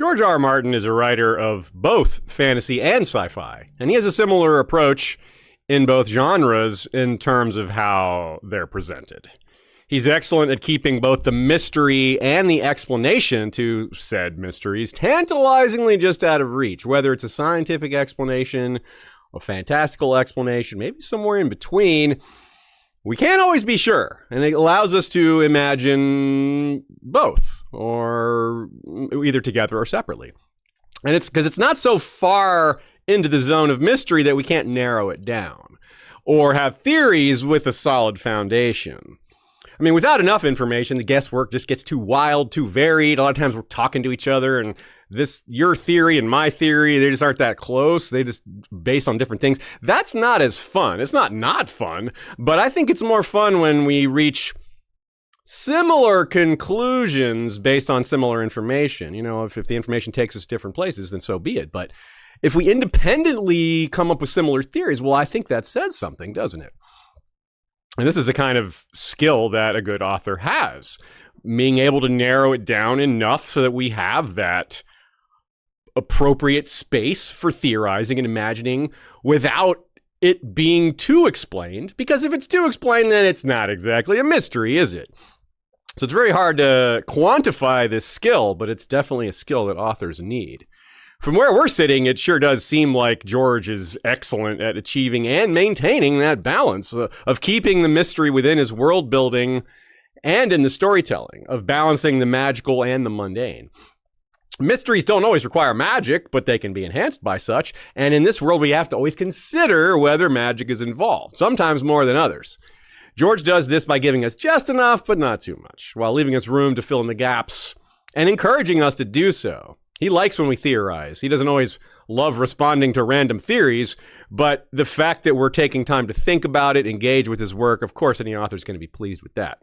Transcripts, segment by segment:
George R. R. Martin is a writer of both fantasy and sci-fi, and he has a similar approach in both genres in terms of how they're presented. He's excellent at keeping both the mystery and the explanation to said mysteries tantalizingly just out of reach, whether it's a scientific explanation, a fantastical explanation, maybe somewhere in between. We can't always be sure, and it allows us to imagine both, or either together or separately. And it's because it's not so far into the zone of mystery that we can't narrow it down, or have theories with a solid foundation. I mean, without enough information, the guesswork just gets too wild, too varied. A lot of times we're talking to each other, and your theory and my theory, they just aren't that close. They just based on different things. That's not as fun. It's not fun, but I think it's more fun when we reach similar conclusions based on similar information. You know, if the information takes us different places, then so be it. But if we independently come up with similar theories, well, I think that says something, doesn't it? And this is the kind of skill that a good author has, being able to narrow it down enough so that we have that appropriate space for theorizing and imagining without it being too explained. Because if it's too explained, then it's not exactly a mystery, is it? So it's very hard to quantify this skill, but it's definitely a skill that authors need. From where we're sitting, it sure does seem like George is excellent at achieving and maintaining that balance of keeping the mystery within his world building and in the storytelling, of balancing the magical and the mundane. Mysteries don't always require magic, but they can be enhanced by such. And in this world, we have to always consider whether magic is involved, sometimes more than others. George does this by giving us just enough, but not too much, while leaving us room to fill in the gaps and encouraging us to do so. He likes when we theorize. He doesn't always love responding to random theories, but the fact that we're taking time to think about it, engage with his work, of course, any author is going to be pleased with that.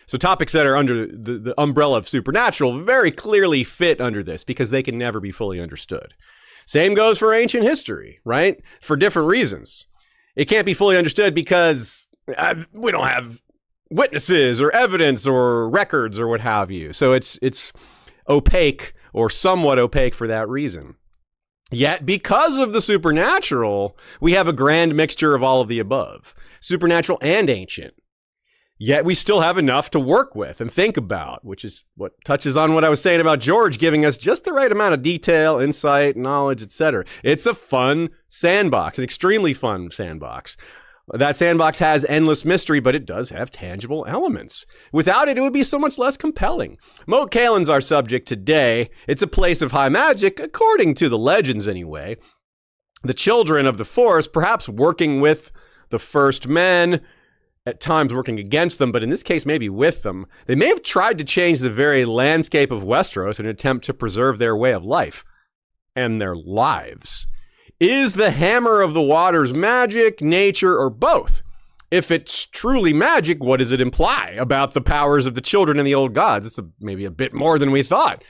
So topics that are under the umbrella of supernatural very clearly fit under this because they can never be fully understood. Same goes for ancient history, right? For different reasons. It can't be fully understood because we don't have witnesses or evidence or records or what have you. So it's opaque or somewhat opaque for that reason. Yet, because of the supernatural, we have a grand mixture of all of the above, supernatural and ancient. Yet we still have enough to work with and think about, which is what touches on what I was saying about George giving us just the right amount of detail, insight, knowledge, etc. It's a fun sandbox, an extremely fun sandbox. That sandbox has endless mystery, but it does have tangible elements. Without it, it would be so much less compelling. Moat Cailin's our subject today. It's a place of high magic, according to the legends anyway. The children of the forest, perhaps working with the first men, at times working against them, but in this case, maybe with them. They may have tried to change the very landscape of Westeros in an attempt to preserve their way of life and their lives. Is the Hammer of the Waters magic, nature, or both? If it's truly magic, what does it imply about the powers of the children and the old gods? It's maybe a bit more than we thought.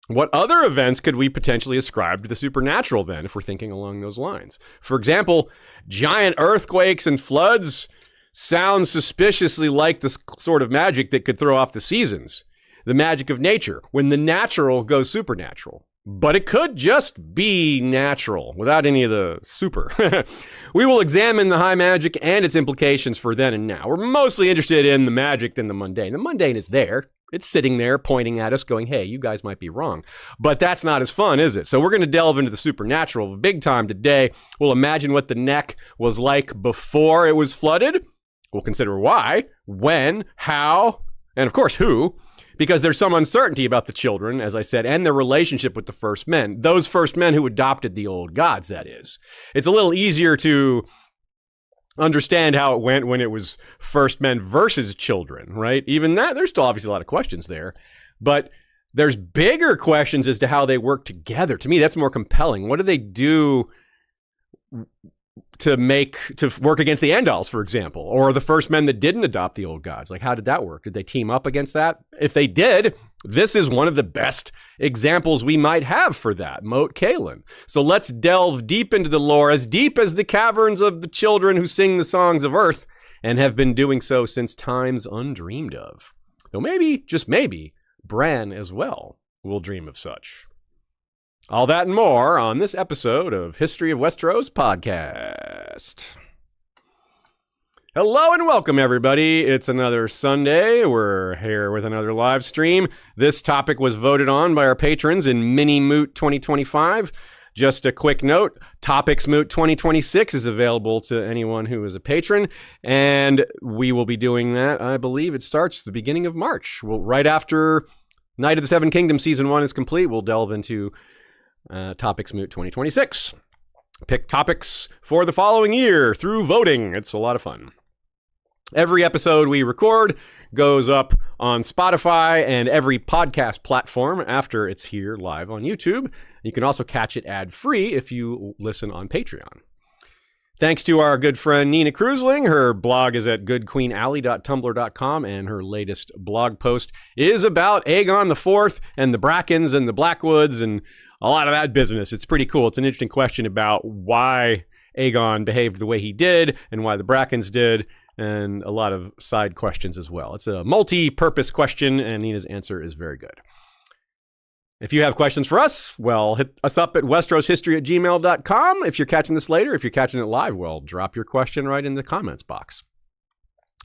What other events could we potentially ascribe to the supernatural then, if we're thinking along those lines? For example, giant earthquakes and floods sound suspiciously like the sort of magic that could throw off the seasons. The magic of nature, when the natural goes supernatural. But it could just be natural, without any of the super. We will examine the high magic and its implications for then and now. We're mostly interested in the magic than the mundane. The mundane is there. It's sitting there pointing at us going, hey, you guys might be wrong. But that's not as fun, is it? So we're going to delve into the supernatural big time today. We'll imagine what the neck was like before it was flooded. We'll consider why, when, how, and of course who. Because there's some uncertainty about the children, as I said, and their relationship with the first men. Those first men who adopted the old gods, that is. It's a little easier to understand how it went when it was first men versus children, right? Even that, there's still obviously a lot of questions there. But there's bigger questions as to how they work together. To me, that's more compelling. What do they do to work against the Andals, for example, or the first men that didn't adopt the old gods? Like, how did that work? Did they team up against that? If they did, this is one of the best examples we might have for that, Moat Cailin. So let's delve deep into the lore, as deep as the caverns of the children who sing the songs of earth and have been doing so since times undreamed of. Though maybe, just maybe, Bran as well. will dream of such. All that and more on this episode of History of Westeros podcast. Hello and welcome, everybody. It's another Sunday. We're here with another live stream. This topic was voted on by our patrons in Mini Moot 2025. Just a quick note, Topics Moot 2026 is available to anyone who is a patron, and we will be doing that. I believe it starts the beginning of March. Right after Night of the Seven Kingdoms Season 1 is complete, we'll delve into Topics Moot 2026. Pick topics for the following year through voting. It's a lot of fun. Every episode we record goes up on Spotify and every podcast platform after it's here live on YouTube. You can also catch it ad-free if you listen on Patreon. Thanks to our good friend Nina Krusling. Her blog is at goodqueenalley.tumblr.com, and her latest blog post is about Aegon IV and the Brackens and the Blackwoods and a lot of that business. It's pretty cool. It's an interesting question about why Aegon behaved the way he did and why the Brackens did, and a lot of side questions as well. It's a multi-purpose question, and Nina's answer is very good. If you have questions for us, well, hit us up at westroshistory@gmail.com. If you're catching this later, if you're catching it live, well, drop your question right in the comments box.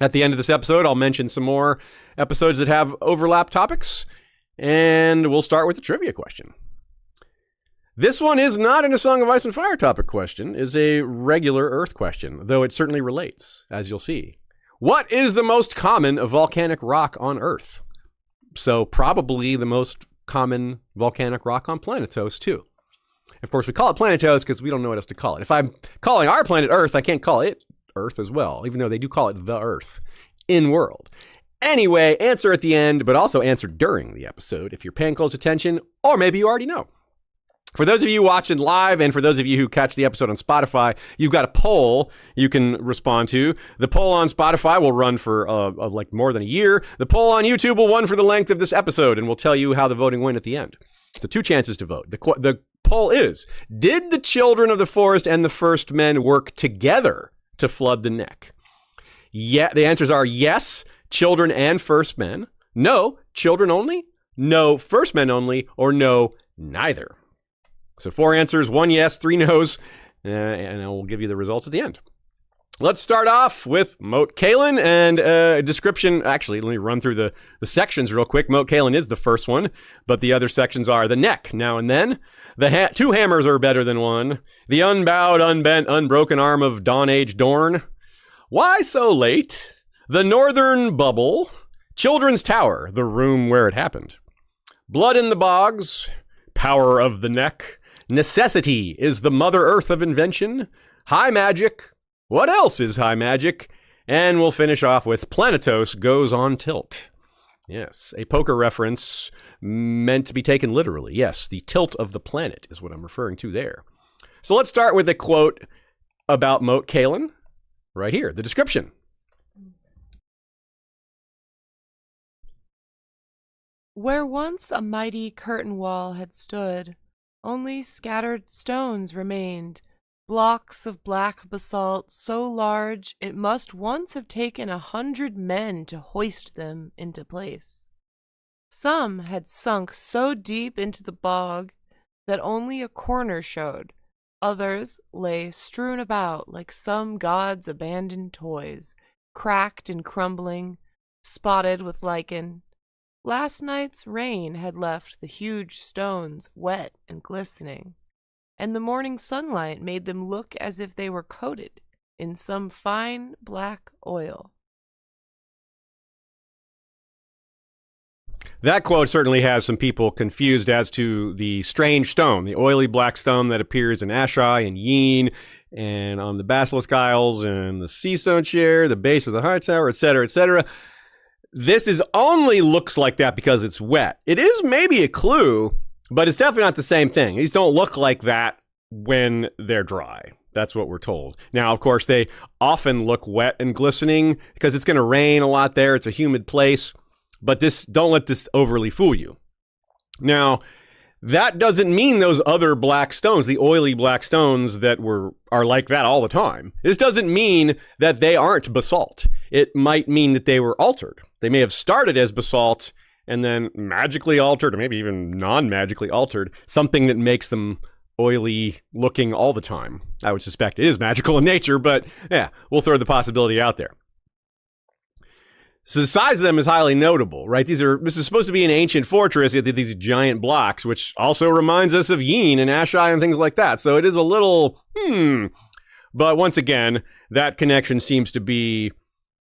At the end of this episode, I'll mention some more episodes that have overlap topics, and we'll start with the trivia question. This one is not in a Song of Ice and Fire topic question, is a regular Earth question, though it certainly relates, as you'll see. What is the most common volcanic rock on Earth? So probably the most common volcanic rock on Planetos, too. Of course, we call it Planetos because we don't know what else to call it. If I'm calling our planet Earth, I can't call it Earth as well, even though they do call it the Earth in world. Anyway, answer at the end, but also answer during the episode if you're paying close attention, or maybe you already know. For those of you watching live, and for those of you who catch the episode on Spotify, you've got a poll you can respond to. The poll on Spotify will run for like more than a year. The poll on YouTube will run for the length of this episode, and we'll tell you how the voting went at the end. So 2 chances to vote. The poll is, did the children of the forest and the first men work together to flood the neck? Yeah, the answers are yes, children and first men. No, children only. No, first men only. Or no, neither. So 4 answers, 1 yes, 3 no's, and I will give you the results at the end. Let's start off with Moat Cailin and a description. Actually, let me run through the sections real quick. Moat Cailin is the first one, but the other sections are the neck, now and then. The 2 hammers are better than 1. The unbowed, unbent, unbroken arm of Dawn Age Dorne. Why so late? The northern bubble. Children's Tower, the room where it happened. Blood in the bogs. Power of the neck. Necessity is the Mother Earth of invention. High magic. What else is high magic? And we'll finish off with Planetos goes on tilt. Yes, a poker reference meant to be taken literally. Yes, the tilt of the planet is what I'm referring to there. So let's start with a quote about Moat Cailin. Right here, the description. Where once a mighty curtain wall had stood, only scattered stones remained, blocks of black basalt so large it must once have taken 100 men to hoist them into place. Some had sunk so deep into the bog that only a corner showed. Others lay strewn about like some god's abandoned toys, cracked and crumbling, spotted with lichen. Last night's rain had left the huge stones wet and glistening, and the morning sunlight made them look as if they were coated in some fine black oil. That quote certainly has some people confused as to the strange stone, the oily black stone that appears in Ashai and Yeen and on the Basilisk Isles and the Seastone Chair, the base of the High Tower, etc., etc. This is only looks like that because it's wet. It is maybe a clue, but it's definitely not the same thing. These don't look like that when they're dry. That's what we're told. Now, of course, they often look wet and glistening because it's going to rain a lot there. It's a humid place. But don't let this overly fool you. Now, that doesn't mean those other black stones, the oily black stones that are like that all the time. This doesn't mean that they aren't basalt. It might mean that they were altered. They may have started as basalt and then magically altered, or maybe even non-magically altered, something that makes them oily looking all the time. I would suspect it is magical in nature, but yeah, we'll throw the possibility out there. So the size of them is highly notable, right? This is supposed to be an ancient fortress, yet these giant blocks, which also reminds us of Yin and Ashai and things like that. So it is a little, But once again, that connection seems to be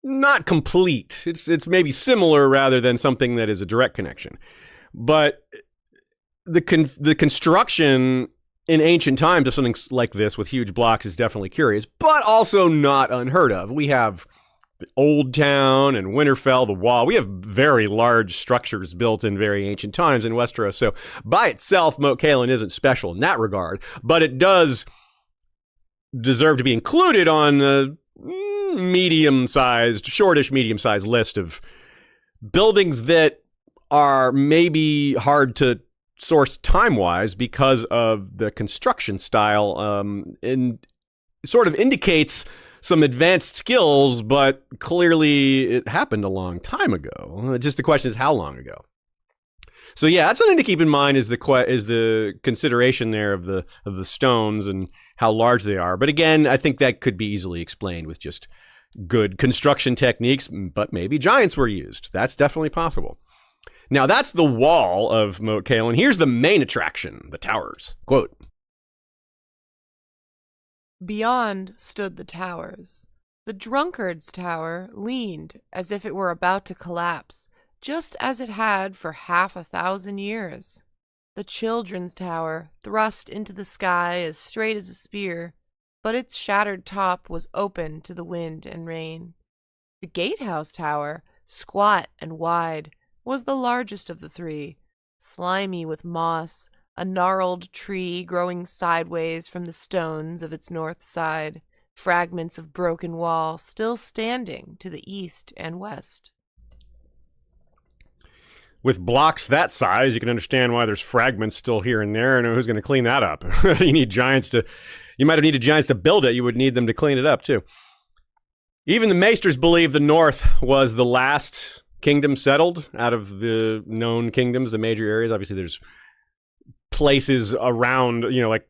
not complete. It's maybe similar rather than something that is a direct connection. But the construction in ancient times of something like this with huge blocks is definitely curious, but also not unheard of. We have the Old Town and Winterfell, the Wall. We have very large structures built in very ancient times in Westeros. So by itself, Moat Cailin isn't special in that regard, but it does deserve to be included on a shortish medium-sized list of buildings that are maybe hard to source time-wise because of the construction style, and sort of indicates some advanced skills, but clearly it happened a long time ago. Just the question is how long ago. So yeah, that's something to keep in mind is the consideration there of the stones and how large they are. But again, I think that could be easily explained with just good construction techniques, but maybe giants were used. That's definitely possible. Now that's the wall of Moat Cailin. Here's the main attraction, the towers. Quote, "Beyond stood the towers. The drunkard's tower leaned as if it were about to collapse, just as it had for 500 years. The children's tower thrust into the sky as straight as a spear, but its shattered top was open to the wind and rain. The gatehouse tower, squat and wide, was the largest of the three, slimy with moss, a gnarled tree growing sideways from the stones of its north side, fragments of broken wall still standing to the east and west." With blocks that size, you can understand why there's fragments still here and there, and who's going to clean that up? You might have needed giants to build it. You would need them to clean it up, too. Even the Maesters believe the North was the last kingdom settled out of the known kingdoms, the major areas. Obviously, there's places around, like,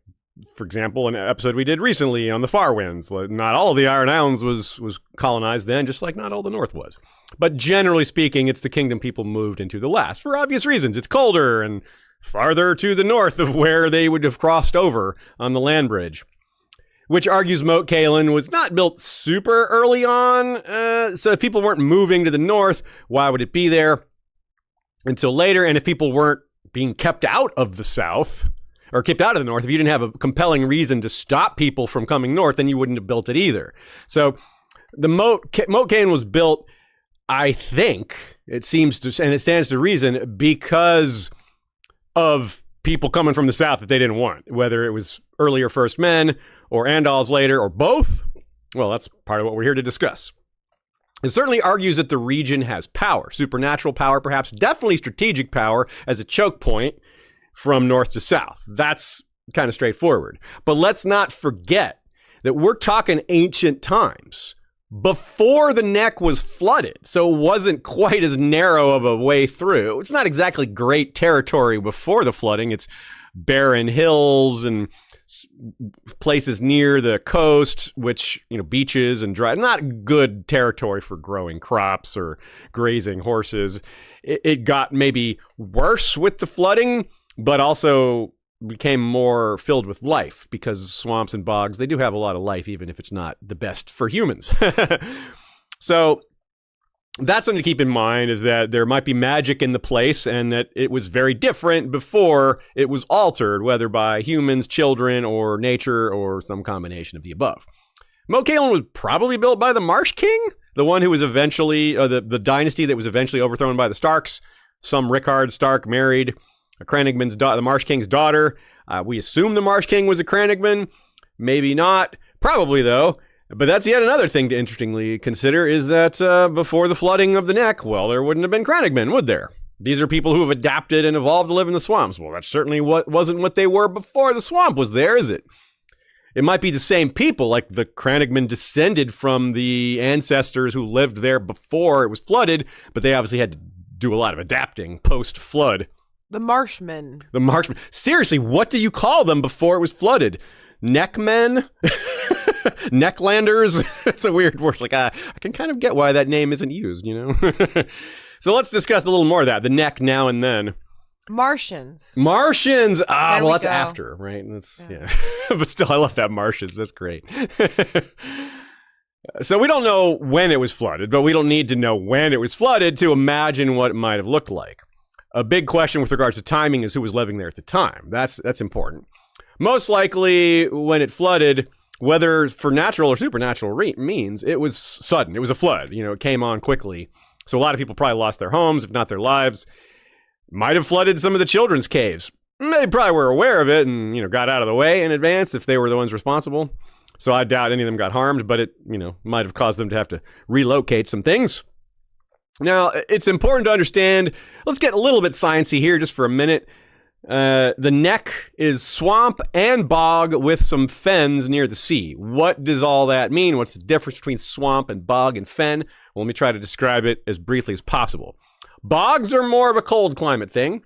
for example, an episode we did recently on the Far Winds. Not all of the Iron Islands was colonized then, just like not all the North was. But generally speaking, it's the kingdom people moved into the last, for obvious reasons. It's colder and farther to the north of where they would have crossed over on the land bridge, which argues Moat Cailin was not built super early on. So if people weren't moving to the north, why would it be there until later? And if people weren't being kept out of the south, or kept out of the north, if you didn't have a compelling reason to stop people from coming north, then you wouldn't have built it either. So the Moat Cailin was built, I think, it seems to, and it stands to reason, because of people coming from the south that they didn't want, whether it was earlier First Men or Andals later or both. Well, that's part of what we're here to discuss. It certainly argues that the region has power, supernatural power, perhaps definitely strategic power as a choke point from north to south. That's kind of straightforward. But let's not forget that we're talking ancient times, before the neck was flooded, so it wasn't quite as narrow of a way through. It's not exactly great territory before the flooding. It's barren hills and places near the coast, which, beaches and dry, not good territory for growing crops or grazing horses. It got maybe worse with the flooding, but also became more filled with life, because swamps and bogs, they do have a lot of life, even if it's not the best for humans. So that's something to keep in mind, is that there might be magic in the place and that it was very different before it was altered, whether by humans, children, or nature, or some combination of the above. Moat Cailin was probably built by the Marsh King, the one who was eventually, the dynasty that was eventually overthrown by the Starks. Some Rickard Stark married a Crannogman's the Marsh King's daughter. We assume the Marsh King was a Crannogman. Maybe not. Probably, though. But that's yet another thing to interestingly consider, is that before the flooding of the neck, well, there wouldn't have been Crannogmen, would there? These are people who have adapted and evolved to live in the swamps. Well, that's certainly wasn't what they were before the swamp was there, is it? It might be the same people, like the Crannogmen descended from the ancestors who lived there before it was flooded, but they obviously had to do a lot of adapting post-flood. The Marshmen. The Marshmen. Seriously, what do you call them before it was flooded? Neckmen? Necklanders? It's a weird word. It's like, I can kind of get why that name isn't used, you know? So let's discuss a little more of that. The neck now and then. Martians. Martians! Well, that's go. After, right? Yeah. But still, I love that, Martians. That's great. So we don't know when it was flooded, but we don't need to know when it was flooded to imagine what it might have looked like. A big question with regards to timing is who was living there at the time. That's important. Most likely, when it flooded, whether for natural or supernatural means, it was sudden. It was a flood. It came on quickly. So a lot of people probably lost their homes, if not their lives. Might have flooded some of the children's caves. They probably were aware of it and, got out of the way in advance if they were the ones responsible. So I doubt any of them got harmed, but it, might have caused them to have to relocate some things. Now, it's important to understand, let's get a little bit sciencey here just for a minute. The neck is swamp and bog with some fens near the sea. What does all that mean? What's the difference between swamp and bog and fen? Well, let me try to describe it as briefly as possible. Bogs are more of a cold climate thing,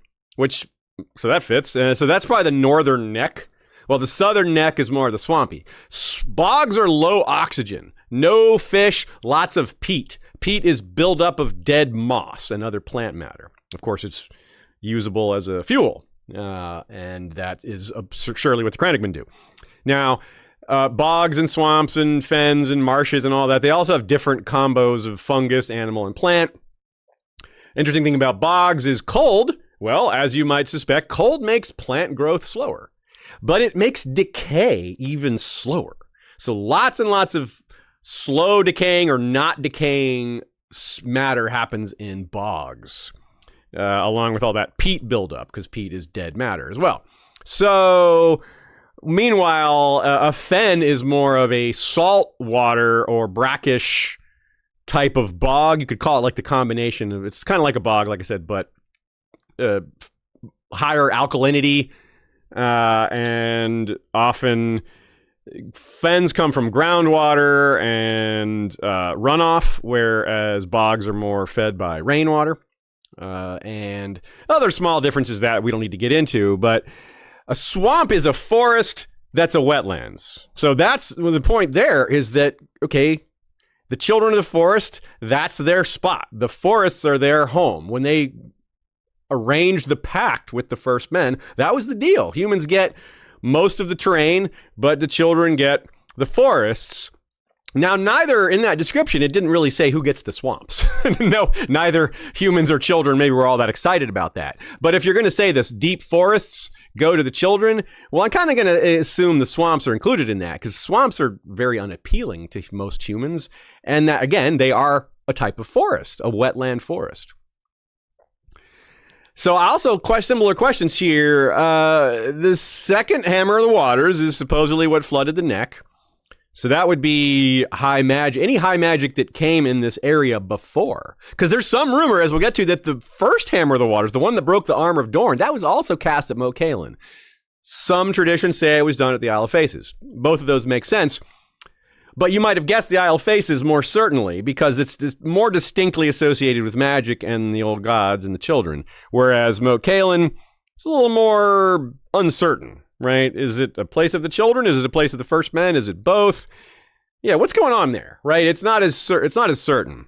so that fits. So that's probably the northern neck. Well, the southern neck is more of the swampy. Bogs are low oxygen, no fish, lots of peat. Peat is buildup of dead moss and other plant matter. Of course, it's usable as a fuel, and that is surely what the Crannogmen do. Now, bogs and swamps and fens and marshes and all that, they also have different combos of fungus, animal, and plant. Interesting thing about bogs is cold. Well, as you might suspect, cold makes plant growth slower, but it makes decay even slower. So lots and lots of slow decaying or not decaying matter happens in bogs, along with all that peat buildup, because peat is dead matter as well. So meanwhile, a fen is more of a salt water or brackish type of bog. You could call it like the combination of, it's kind of like a bog, like I said, but higher alkalinity, and often fens come from groundwater and runoff, whereas bogs are more fed by rainwater, and other small differences that we don't need to get into. But a swamp is a forest that's a wetlands. So that's the point there, is that, okay, the children of the forest, that's their spot. The forests are their home. When they arranged the pact with the first men, that was the deal. Humans get most of the terrain, but the children get the forests. Now, neither in that description, it didn't really say who gets the swamps. No, neither humans or children maybe were all that excited about that. But if you're going to say this deep forests go to the children, well, I'm kind of going to assume the swamps are included in that, because swamps are very unappealing to most humans. And that, again, they are a type of forest, a wetland forest. So also similar questions here. The second hammer of the waters is supposedly what flooded the neck. So that would be high magic, any high magic that came in this area before. Because there's some rumor, as we'll get to, that the first hammer of the waters, the one that broke the armor of Dorne, that was also cast at Moat Cailin. Some traditions say it was done at the Isle of Faces. Both of those make sense. But you might have guessed the Isle of Faces more certainly, because it's more distinctly associated with magic and the old gods and the children. Whereas Moat Cailin, it's a little more uncertain, right? Is it a place of the children? Is it a place of the first men? Is it both? Yeah, what's going on there, right? It's not as certain.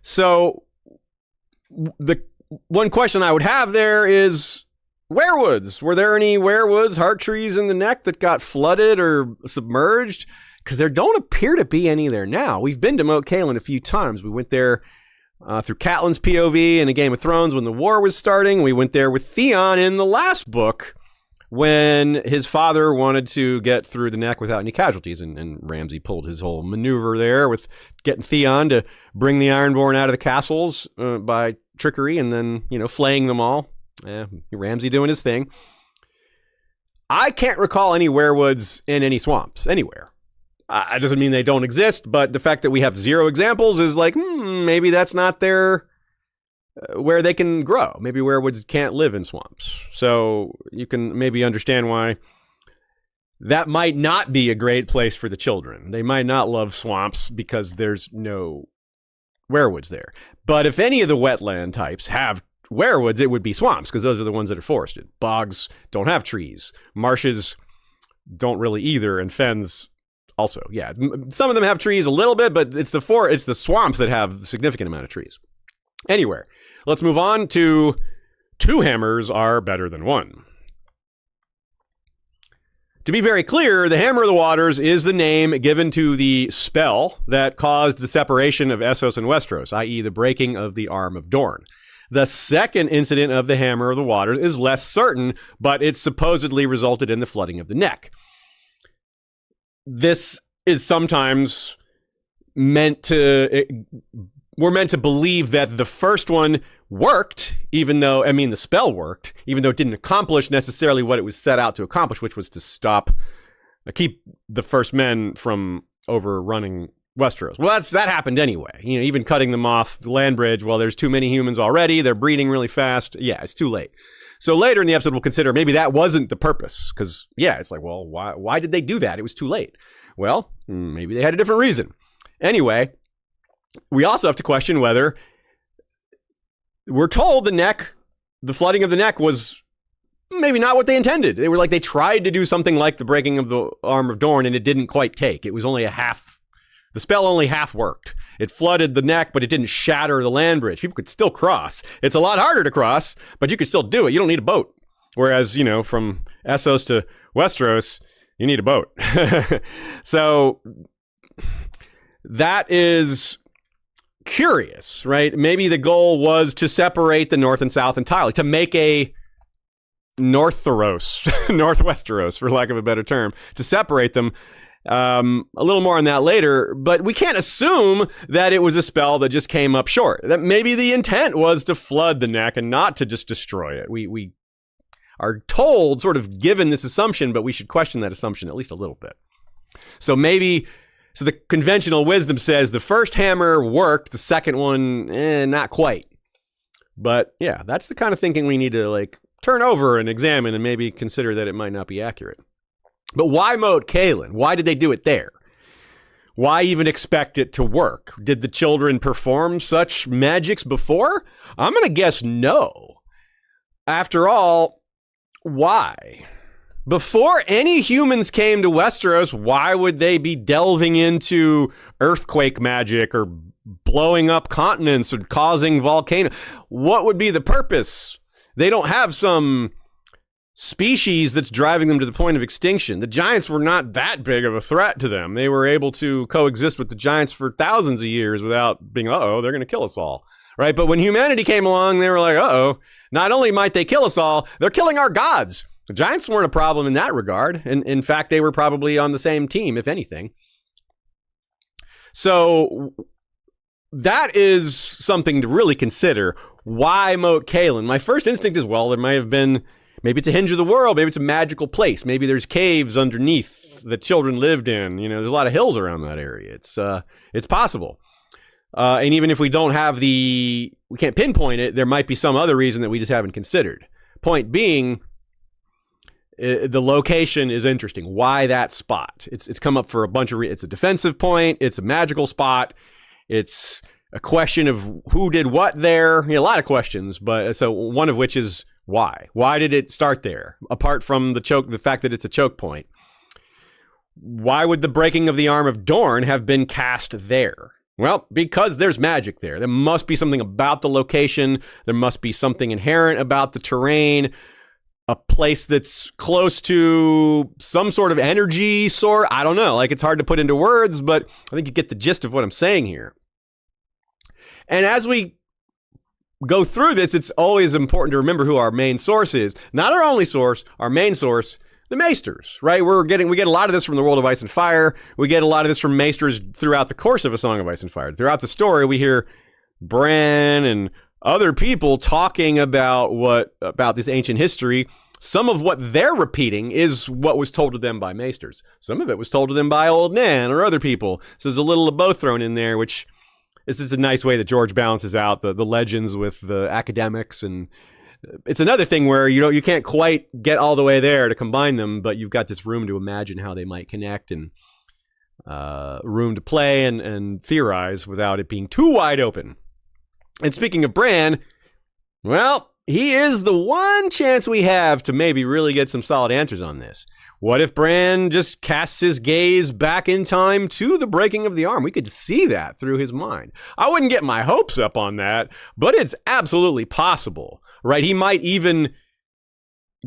So the one question I would have there is weirwoods. Were there any weirwoods, heart trees in the neck that got flooded or submerged? Because there don't appear to be any there now. We've been to Moat Cailin a few times. We went there through Catelyn's POV in A Game of Thrones when the war was starting. We went there with Theon in the last book when his father wanted to get through the neck without any casualties. And Ramsay pulled his whole maneuver there with getting Theon to bring the Ironborn out of the castles by trickery and then, flaying them all. Ramsay doing his thing. I can't recall any weirwoods in any swamps anywhere. It doesn't mean they don't exist, but the fact that we have 0 examples is like, maybe that's not their where they can grow. Maybe weirwoods can't live in swamps. So you can maybe understand why that might not be a great place for the children. They might not love swamps because there's no weirwoods there. But if any of the wetland types have weirwoods, it would be swamps, because those are the ones that are forested. Bogs don't have trees. Marshes don't really either, and fens also. Yeah, some of them have trees a little bit, but it's the swamps that have a significant amount of trees. Anyway, let's move on to two hammers are better than one. To be very clear, the Hammer of the Waters is the name given to the spell that caused the separation of Essos and Westeros, i.e. the breaking of the arm of Dorne. The second incident of the Hammer of the Waters is less certain, but it supposedly resulted in the flooding of the neck. This is sometimes we're meant to believe that the first one worked, the spell worked, even though it didn't accomplish necessarily what it was set out to accomplish, which was to keep the first men from overrunning Westeros. Well, that happened anyway. Even cutting them off the land bridge, well, there's too many humans already, they're breeding really fast. Yeah, it's too late. So later in the episode, we'll consider maybe that wasn't the purpose, because, yeah, it's like, well, why did they do that? It was too late. Well, maybe they had a different reason. Anyway, we also have to question whether we're told the flooding of the neck was maybe not what they intended. They tried to do something like the breaking of the arm of Dorne, and it didn't quite take. It was only the spell only half worked. It flooded the neck, but it didn't shatter the land bridge. People could still cross. It's a lot harder to cross, but you could still do it. You don't need a boat. Whereas, from Essos to Westeros, you need a boat. So that is curious, right? Maybe the goal was to separate the North and South entirely, to make a Northeros, North Westeros, for lack of a better term, to separate them. A little more on that later, but we can't assume that it was a spell that just came up short. That maybe the intent was to flood the neck and not to just destroy it. We are told, sort of given this assumption, but we should question that assumption at least a little bit. So the conventional wisdom says the first hammer worked, the second one, not quite. But yeah, that's the kind of thinking we need to turn over and examine and maybe consider that it might not be accurate. But why Moat Cailin? Why did they do it there? Why even expect it to work? Did the children perform such magics before? I'm going to guess no. After all, why? Before any humans came to Westeros, why would they be delving into earthquake magic or blowing up continents or causing volcanoes? What would be the purpose? They don't have some species that's driving them to the point of extinction. The giants were not that big of a threat to them. They were able to coexist with the giants for thousands of years without being, they're going to kill us all, right? But when humanity came along, they were like, not only might they kill us all, they're killing our gods. The giants weren't a problem in that regard. And in fact, they were probably on the same team, if anything. So that is something to really consider. Why Moat Cailin? My first instinct is, there might have been, maybe it's a hinge of the world. Maybe it's a magical place. Maybe there's caves underneath that children lived in. There's a lot of hills around that area. It's possible. And even if we don't have we can't pinpoint it, there might be some other reason that we just haven't considered. Point being, the location is interesting. Why that spot? It's come up for a bunch of it's a defensive point. It's a magical spot. It's a question of who did what there. A lot of questions, but so one of which is why? Why did it start there? Apart from the fact that it's a choke point. Why would the breaking of the arm of Dorne have been cast there? Well, because there's magic there. There must be something about the location. There must be something inherent about the terrain. A place that's close to some sort of energy source. I don't know. It's hard to put into words, but I think you get the gist of what I'm saying here. And as we go through this, it's always important to remember who our main source is. Not our only source, our main source, the Maesters, right? We get a lot of this from the World of Ice and Fire. We get a lot of this from Maesters throughout the course of A Song of Ice and Fire. Throughout the story, we hear Bran and other people talking about this ancient history. Some of what they're repeating is what was told to them by Maesters. Some of it was told to them by Old Nan or other people. So there's a little of both thrown in there, which this is a nice way that George balances out the legends with the academics. And it's another thing where you can't quite get all the way there to combine them, but you've got this room to imagine how they might connect. And room to play and theorize without it being too wide open. And speaking of Bran, well, he is the one chance we have to maybe really get some solid answers on this. What if Bran just casts his gaze back in time to the breaking of the arm? We could see that through his mind. I wouldn't get my hopes up on that, but it's absolutely possible, right? He might even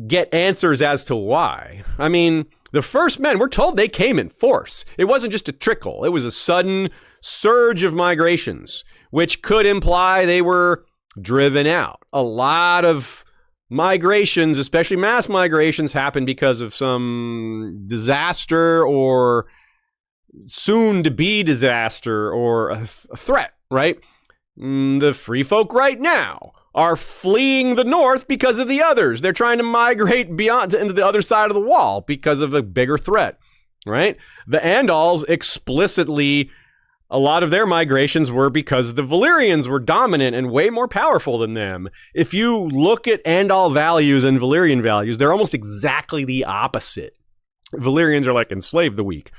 get answers as to why. I mean, the first men, we're told they came in force. It wasn't just a trickle. It was a sudden surge of migrations, which could imply they were driven out. A lot of migrations, especially mass migrations, happen because of some disaster or soon-to-be disaster or a threat, right? The free folk right now are fleeing the north because of the others. They're trying to migrate beyond into the other side of the wall because of a bigger threat, right? The Andals explicitly, a lot of their migrations were because the Valyrians were dominant and way more powerful than them. If you look at Andal values and Valyrian values, they're almost exactly the opposite. Valyrians are like enslave the weak.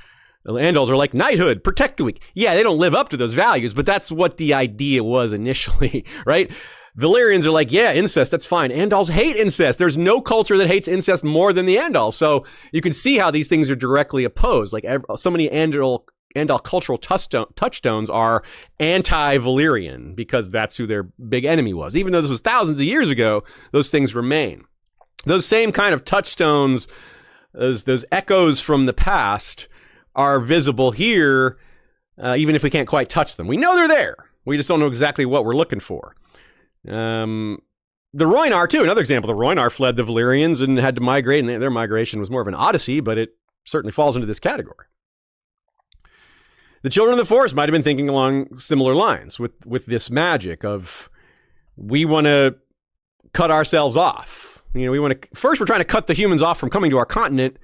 The Andals are like knighthood, protect the weak. Yeah, they don't live up to those values, but that's what the idea was initially, right? Valyrians are like, yeah, incest, that's fine. Andals hate incest. There's no culture that hates incest more than the Andals. So you can see how these things are directly opposed. Like so many Andal cultural touchstones are anti-Valyrian because that's who their big enemy was. Even though this was thousands of years ago, those things remain. Those same kind of touchstones, those echoes from the past are visible here, even if we can't quite touch them. We know they're there. We just don't know exactly what we're looking for. The Rhoynar, too, another example. The Rhoynar fled the Valyrians and had to migrate, and their migration was more of an odyssey, but it certainly falls into this category. The Children of the Forest might have been thinking along similar lines with this magic of, we want to cut ourselves off. You know, first we're trying to cut the humans off from coming to our continent.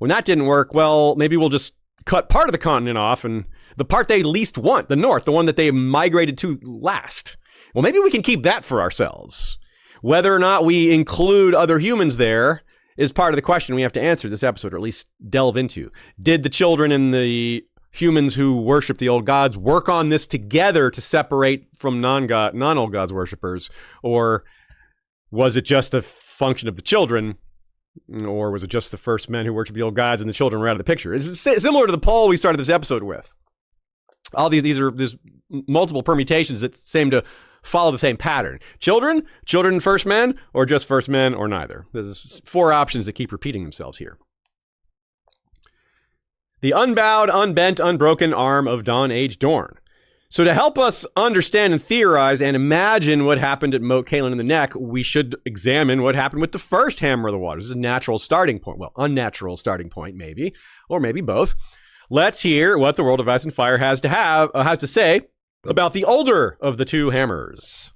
When that didn't work, well, maybe we'll just cut part of the continent off, and the part they least want, the north, the one that they migrated to last. Well, maybe we can keep that for ourselves. Whether or not we include other humans there is part of the question we have to answer this episode, or at least delve into. Did the children and the humans who worship the old gods work on this together to separate from non-old gods worshippers? Or was it just a function of the children? Or was it just the first men who worshiped the old gods and the children were out of the picture? It's similar to the poll we started this episode with. All there's multiple permutations that seem to follow the same pattern. Children first men, or just first men, or neither. There's 4 options that keep repeating themselves here. The unbowed, unbent, unbroken arm of Dawn Age Dorne. So to help us understand and theorize and imagine what happened at Moat Cailin in the Neck, we should examine what happened with the first Hammer of the Waters. This is a natural starting point. Well, unnatural starting point, maybe, or maybe both. Let's hear what the World of Ice and Fire has to say about the older of the 2 hammers.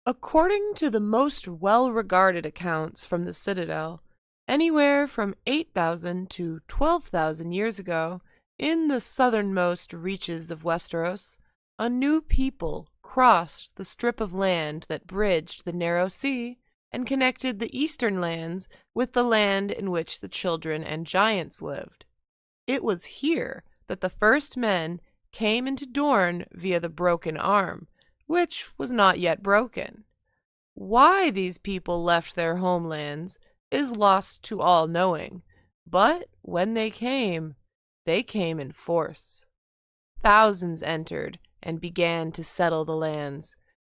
According to the most well-regarded accounts from the Citadel, anywhere from 8,000 to 12,000 years ago, in the southernmost reaches of Westeros, a new people crossed the strip of land that bridged the narrow sea and connected the eastern lands with the land in which the children and giants lived. It was here that the first men came into Dorne via the broken arm, which was not yet broken. Why these people left their homelands is lost to all knowing, but when they came in force. Thousands entered and began to settle the lands,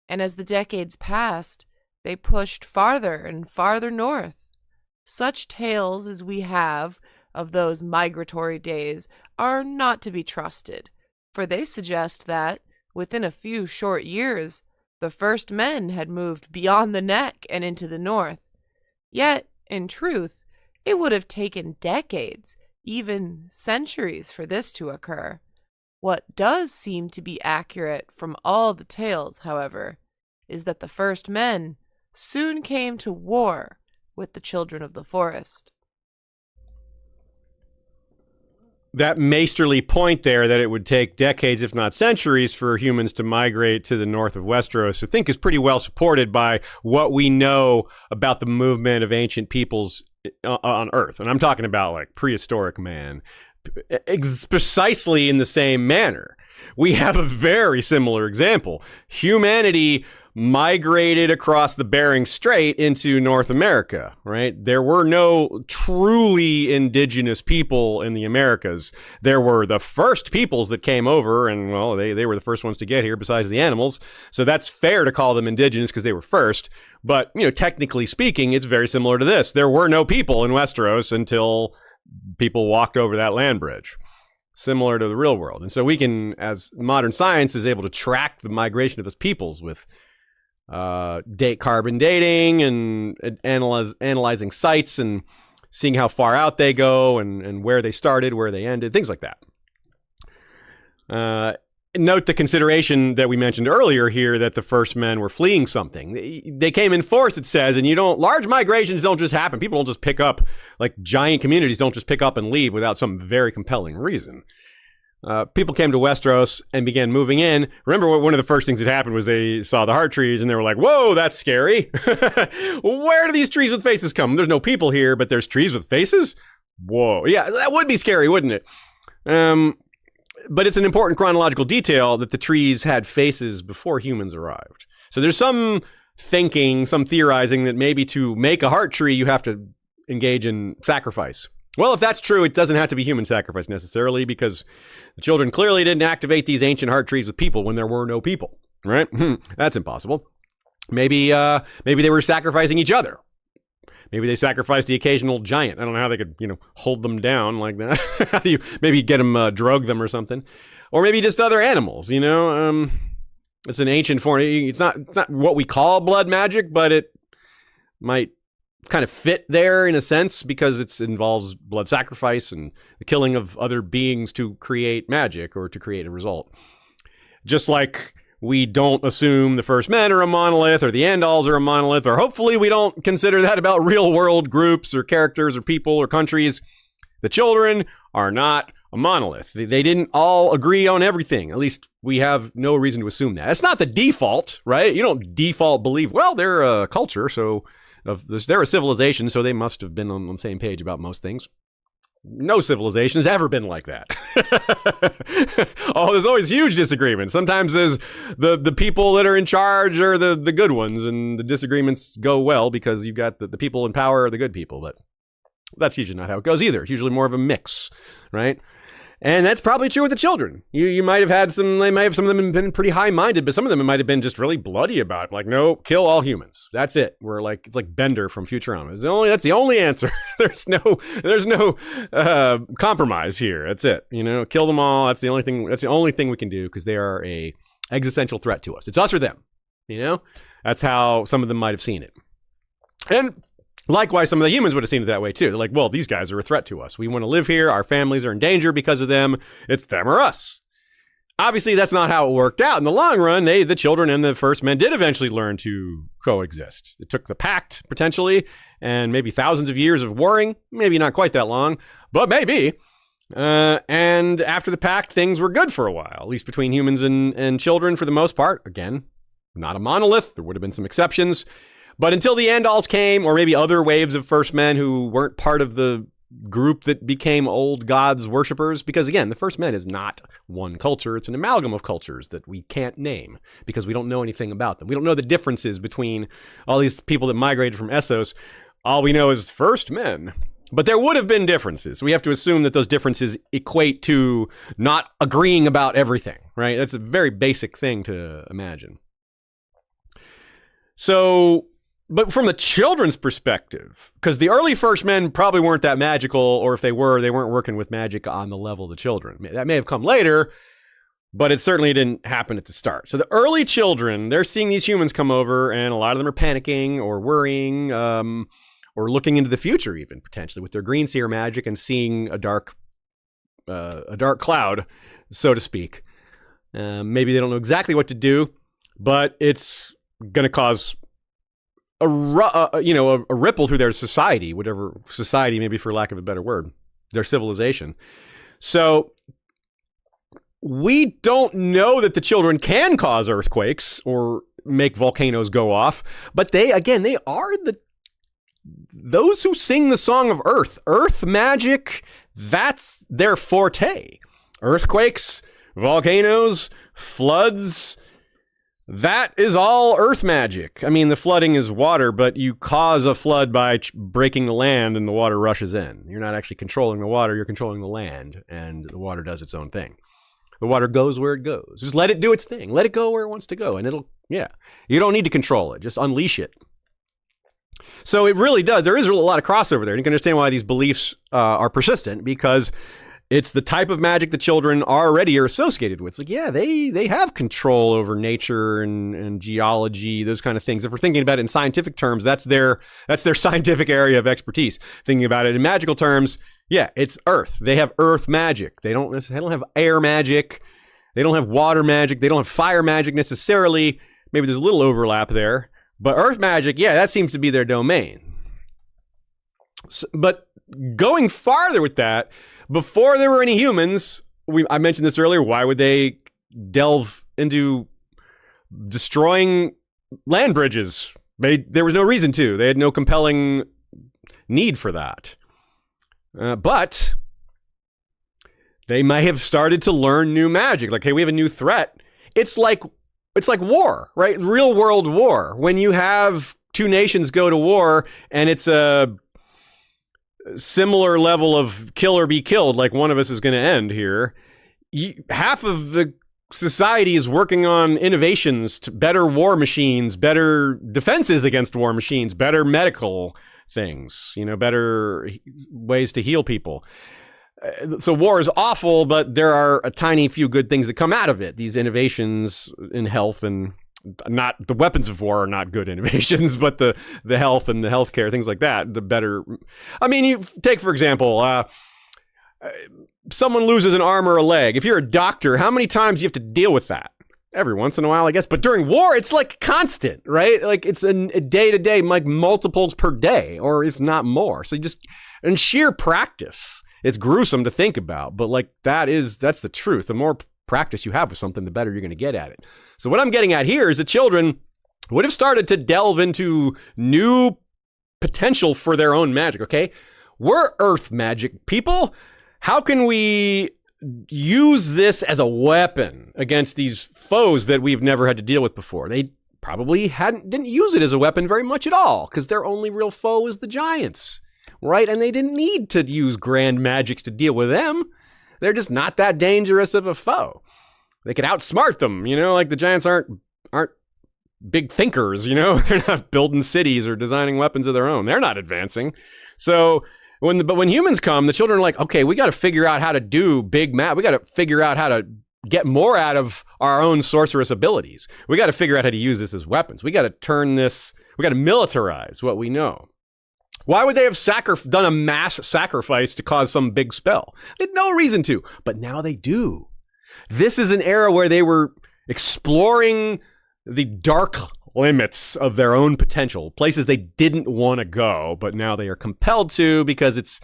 and as the decades passed, they pushed farther and farther north. Such tales as we have of those migratory days are not to be trusted, for they suggest that, within a few short years, the first men had moved beyond the Neck and into the north. Yet, in truth, it would have taken decades, even centuries, for this to occur. What does seem to be accurate from all the tales, however, is that the first men soon came to war with the Children of the Forest. That masterly point there that it would take decades, if not centuries, for humans to migrate to the north of Westeros, I think is pretty well supported by what we know about the movement of ancient peoples on Earth. And I'm talking about like prehistoric man, precisely in the same manner. We have a very similar example. Humanity migrated across the Bering Strait into North America, right? There were no truly indigenous people in the Americas. There were the first peoples that came over, and well, they were the first ones to get here besides the animals. So that's fair to call them indigenous because they were first. But, technically speaking, it's very similar to this. There were no people in Westeros until people walked over that land bridge. Similar to the real world. And so we can, as modern science is able to track the migration of those peoples with carbon dating and analyzing sites and seeing how far out they go and where they started, where they ended, things like that. Note the consideration that we mentioned earlier here that the first men were fleeing something. They came in force, it says, and large migrations don't just happen. People don't just pick up, like giant communities don't just pick up and leave without some very compelling reason. People came to Westeros and began moving in. Remember, one of the first things that happened was they saw the heart trees and they were like, whoa, that's scary. Where do these trees with faces come? There's no people here, but there's trees with faces? Whoa. Yeah, that would be scary, wouldn't it? But it's an important chronological detail that the trees had faces before humans arrived. So there's some thinking, some theorizing that maybe to make a heart tree, you have to engage in sacrifice. Well, if that's true, it doesn't have to be human sacrifice necessarily, because the children clearly didn't activate these ancient heart trees with people when there were no people, right? That's impossible. Maybe they were sacrificing each other. Maybe they sacrificed the occasional giant. I don't know how they could, hold them down like that. How do you maybe get them, drug them or something? Or maybe just other animals, It's an ancient form. It's not what we call blood magic, but it might kind of fit there in a sense because it involves blood sacrifice and the killing of other beings to create magic or to create a result. Just like we don't assume the first men are a monolith or the Andals are a monolith, or hopefully we don't consider that about real world groups or characters or people or countries. The children are not a monolith. They didn't all agree on everything. At least we have no reason to assume that. It's not the default, right? You don't default believe, well, they're a culture, so they're a civilization, so they must have been on the same page about most things. No civilization has ever been like that. Oh, there's always huge disagreements. Sometimes there's the people that are in charge are the good ones, and the disagreements go well because you've got the people in power are the good people. But that's usually not how it goes either. It's usually more of a mix, right? And that's probably true with the children. You might have had some of them been pretty high-minded, but some of them might have been just really bloody about it. Like, no, kill all humans. That's it. It's like Bender from Futurama. That's the only answer. There's no compromise here. That's it. Kill them all. That's the only thing we can do because they are a existential threat to us. It's us or them. That's how some of them might have seen it. And likewise, some of the humans would have seen it that way too. They're like, well, these guys are a threat to us. We want to live here. Our families are in danger because of them. It's them or us. Obviously, that's not how it worked out. In the long run, the children and the first men did eventually learn to coexist. It took the pact, potentially, and maybe thousands of years of warring. Maybe not quite that long, but maybe. And after the pact, things were good for a while, at least between humans and children for the most part. Again, not a monolith. There would have been some exceptions. But until the Andals came, or maybe other waves of first men who weren't part of the group that became old gods worshippers, because again, the first men is not one culture. It's an amalgam of cultures that we can't name because we don't know anything about them. We don't know the differences between all these people that migrated from Essos. All we know is first men. But there would have been differences. We have to assume that those differences equate to not agreeing about everything, right? That's a very basic thing to imagine. So, but from the children's perspective, because the early first men probably weren't that magical, or if they were, they weren't working with magic on the level of the children. That may have come later, but it certainly didn't happen at the start. So the early children, they're seeing these humans come over, and a lot of them are panicking or worrying, or looking into the future even, potentially, with their green seer magic and seeing a dark cloud, so to speak. Maybe they don't know exactly what to do, but it's going to cause a ripple through their society, whatever society, maybe for lack of a better word, their civilization. So we don't know that the children can cause earthquakes or make volcanoes go off, but they are those who sing the song of earth magic, that's their forte. Earthquakes, volcanoes, floods, that is all earth magic. I mean, the flooding is water, but you cause a flood by breaking the land and the water rushes in. You're not actually controlling the water, you're controlling the land, and the water does its own thing. The water goes where it goes. Just let it do its thing. Let it go where it wants to go, and you don't need to control it. Just unleash it. So it really does. There is a lot of crossover there. And you can understand why these beliefs are persistent, because it's the type of magic that children already are associated with. It's like, yeah, they have control over nature and geology, those kind of things. If we're thinking about it in scientific terms, that's their scientific area of expertise. Thinking about it in magical terms, yeah, it's earth. They have earth magic. They don't have air magic. They don't have water magic. They don't have fire magic necessarily. Maybe there's a little overlap there. But earth magic, yeah, that seems to be their domain. So, but going farther with that, before there were any humans, I mentioned this earlier, why would they delve into destroying land bridges? There was no reason to. They had no compelling need for that. But they might have started to learn new magic. Like, hey, we have a new threat. It's like war, right? Real world war. When you have two nations go to war and it's a similar level of kill or be killed, like one of us is going to end here, half of the society is working on innovations to better war machines, better defenses against war machines, better medical things, better ways to heal people. So war is awful, but there are a tiny few good things that come out of it. These innovations in health, and not the weapons of war are not good innovations, but the health and the healthcare, things like that, the better. I mean, you take, for example, someone loses an arm or a leg. If you're a doctor, how many times do you have to deal with that? Every once in a while, I guess. But during war, it's like constant, right? Like it's a day-to-day, like multiples per day, or if not more. So in sheer practice, it's gruesome to think about, but like that's the truth. The more practice you have with something, the better you're going to get at it. So what I'm getting at here is that children would have started to delve into new potential for their own magic, okay? We're earth magic people. How can we use this as a weapon against these foes that we've never had to deal with before? They probably didn't use it as a weapon very much at all, because their only real foe is the giants. Right? And they didn't need to use grand magics to deal with them. They're just not that dangerous of a foe. They could outsmart them, like the giants aren't big thinkers, They're not building cities or designing weapons of their own. They're not advancing. So when humans come, the children are like, okay, we got to figure out how to do big math. We got to figure out how to get more out of our own sorceress abilities. We got to figure out how to use this as weapons. We got to militarize what we know. Why would they have done a mass sacrifice to cause some big spell? They had no reason to, but now they do. This is an era where they were exploring the dark limits of their own potential, places they didn't want to go, but now they are compelled to because it's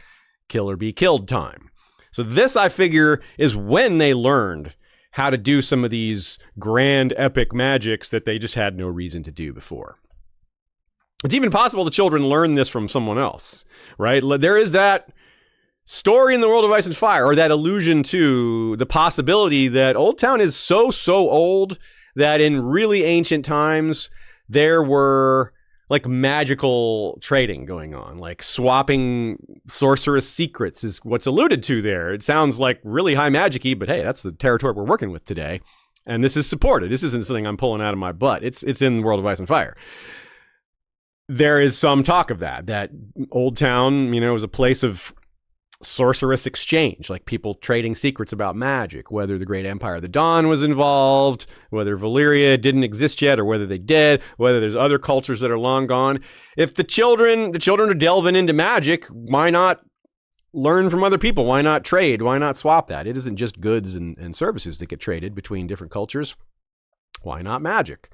kill or be killed time. So this, I figure, is when they learned how to do some of these grand epic magics that they just had no reason to do before. It's even possible the children learn this from someone else, right? There is that story in the world of Ice and Fire, or that allusion to the possibility that Old Town is so old that in really ancient times, there were like magical trading going on, like swapping sorceress secrets is what's alluded to there. It sounds like really high magic-y, but hey, that's the territory we're working with today. And this is supported. This isn't something I'm pulling out of my butt. It's in the world of Ice and Fire. There is some talk of that Old Town, was a place of sorceress exchange, like people trading secrets about magic, whether the Great Empire of the Dawn was involved, whether Valyria didn't exist yet, or whether they did, whether there's other cultures that are long gone. If the children are delving into magic, why not learn from other people? Why not trade? Why not swap that? It isn't just goods and services that get traded between different cultures. Why not magic?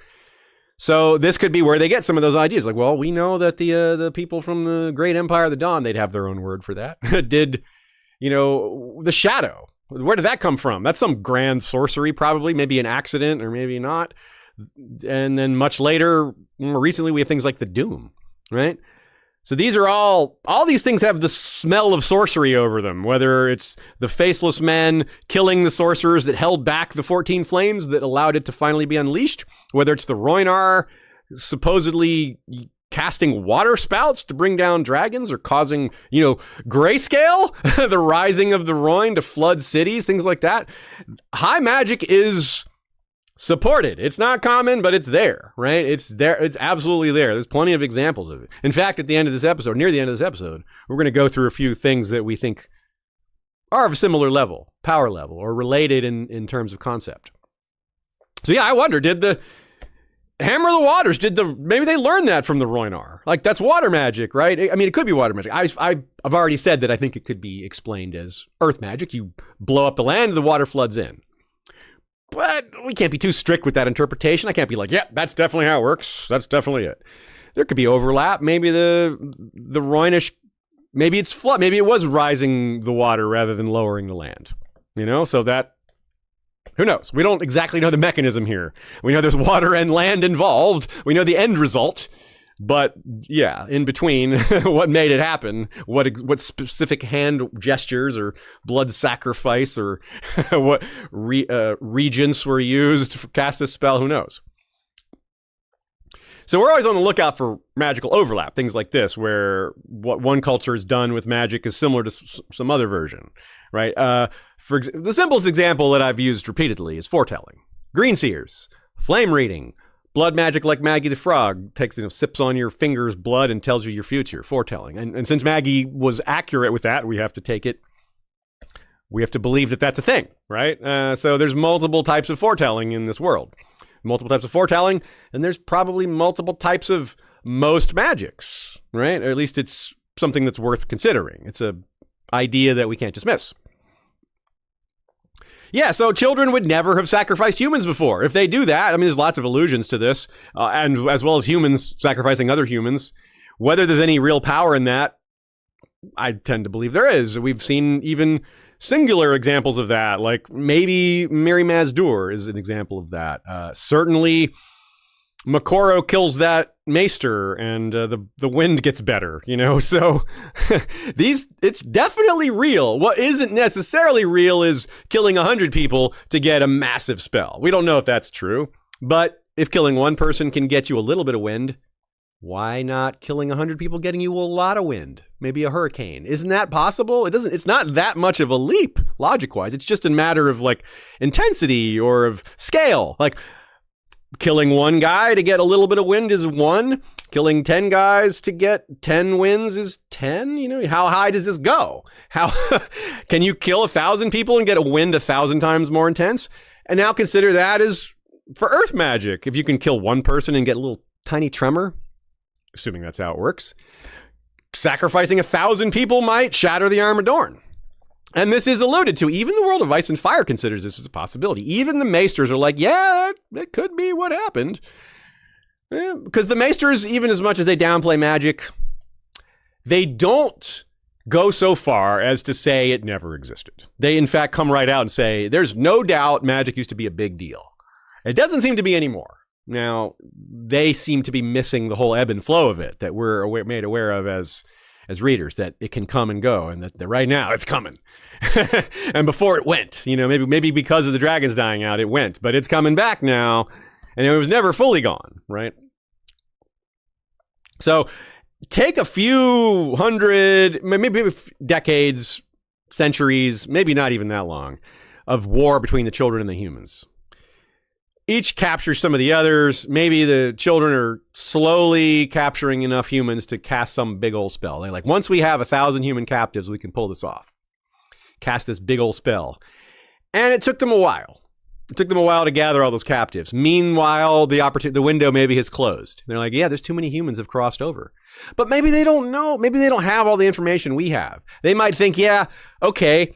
So this could be where they get some of those ideas. Like, well, we know that the people from the Great Empire of the Dawn, they'd have their own word for that, did, the shadow. Where did that come from? That's some grand sorcery, probably, maybe an accident or maybe not. And then much later, more recently, we have things like the Doom, right? So these are all these things have the smell of sorcery over them, whether it's the faceless men killing the sorcerers that held back the 14 flames that allowed it to finally be unleashed, whether it's the Rhoynar supposedly casting water spouts to bring down dragons or causing, grayscale, the rising of the Rhoyne to flood cities, things like that. High magic is supported. It's not common, but it's there, right? It's there. It's absolutely there. There's plenty of examples of it. In fact, at the end of this episode, near the end of this episode, we're going to go through a few things that we think are of a similar level, power level, or related in terms of concept. So yeah, I wonder, did the Hammer of the Waters, maybe they learned that from the Rhoynar? Like, that's water magic, right? I mean, it could be water magic. I've already said that I think it could be explained as earth magic. You blow up the land, the water floods in. But we can't be too strict with that interpretation. I can't be like, yeah, that's definitely how it works. That's definitely it. There could be overlap. Maybe the Rhoynish, maybe it's flood. Maybe it was rising the water rather than lowering the land. So that, who knows? We don't exactly know the mechanism here. We know there's water and land involved. We know the end result. But yeah, in between, what made it happen, what specific hand gestures or blood sacrifice or what regents were used to cast this spell, who knows? So we're always on the lookout for magical overlap, things like this, where what one culture has done with magic is similar to some other version, right? The simplest example that I've used repeatedly is foretelling. Green seers, flame reading, blood magic like Maggie the Frog takes, sips on your finger's blood and tells you your future, foretelling. And since Maggie was accurate with that, we have to take it. We have to believe that that's a thing, right? So there's multiple types of foretelling in this world. Multiple types of foretelling, and there's probably multiple types of most magics, right? Or at least it's something that's worth considering. It's an idea that we can't dismiss. Yeah, so children would never have sacrificed humans before. If they do that, I mean, there's lots of allusions to this, and as well as humans sacrificing other humans. Whether there's any real power in that, I tend to believe there is. We've seen even singular examples of that, like maybe Mirri Maz Duur is an example of that. Certainly, Makoro kills that maester and the wind gets better, so it's definitely real. What isn't necessarily real is killing 100 people to get a massive spell. We don't know if that's true, but if killing one person can get you a little bit of wind, why not killing 100 people getting you a lot of wind? Maybe a hurricane. Isn't that possible? It's not that much of a leap, logic-wise. It's just a matter of intensity or of scale. Killing one guy to get a little bit of wind is 1. Killing 10 guys to get 10 wins is 10. How high does this go? How can you kill 1,000 people and get a wind 1,000 times more intense? And now consider that as for earth magic. If you can kill one person and get a little tiny tremor, assuming that's how it works, sacrificing 1,000 people might shatter the arm of Dorne. And this is alluded to. Even the world of Ice and Fire considers this as a possibility. Even the Maesters are like, yeah, that could be what happened. Because the Maesters, even as much as they downplay magic, they don't go so far as to say it never existed. They, in fact, come right out and say, there's no doubt magic used to be a big deal. It doesn't seem to be anymore. Now, they seem to be missing the whole ebb and flow of it that we're made aware of as readers, that it can come and go, and that right now it's coming. And before it went, maybe because of the dragons dying out, it went, but it's coming back now, and it was never fully gone, right? So take a few hundred, maybe decades, centuries, maybe not even that long, of war between the children and the humans. Each captures some of the others. Maybe the children are slowly capturing enough humans to cast some big old spell. They're like, once we have 1,000 human captives, we can pull this off. Cast this big old spell. And it took them a while. It took them a while to gather all those captives. Meanwhile, the window maybe has closed. They're like, yeah, there's too many humans have crossed over. But maybe they don't know. Maybe they don't have all the information we have. They might think, yeah, okay,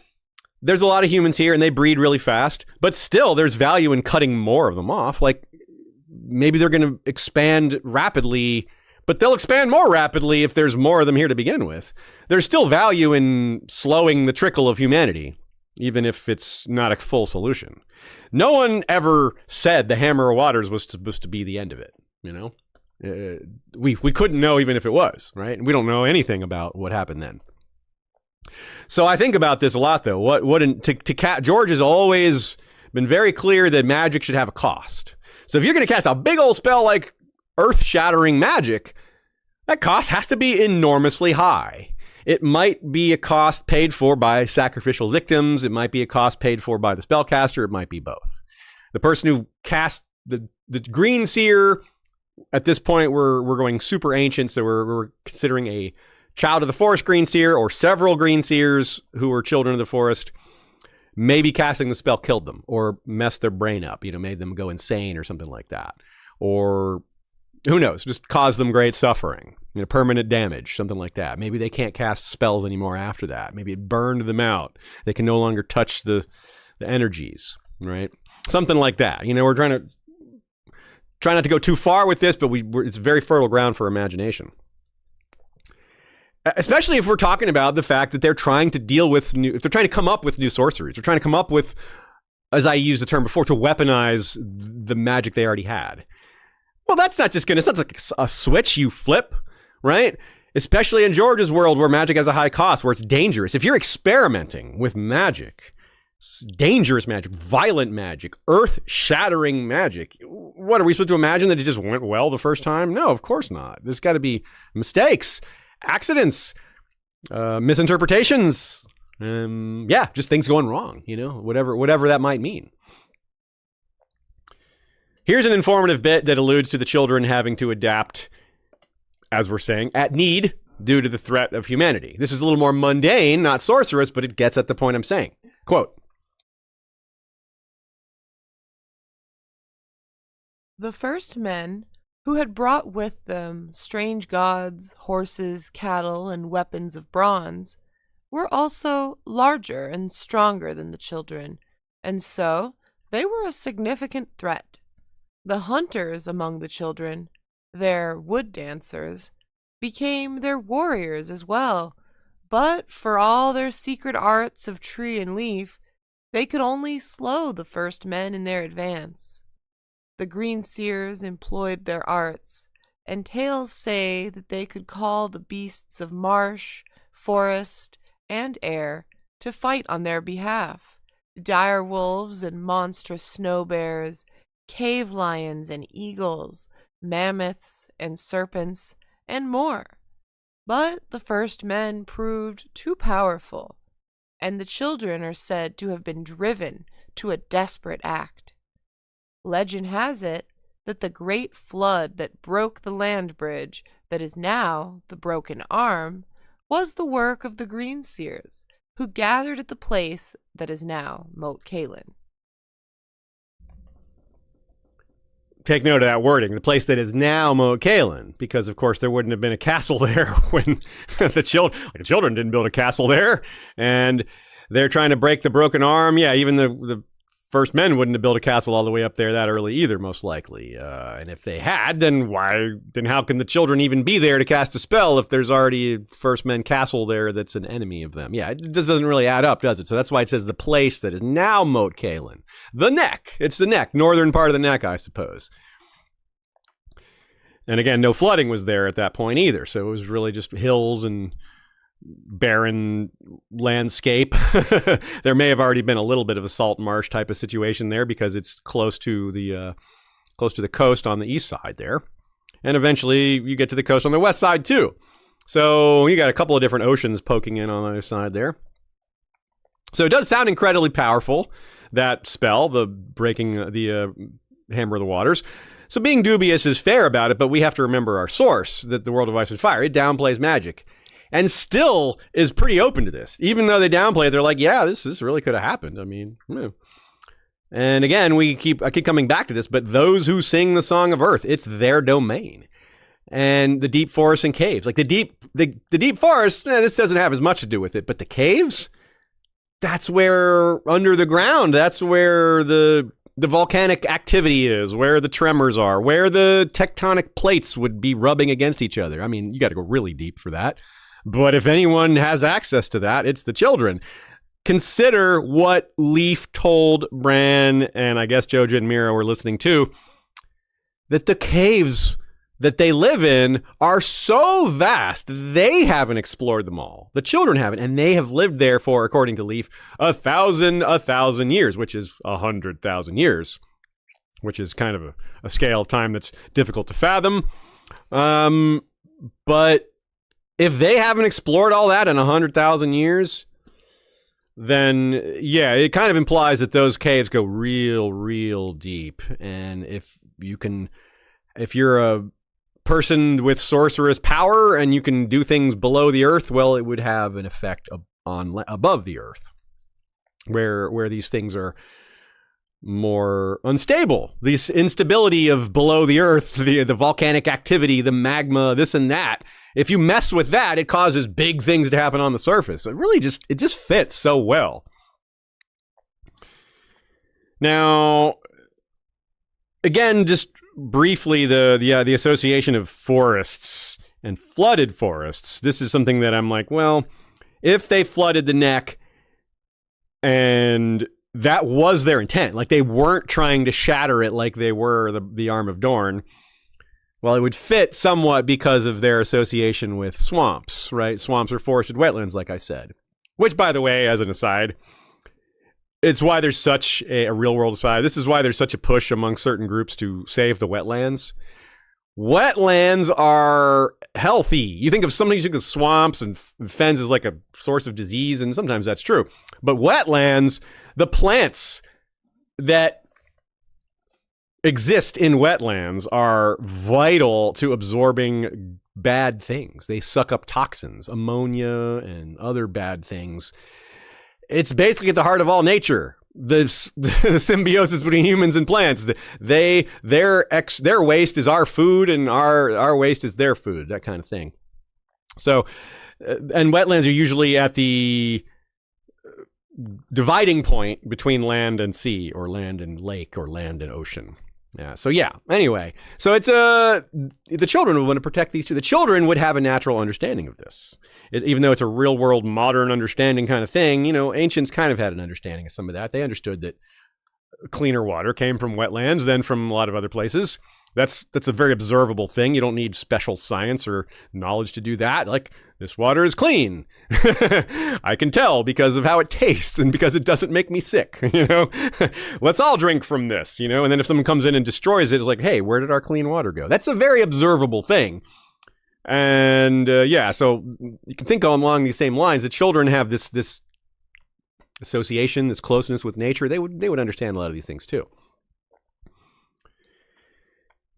there's a lot of humans here and they breed really fast, but still there's value in cutting more of them off. Like maybe they're going to expand rapidly, but they'll expand more rapidly if there's more of them here to begin with. There's still value in slowing the trickle of humanity, even if it's not a full solution. No one ever said the Hammer of Waters was supposed to be the end of it, We couldn't know even if it was, right? And we don't know anything about what happened then. So I think about this a lot, though. George has always been very clear that magic should have a cost. So if you're going to cast a big old spell like earth-shattering magic, that cost has to be enormously high. It might be a cost paid for by sacrificial victims. It might be a cost paid for by the spellcaster. It might be both. The person who cast the green seer, at this point, we're going super ancient, so we're considering a child of the forest green seer or several green seers who were children of the forest. Maybe casting the spell killed them or messed their brain up, made them go insane or something like that. Or who knows, just caused them great suffering, permanent damage, something like that. Maybe they can't cast spells anymore after that. Maybe it burned them out. They can no longer touch the energies, right? Something like that. We're trying not to go too far with this, but it's very fertile ground for imagination. Especially if we're talking about the fact that they're trying to if they're trying to come up with new sorceries. They're trying to come up with, as I used the term before, to weaponize the magic they already had. Well, it's not like a switch you flip, right? Especially in George's world where magic has a high cost, where it's dangerous. If you're experimenting with magic, dangerous magic, violent magic, earth-shattering magic, what are we supposed to imagine that it just went well the first time? No, of course not. There's got to be mistakes, accidents, misinterpretations, just things going wrong, whatever that might mean. Here's an informative bit that alludes to the children having to adapt, as we're saying, at need due to the threat of humanity. This is a little more mundane, not sorcerous, but it gets at the point I'm saying. Quote, "The first men, who had brought with them strange gods, horses, cattle, and weapons of bronze, were also larger and stronger than the children, and so they were a significant threat. The hunters among the children, their wood dancers, became their warriors as well, but for all their secret arts of tree and leaf, they could only slow the first men in their advance. The green seers employed their arts, and tales say that they could call the beasts of marsh, forest, and air to fight on their behalf, dire wolves and monstrous snow bears, cave lions and eagles, mammoths and serpents, and more. But the first men proved too powerful, and the children are said to have been driven to a desperate act. Legend has it that the great flood that broke the land bridge that is now the Broken Arm was the work of the green seers, who gathered at the place that is now Moat Cailin." Take note of that wording, the place that is now Moat Cailin, because of course there wouldn't have been a castle there when the children didn't build a castle there, and they're trying to break the Broken Arm. Yeah, even the first men wouldn't have built a castle all the way up there that early either, most likely. And if they had, then how can the children even be there to cast a spell if there's already a first men castle there that's an enemy of them? Yeah, it just doesn't really add up, does it? So that's why it says the place that is now Moat Cailin. The neck. It's the neck, northern part of the neck, I suppose. And again, no flooding was there at that point either. So it was really just hills and barren landscape. There may have already been a little bit of a salt marsh type of situation there because it's close to the coast on the east side there, and eventually you get to the coast on the west side too. So you got a couple of different oceans poking in on the other side there. So it does sound incredibly powerful, that spell, the breaking the hammer of the waters. So being dubious is fair about it, but we have to remember our source, that the World of Ice and Fire, it downplays magic. And still is pretty open to this. Even though they downplay it, they're like, yeah, this really could have happened. I mean, and again, I keep coming back to this, but those who sing the Song of Earth, it's their domain. And the deep forests and caves, like the deep forest, this doesn't have as much to do with it, but the caves, that's where under the ground, that's where the volcanic activity is, where the tremors are, where the tectonic plates would be rubbing against each other. I mean, you got to go really deep for that. But if anyone has access to that, it's the children. Consider what Leaf told Bran, and I guess Jojen and Mira were listening too, that the caves that they live in are so vast, they haven't explored them all. The children haven't, and they have lived there for, according to Leaf, 1,000 years, which is 100,000 years, which is kind of a scale of time that's difficult to fathom. But if they haven't explored all that in 100,000 years, then yeah, it kind of implies that those caves go real deep. And if you're a person with sorceress power and you can do things below the earth, well, it would have an effect on above the earth, where these things are more unstable. This instability of below the earth, the volcanic activity, the magma, this and that. If you mess with that, it causes big things to happen on the surface. It just fits so well. Now, again, just briefly, the association of forests and flooded forests. This is something that I'm like, well, if they flooded the neck and that was their intent, like they weren't trying to shatter it like they were the Arm of Dorne, well, it would fit somewhat because of their association with swamps, right? Swamps are forested wetlands, like I said. Which, by the way, as an aside, it's why there's such a real world aside. This is why there's such a push among certain groups to save the wetlands. Wetlands are healthy. You think of swamps and fens as like a source of disease, and sometimes that's true. But wetlands, the plants that exist in wetlands are vital to absorbing bad things. They suck up toxins, ammonia, and other bad things. It's basically at the heart of all nature. The symbiosis between humans and plants. Their waste is our food, and our waste is their food. That kind of thing. So, and wetlands are usually at the dividing point between land and sea, or land and lake, or land and ocean. Yeah. So yeah. Anyway, so it's the children would want to protect these two. The children would have a natural understanding of this, even though it's a real world, modern understanding kind of thing. You know, ancients kind of had an understanding of some of that. They understood that cleaner water came from wetlands than from a lot of other places. That's a very observable thing. You don't need special science or knowledge to do that. Like, this water is clean. I can tell because of how it tastes and because it doesn't make me sick, you know? Let's all drink from this, you know? And then if someone comes in and destroys it, it's like, hey, where did our clean water go? That's a very observable thing. And yeah, so you can think along these same lines. The children have this association, this closeness with nature. They would understand a lot of these things too.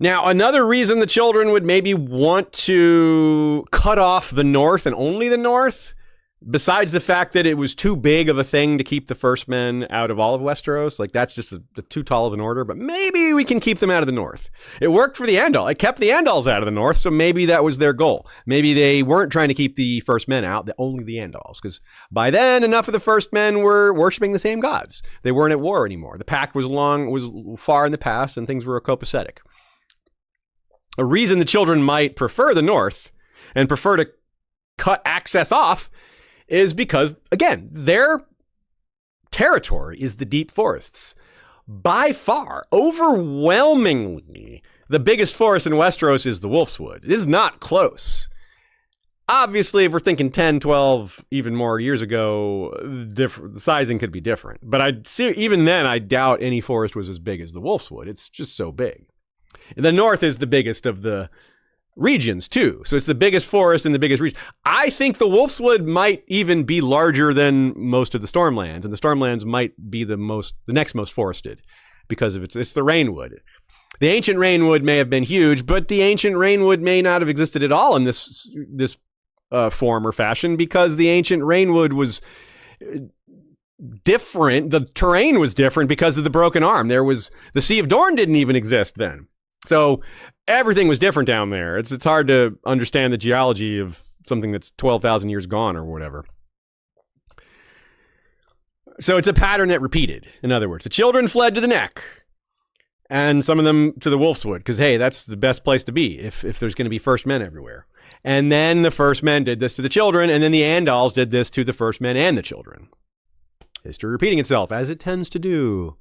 Now, another reason the children would maybe want to cut off the north and only the north, besides the fact that it was too big of a thing to keep the first men out of all of Westeros, like that's just too tall of an order, but maybe we can keep them out of the north. It worked for the Andal. It kept the Andals out of the north, so maybe that was their goal. Maybe they weren't trying to keep the first men out, only the Andals, because by then enough of the first men were worshiping the same gods. They weren't at war anymore. The pact was far in the past, and things were copacetic. A reason the children might prefer the north and prefer to cut access off is because, again, their territory is the deep forests. By far, overwhelmingly, the biggest forest in Westeros is the Wolfswood. It is not close. Obviously, if we're thinking 10, 12, even more years ago, the sizing could be different. But even then, I doubt any forest was as big as the Wolfswood. It's just so big. The north is the biggest of the regions, too. So it's the biggest forest in the biggest region. I think the Wolfswood might even be larger than most of the Stormlands, and the Stormlands might be the next most forested because of it's the Rainwood. The ancient Rainwood may have been huge, but the ancient Rainwood may not have existed at all in this form or fashion because the ancient Rainwood was different. The terrain was different because of the Broken Arm. The Sea of Dorne didn't even exist then. So everything was different down there. It's hard to understand the geology of something that's 12,000 years gone or whatever. So it's a pattern that repeated. In other words, the children fled to the neck, and some of them to the Wolfswood, because, hey, that's the best place to be if there's going to be first men everywhere. And then the first men did this to the children, and then the Andals did this to the first men and the children. History repeating itself, as it tends to do.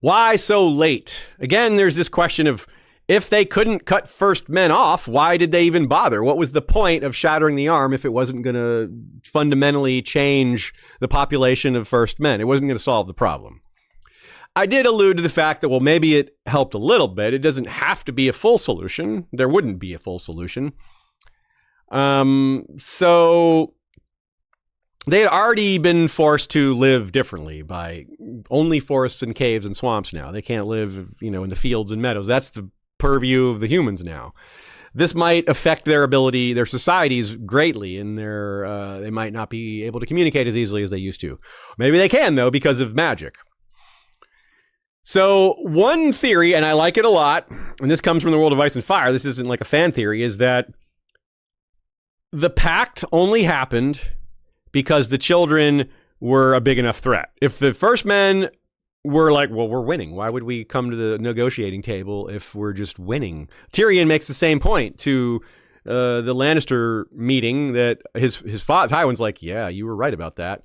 Why so late? Again, there's this question of, if they couldn't cut first men off, why did they even bother? What was the point of shattering the arm if it wasn't going to fundamentally change the population of first men? It wasn't going to solve the problem. I did allude to the fact that, well, maybe it helped a little bit. It doesn't have to be a full solution. There wouldn't be a full solution. So they had already been forced to live differently by only forests and caves and swamps now. They can't live, in the fields and meadows. That's the purview of the humans now. This might affect their ability, their societies greatly, and they might not be able to communicate as easily as they used to. Maybe they can, though, because of magic. So one theory, and I like it a lot, and this comes from the world of Ice and Fire, this isn't like a fan theory, is that the pact only happened because the children were a big enough threat. If the first men were like, well, we're winning, why would we come to the negotiating table if we're just winning? Tyrion makes the same point to the Lannister meeting, that his father, Tywin's like, yeah, you were right about that.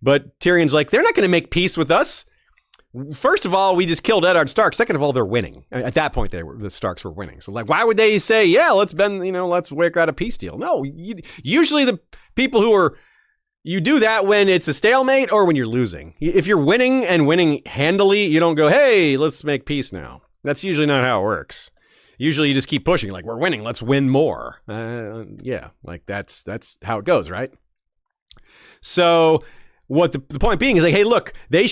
But Tyrion's like, they're not going to make peace with us. First of all, we just killed Eddard Stark. Second of all, they're winning. At that point, the Starks were winning. So, like, why would they say, yeah, let's work out a peace deal? No, usually the people who are, you do that when it's a stalemate or when you're losing. If you're winning and winning handily, you don't go, hey, let's make peace now. That's usually not how it works. Usually you just keep pushing, like, we're winning, let's win more. Yeah, like that's how it goes, right? So what the point being is, like, hey, look, they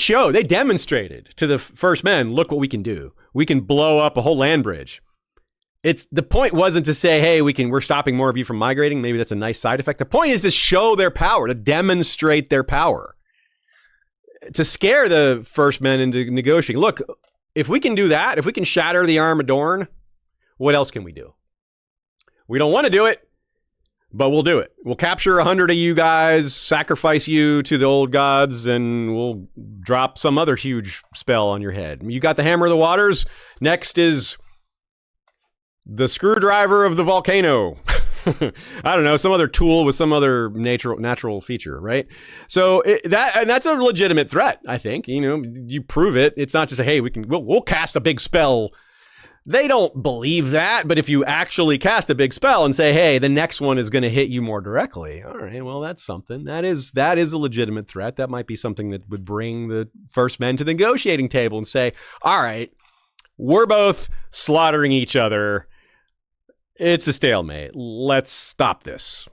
demonstrated to the first men, look what we can do. We can blow up a whole land bridge. The point wasn't to say, hey, we're stopping more of you from migrating. Maybe that's a nice side effect. The point is to show their power, to demonstrate their power, to scare the first men into negotiating. Look, if we can do that, if we can shatter the arm of Dorne, what else can we do? We don't want to do it, but we'll do it. We'll capture 100 of you guys, sacrifice you to the old gods, and we'll drop some other huge spell on your head. You got the Hammer of the Waters. Next is the screwdriver of the volcano. I don't know, some other tool with some other natural feature, right? So that's a legitimate threat, I think. You prove it. It's not just hey, we'll cast a big spell. They don't believe that, but if you actually cast a big spell and say, hey, the next one is going to hit you more directly, all right, well, that's something. That is a legitimate threat. That might be something that would bring the first men to the negotiating table and say, all right, we're both slaughtering each other. It's a stalemate. Let's stop this.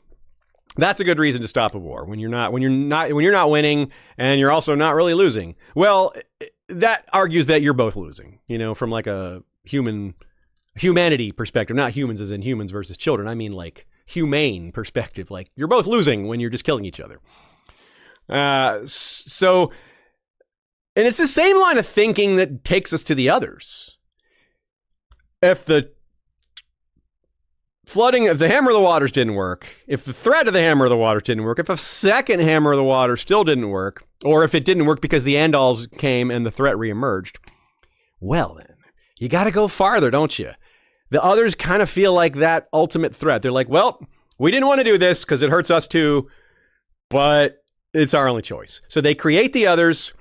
That's a good reason to stop a war, when you're not winning and you're also not really losing. Well, that argues that you're both losing, from like a humanity perspective, not humans as in humans versus children. I mean, like, humane perspective. Like, you're both losing when you're just killing each other. And it's the same line of thinking that takes us to the others. If the flooding of the Hammer of the Waters didn't work, if the threat of the Hammer of the Waters didn't work, if a second Hammer of the Waters still didn't work, or if it didn't work because the Andals came and the threat reemerged, well then, you got to go farther, don't you? The others kind of feel like that ultimate threat. They're like, well, we didn't want to do this because it hurts us too, but it's our only choice. So they create the others.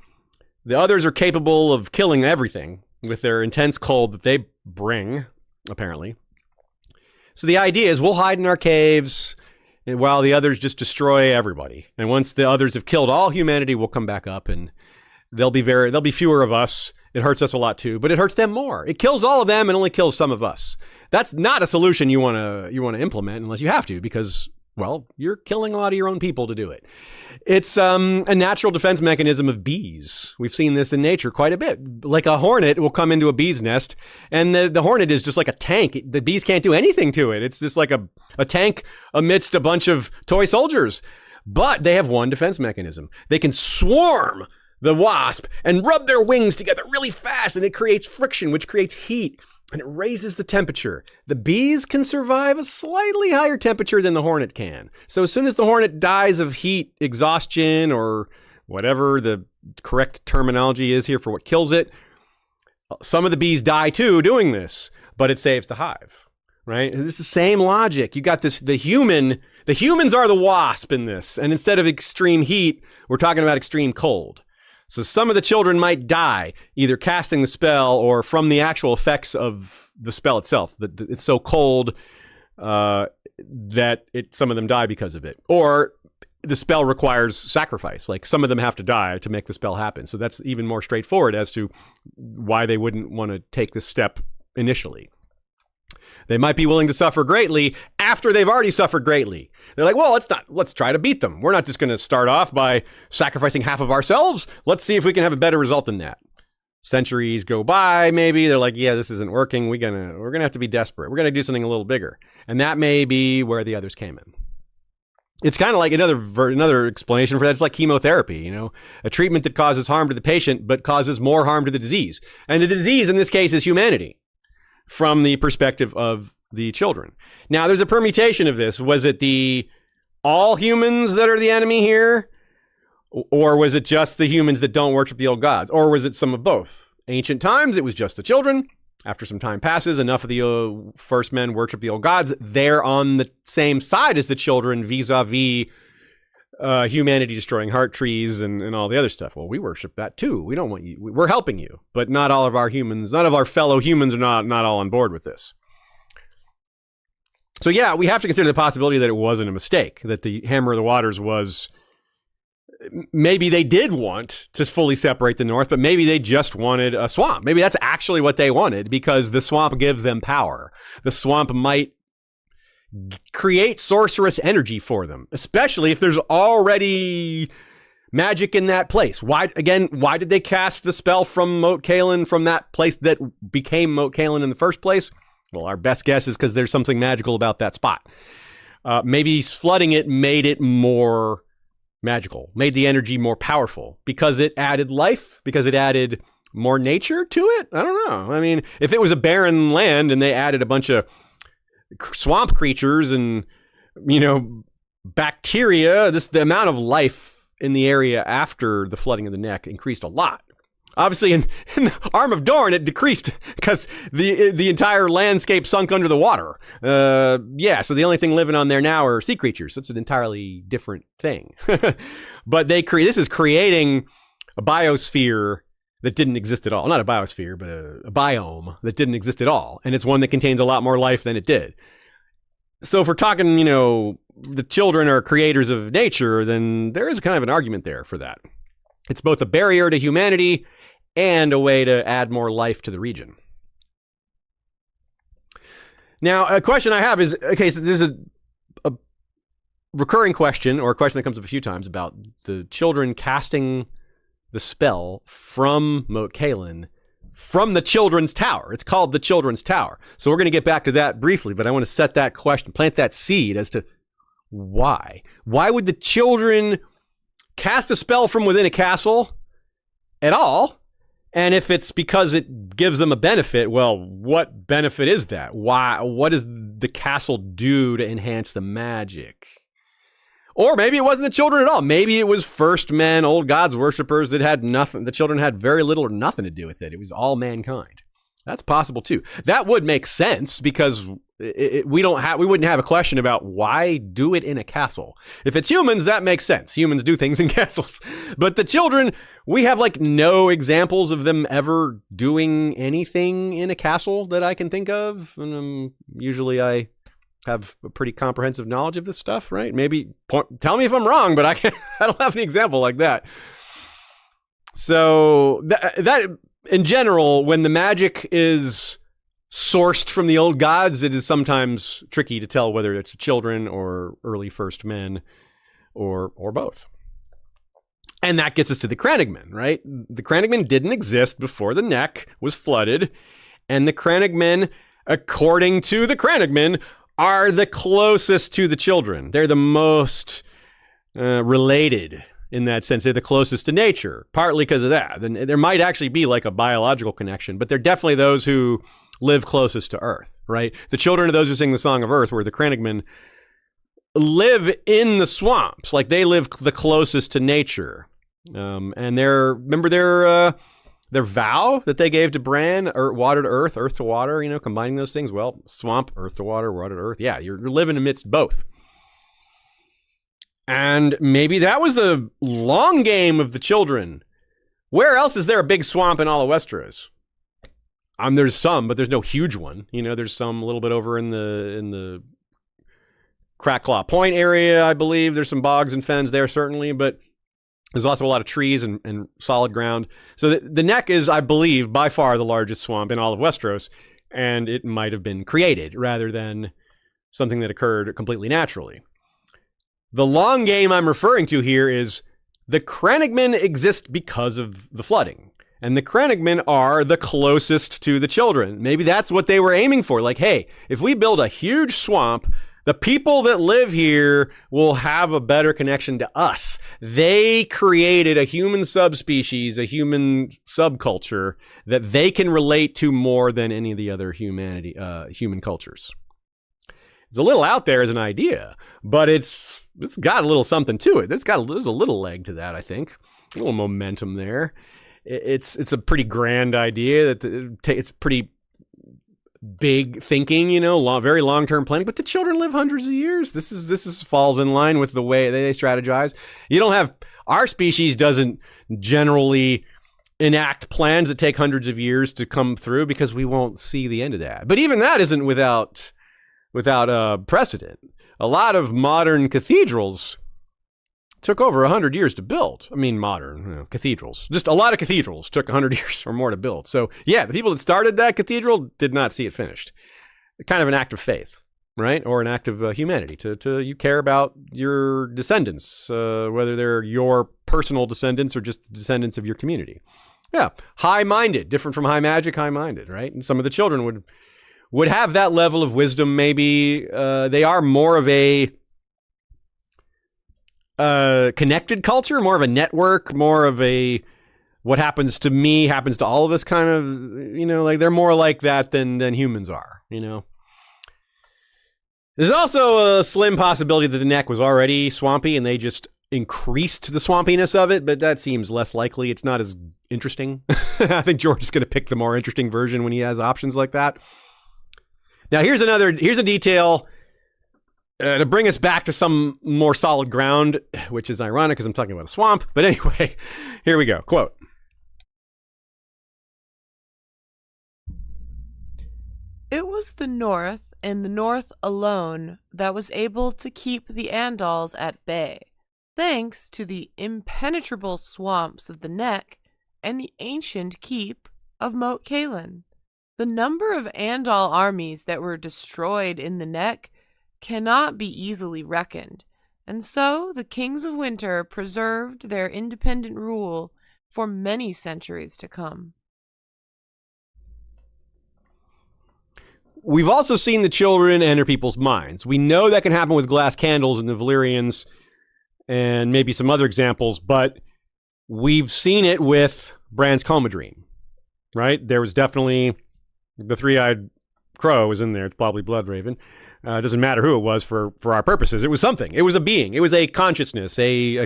The others are capable of killing everything with their intense cold that they bring, apparently. So the idea is we'll hide in our caves while the others just destroy everybody. And once the others have killed all humanity, we'll come back up and there'll be fewer of us. It hurts us a lot too, but it hurts them more. It kills all of them and only kills some of us. That's not a solution you want to implement unless you have to, because, well, you're killing a lot of your own people to do it. It's a natural defense mechanism of bees. We've seen this in nature quite a bit. Like a hornet will come into a bee's nest, and the hornet is just like a tank. The bees can't do anything to it. It's just like a tank amidst a bunch of toy soldiers. But they have one defense mechanism. They can swarm the wasp and rub their wings together really fast, and it creates friction, which creates heat, and it raises the temperature. The bees can survive a slightly higher temperature than the hornet can. So as soon as the hornet dies of heat exhaustion, or whatever the correct terminology is here for what kills it, some of the bees die too doing this, but it saves the hive, right? It's the same logic. You got this, the humans are the wasp in this, and instead of extreme heat, we're talking about extreme cold. So some of the children might die, either casting the spell or from the actual effects of the spell itself. It's so cold that some of them die because of it. Or the spell requires sacrifice. Like some of them have to die to make the spell happen. So that's even more straightforward as to why they wouldn't want to take this step initially. They might be willing to suffer greatly after they've already suffered greatly. They're like, well, let's try to beat them. We're not just going to start off by sacrificing half of ourselves. Let's see if we can have a better result than that. Centuries go by, maybe. They're like, yeah, this isn't working. We're gonna have to be desperate. We're going to do something a little bigger. And that may be where the others came in. It's kind of like another explanation for that. It's like chemotherapy, a treatment that causes harm to the patient, but causes more harm to the disease. And the disease in this case is humanity from the perspective of the children. Now, there's a permutation of this. Was it all humans that are the enemy here? Or was it just the humans that don't worship the old gods? Or was it some of both? Ancient times, it was just the children. After some time passes, enough of the first men worship the old gods. They're on the same side as the children vis-a-vis humanity destroying heart trees and all the other stuff. Well, we worship that too. We don't want you. We're helping you. But not all of our humans, none of our fellow humans are not all on board with this. So yeah, we have to consider the possibility that it wasn't a mistake, that the Hammer of the Waters was... Maybe they did want to fully separate the North, but maybe they just wanted a swamp. Maybe that's actually what they wanted because the swamp gives them power. The swamp might create sorcerous energy for them, especially if there's already magic in that place. Why did they cast the spell from Moat Cailin, from that place that became Moat Cailin in the first place? Well, our best guess is because there's something magical about that spot. Maybe flooding it made it more magical, made the energy more powerful because it added life, because it added more nature to it. I don't know. I mean, if it was a barren land and they added a bunch of swamp creatures and, bacteria, the amount of life in the area after the flooding of the neck increased a lot. Obviously, in the Arm of Dorne, it decreased because the entire landscape sunk under the water. So the only thing living on there now are sea creatures. So it's an entirely different thing. But this is creating a biosphere that didn't exist at all. Not a biosphere, but a biome that didn't exist at all. And it's one that contains a lot more life than it did. So if we're talking, the children are creators of nature, then there is kind of an argument there for that. It's both a barrier to humanity and a way to add more life to the region. Now, a question I have is, okay, so there's a recurring question, or a question that comes up a few times about the children casting the spell from Moat Cailin from the Children's Tower. It's called the Children's Tower. So we're going to get back to that briefly, but I want to set that question, plant that seed as to why. Why would the children cast a spell from within a castle at all? And if it's because it gives them a benefit, well, what benefit is that? Why? What does the castle do to enhance the magic? Or maybe it wasn't the children at all. Maybe it was first men, old gods worshippers that had nothing. The children had very little or nothing to do with it. It was all mankind. That's possible too. That would make sense because we wouldn't have a question about why do it in a castle. If it's humans, that makes sense. Humans do things in castles. But the children, we have no examples of them ever doing anything in a castle that I can think of. And usually I have a pretty comprehensive knowledge of this stuff, right? Maybe tell me if I'm wrong, but I don't have any example like that. So that in general, when the magic is sourced from the old gods, it is sometimes tricky to tell whether it's children or early first men or both. And that gets us to the Crannogmen, right? The Crannogmen didn't exist before the neck was flooded. And the Crannogmen, according to the Crannogmen, are the closest to the children. They're the most related in that sense. They're the closest to nature, partly because of that. And there might actually be a biological connection, but they're definitely those who live closest to Earth, right? The children of those who sing the Song of Earth, where the Crannogmen live in the swamps. They live the closest to nature. And remember their vow that they gave to Bran, water to earth, earth to water, combining those things. Well, swamp, earth to water, water to earth. Yeah, you're living amidst both. And maybe that was a long game of the children Where else is there a big swamp in all of Westeros? There's some, but there's no huge one. There's some a little bit over in the Crackclaw Point area, I believe. There's some bogs and fens there, certainly, but there's also a lot of trees and solid ground. So the Neck is, I believe, by far the largest swamp in all of Westeros, and it might have been created rather than something that occurred completely naturally. The long game I'm referring to here is the Crannogmen exist because of the flooding. And the Crannogmen are the closest to the children. Maybe that's what they were aiming for. Like, hey, if we build a huge swamp, the people that live here will have a better connection to us. They created a human subspecies, a human subculture that they can relate to more than any of the other human cultures. It's a little out there as an idea, but it's got a little something to it. There's a little leg to that, I think. A little momentum there. It's a pretty grand idea that it's pretty big thinking, very long-term planning, but the children live hundreds of years. This falls in line with the way they strategize. Our species doesn't generally enact plans that take hundreds of years to come through because we won't see the end of that. But even that isn't without precedent. A lot of modern cathedrals took over 100 years to build. I mean, modern cathedrals. Just a lot of cathedrals took 100 years or more to build. So, yeah, the people that started that cathedral did not see it finished. Kind of an act of faith, right? Or an act of humanity. To you care about your descendants, whether they're your personal descendants or just descendants of your community. Yeah, high-minded, different from high magic, high-minded, right? And some of the children would have that level of wisdom. Maybe they are more of a connected culture, more of a network, more of a what happens to me happens to all of us kind of, like they're more like that than humans are, There's also a slim possibility that the Neck was already swampy and they just increased the swampiness of it, but that seems less likely. It's not as interesting. I think George is going to pick the more interesting version when he has options like that. Now, here's a detail to bring us back to some more solid ground, which is ironic because I'm talking about a swamp. But anyway, here we go. Quote. It was the North, and the North alone, that was able to keep the Andals at bay, thanks to the impenetrable swamps of the Neck and the ancient keep of Moat Cailin. The number of Andal armies that were destroyed in the Neck cannot be easily reckoned, and so the Kings of Winter preserved their independent rule for many centuries to come. We've also seen the children enter people's minds. We know that can happen with glass candles and the Valyrians and maybe some other examples, but we've seen it with Bran's coma dream, right? There was definitely the three-eyed crow was in there. It's probably Bloodraven. It doesn't matter who it was for our purposes. It was something. It was a being. It was a consciousness, a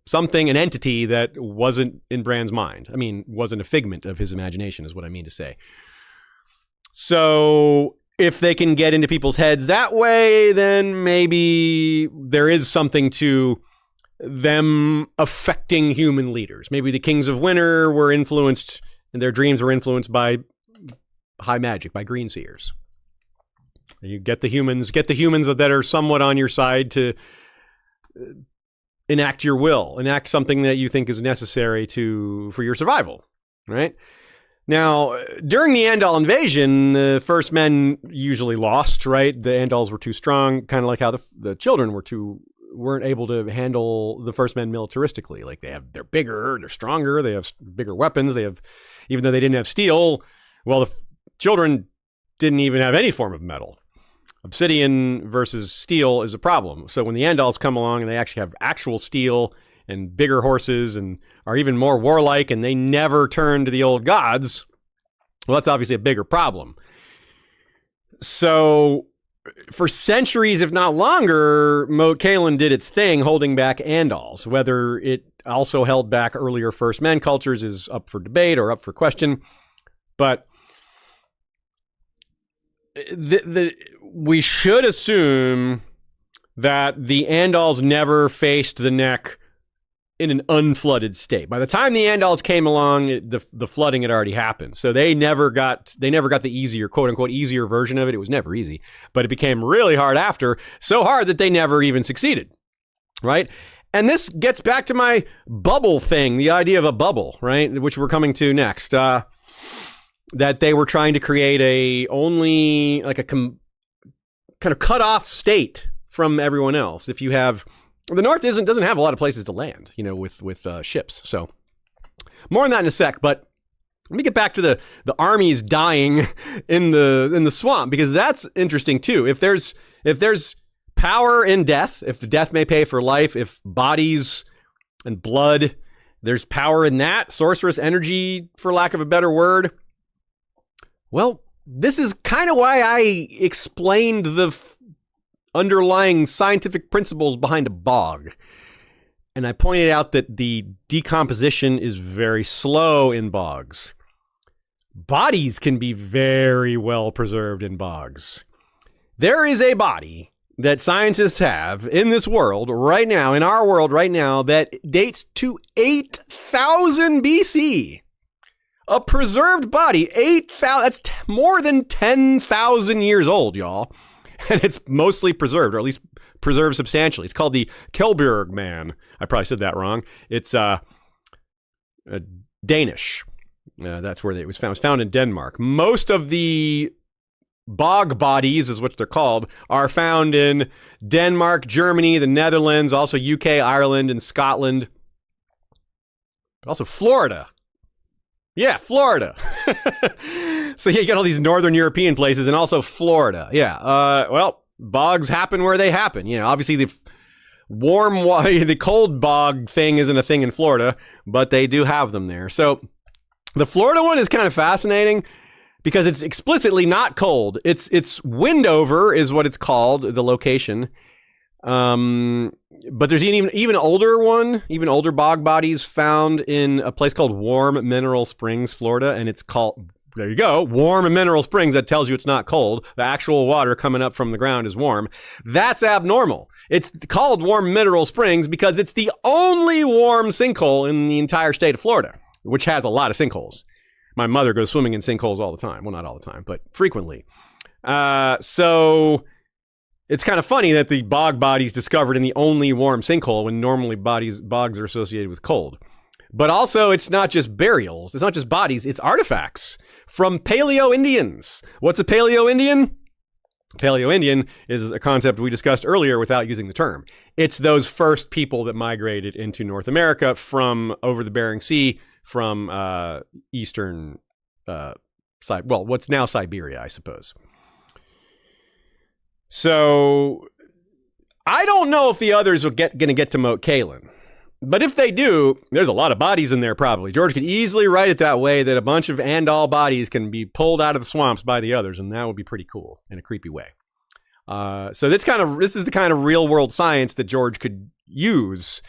something, an entity that wasn't in Bran's mind. I mean, wasn't a figment of his imagination is what I mean to say. So if they can get into people's heads that way, then maybe there is something to them affecting human leaders. Maybe the Kings of Winter were influenced, and their dreams were influenced by high magic, by green seers. You get the humans that are somewhat on your side to enact your will, enact something that you think is necessary for your survival, right? Now, during the Andal invasion, the First Men usually lost, right? The Andals were too strong, kind of like how the children weren't able to handle the First Men militaristically. Like they're bigger, they're stronger, they have bigger weapons, even though they didn't have steel, well, the children didn't even have any form of metal. Obsidian versus steel is a problem. So when the Andals come along and they actually have actual steel and bigger horses and are even more warlike and they never turn to the old gods, well, that's obviously a bigger problem. So for centuries, if not longer, Moat Cailin did its thing holding back Andals. Whether it also held back earlier First Men cultures is up for debate or up for question. But we should assume that the Andals never faced the Neck in an unflooded state. By the time the Andals came along, the flooding had already happened. So they never got the easier, quote unquote, easier version of it. It was never easy, but it became really hard after, so hard that they never even succeeded, right? And this gets back to my bubble thing, the idea of a bubble, right? Which we're coming to next. That they were trying to create kind of cut off state from everyone else. If you have, the North doesn't have a lot of places to land, with ships. So more on that in a sec. But let me get back to the armies dying in the swamp, because that's interesting too. If there's power in death, if the death may pay for life, if bodies and blood, there's power in that, sorcerous energy, for lack of a better word. Well, this is kind of why I explained the underlying scientific principles behind a bog. And I pointed out that the decomposition is very slow in bogs. Bodies can be very well preserved in bogs. There is a body that scientists have in this world right now, in our world right now, that dates to 8,000 BC. A preserved body, 8,000, that's more than 10,000 years old, y'all. And it's mostly preserved, or at least preserved substantially. It's called the Kjellberg man. I probably said that wrong. It's Danish. That's where it was found. It was found in Denmark. Most of the bog bodies, is what they're called, are found in Denmark, Germany, the Netherlands, also UK, Ireland, and Scotland. But also Florida. Yeah, Florida. So you got all these northern European places and also Florida. Yeah. Well, bogs happen where they happen. Obviously the the cold bog thing isn't a thing in Florida, but they do have them there. So the Florida one is kind of fascinating because it's explicitly not cold. It's Windover is what it's called, the location. But there's an even older bog bodies found in a place called Warm Mineral Springs, Florida. And it's called, there you go, Warm Mineral Springs. That tells you it's not cold. The actual water coming up from the ground is warm. That's abnormal. It's called Warm Mineral Springs because it's the only warm sinkhole in the entire state of Florida, which has a lot of sinkholes. My mother goes swimming in sinkholes all the time. Well, not all the time, but frequently. So it's kind of funny that the bog body's discovered in the only warm sinkhole when normally bogs are associated with cold. But also, it's not just burials. It's not just bodies. It's artifacts from Paleo-Indians. What's a Paleo-Indian? Paleo-Indian is a concept we discussed earlier without using the term. It's those first people that migrated into North America from over the Bering Sea from eastern, what's now Siberia, I suppose. So I don't know if the others are going to get to Moat Cailin. But if they do, there's a lot of bodies in there probably. George could easily write it that way, that a bunch of Andal bodies can be pulled out of the swamps by the others, and that would be pretty cool in a creepy way. So this is the kind of real world science that George could use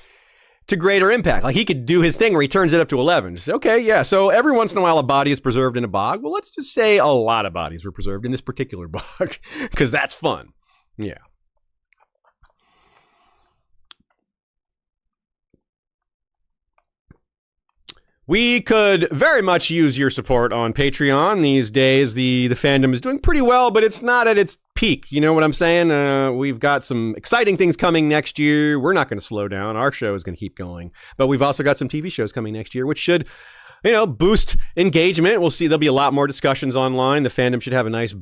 to greater impact. Like he could do his thing where he turns it up to 11. Just, okay, yeah, so every once in a while a body is preserved in a bog. Well, let's just say a lot of bodies were preserved in this particular bog, because that's fun. Yeah. We could very much use your support on Patreon these days. The fandom is doing pretty well, but it's not at its peak. You know what I'm saying? We've got some exciting things coming next year. We're not going to slow down. Our show is going to keep going. But we've also got some TV shows coming next year, which should, boost engagement. We'll see. There'll be a lot more discussions online. The fandom should have a nice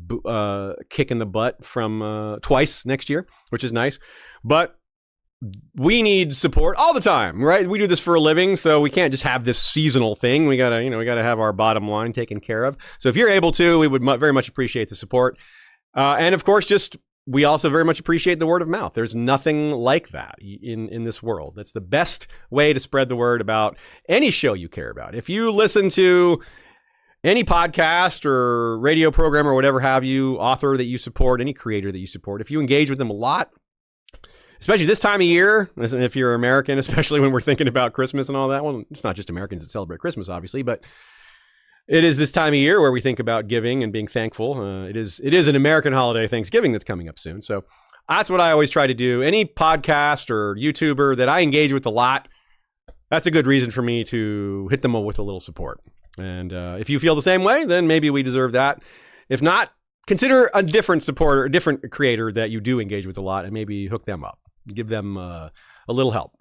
kick in the butt from twice next year, which is nice. But we need support all the time, right? We do this for a living, so we can't just have this seasonal thing. We gotta have our bottom line taken care of. So if you're able to, we would very much appreciate the support. And of course, we also very much appreciate the word of mouth. There's nothing like that in this world. That's the best way to spread the word about any show you care about. If you listen to any podcast or radio program or whatever have you, author that you support, any creator that you support, if you engage with them a lot, especially this time of year, if you're American, especially when we're thinking about Christmas and all that. Well, it's not just Americans that celebrate Christmas, obviously, but it is this time of year where we think about giving and being thankful. It is an American holiday, Thanksgiving, that's coming up soon. So that's what I always try to do. Any podcast or YouTuber that I engage with a lot, that's a good reason for me to hit them with a little support. And if you feel the same way, then maybe we deserve that. If not, consider a different supporter, a different creator that you do engage with a lot, and maybe hook them up. Give them a little help.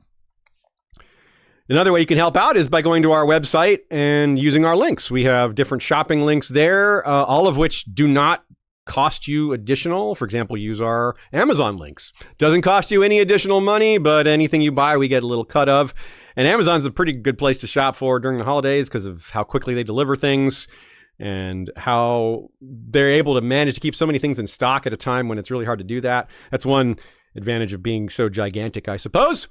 Another way you can help out is by going to our website and using our links. We have different shopping links there, all of which do not cost you additional. For example, use our Amazon links. Doesn't cost you any additional money, but anything you buy, we get a little cut of. And Amazon's a pretty good place to shop for during the holidays because of how quickly they deliver things and how they're able to manage to keep so many things in stock at a time when it's really hard to do that. That's one advantage of being so gigantic, I suppose.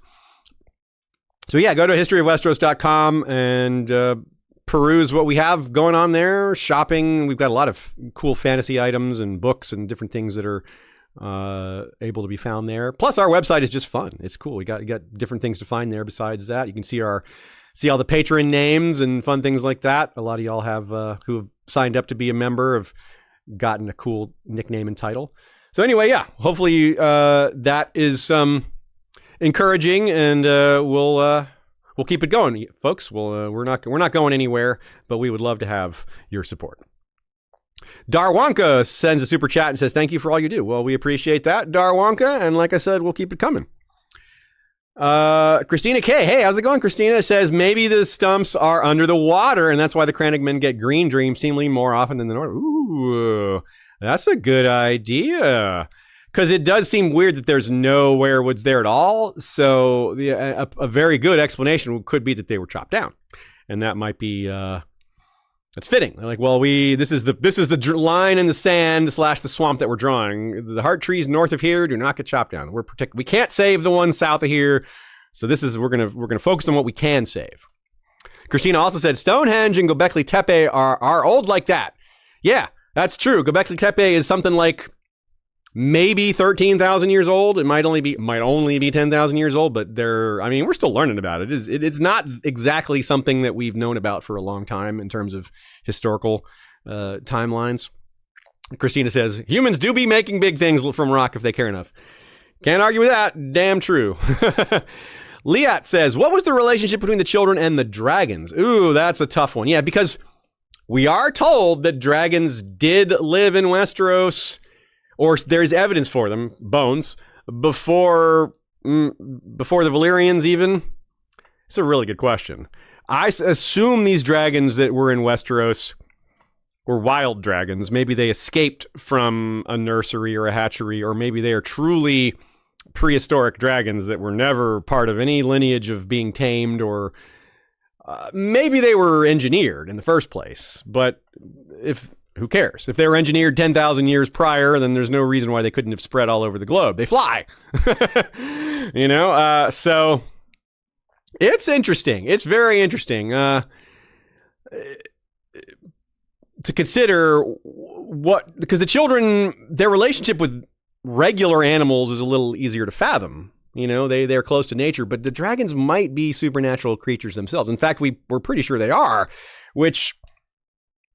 So yeah, go to historyofwesteros.com and peruse what we have going on there. Shopping, we've got a lot of cool fantasy items and books and different things that are able to be found there. Plus, our website is just fun. It's cool. You got different things to find there. Besides that, you can see all the patron names and fun things like that. A lot of y'all have who have signed up to be a member have gotten a cool nickname and title. So anyway, yeah, hopefully that is encouraging, and we'll keep it going, folks. We're not going anywhere, but we would love to have your support. Darwanka sends a super chat and says, thank you for all you do. Well, we appreciate that, Darwanka, and like I said, we'll keep it coming. Christina K. Hey, how's it going, Christina? Says, maybe the stumps are under the water, and that's why the Crannogmen get green dreams seemingly more often than the north. Ooh, that's a good idea. Because it does seem weird that there's no werewoods there at all. So a very good explanation could be that they were chopped down, and that might be that's fitting. They're like, well, this is the line in the sand / the swamp that we're drawing. The heart trees north of here do not get chopped down. We're protected. We can't save the ones south of here. So we're gonna focus on what we can save. Christina also said Stonehenge and Göbekli Tepe are old like that. Yeah, that's true. Göbekli Tepe is something like maybe 13,000 years old. It might only be 10,000 years old, but we're still learning about it. It's not exactly something that we've known about for a long time in terms of historical timelines. Christina says, humans do be making big things from rock if they care enough. Can't argue with that. Damn true. Liat says, what was the relationship between the children and the dragons? Ooh, that's a tough one. Yeah, because we are told that dragons did live in Westeros, or there's evidence for them, bones, before the Valyrians even? It's a really good question. I assume these dragons that were in Westeros were wild dragons. Maybe they escaped from a nursery or a hatchery, or maybe they are truly prehistoric dragons that were never part of any lineage of being tamed, or maybe they were engineered in the first place. But who cares? If they were engineered 10,000 years prior, then there's no reason why they couldn't have spread all over the globe. They fly. So it's interesting. It's very interesting to consider because the children, their relationship with regular animals is a little easier to fathom. They're close to nature, but the dragons might be supernatural creatures themselves. In fact, we're pretty sure they are, which...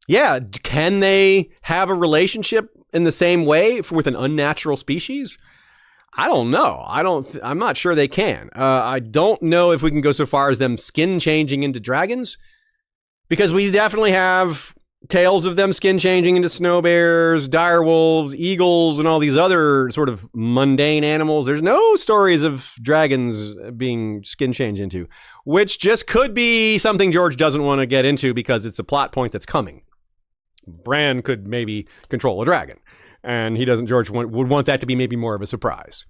yeah, can they have a relationship in the same way with an unnatural species? I don't know. I'm not sure they can. I don't know if we can go so far as them skin changing into dragons, because we definitely have tales of them skin changing into snow bears, dire wolves, eagles, and all these other sort of mundane animals. There's no stories of dragons being skin changed into, which just could be something George doesn't want to get into because it's a plot point that's coming. Bran could maybe control a dragon, and George would want that to be maybe more of a surprise.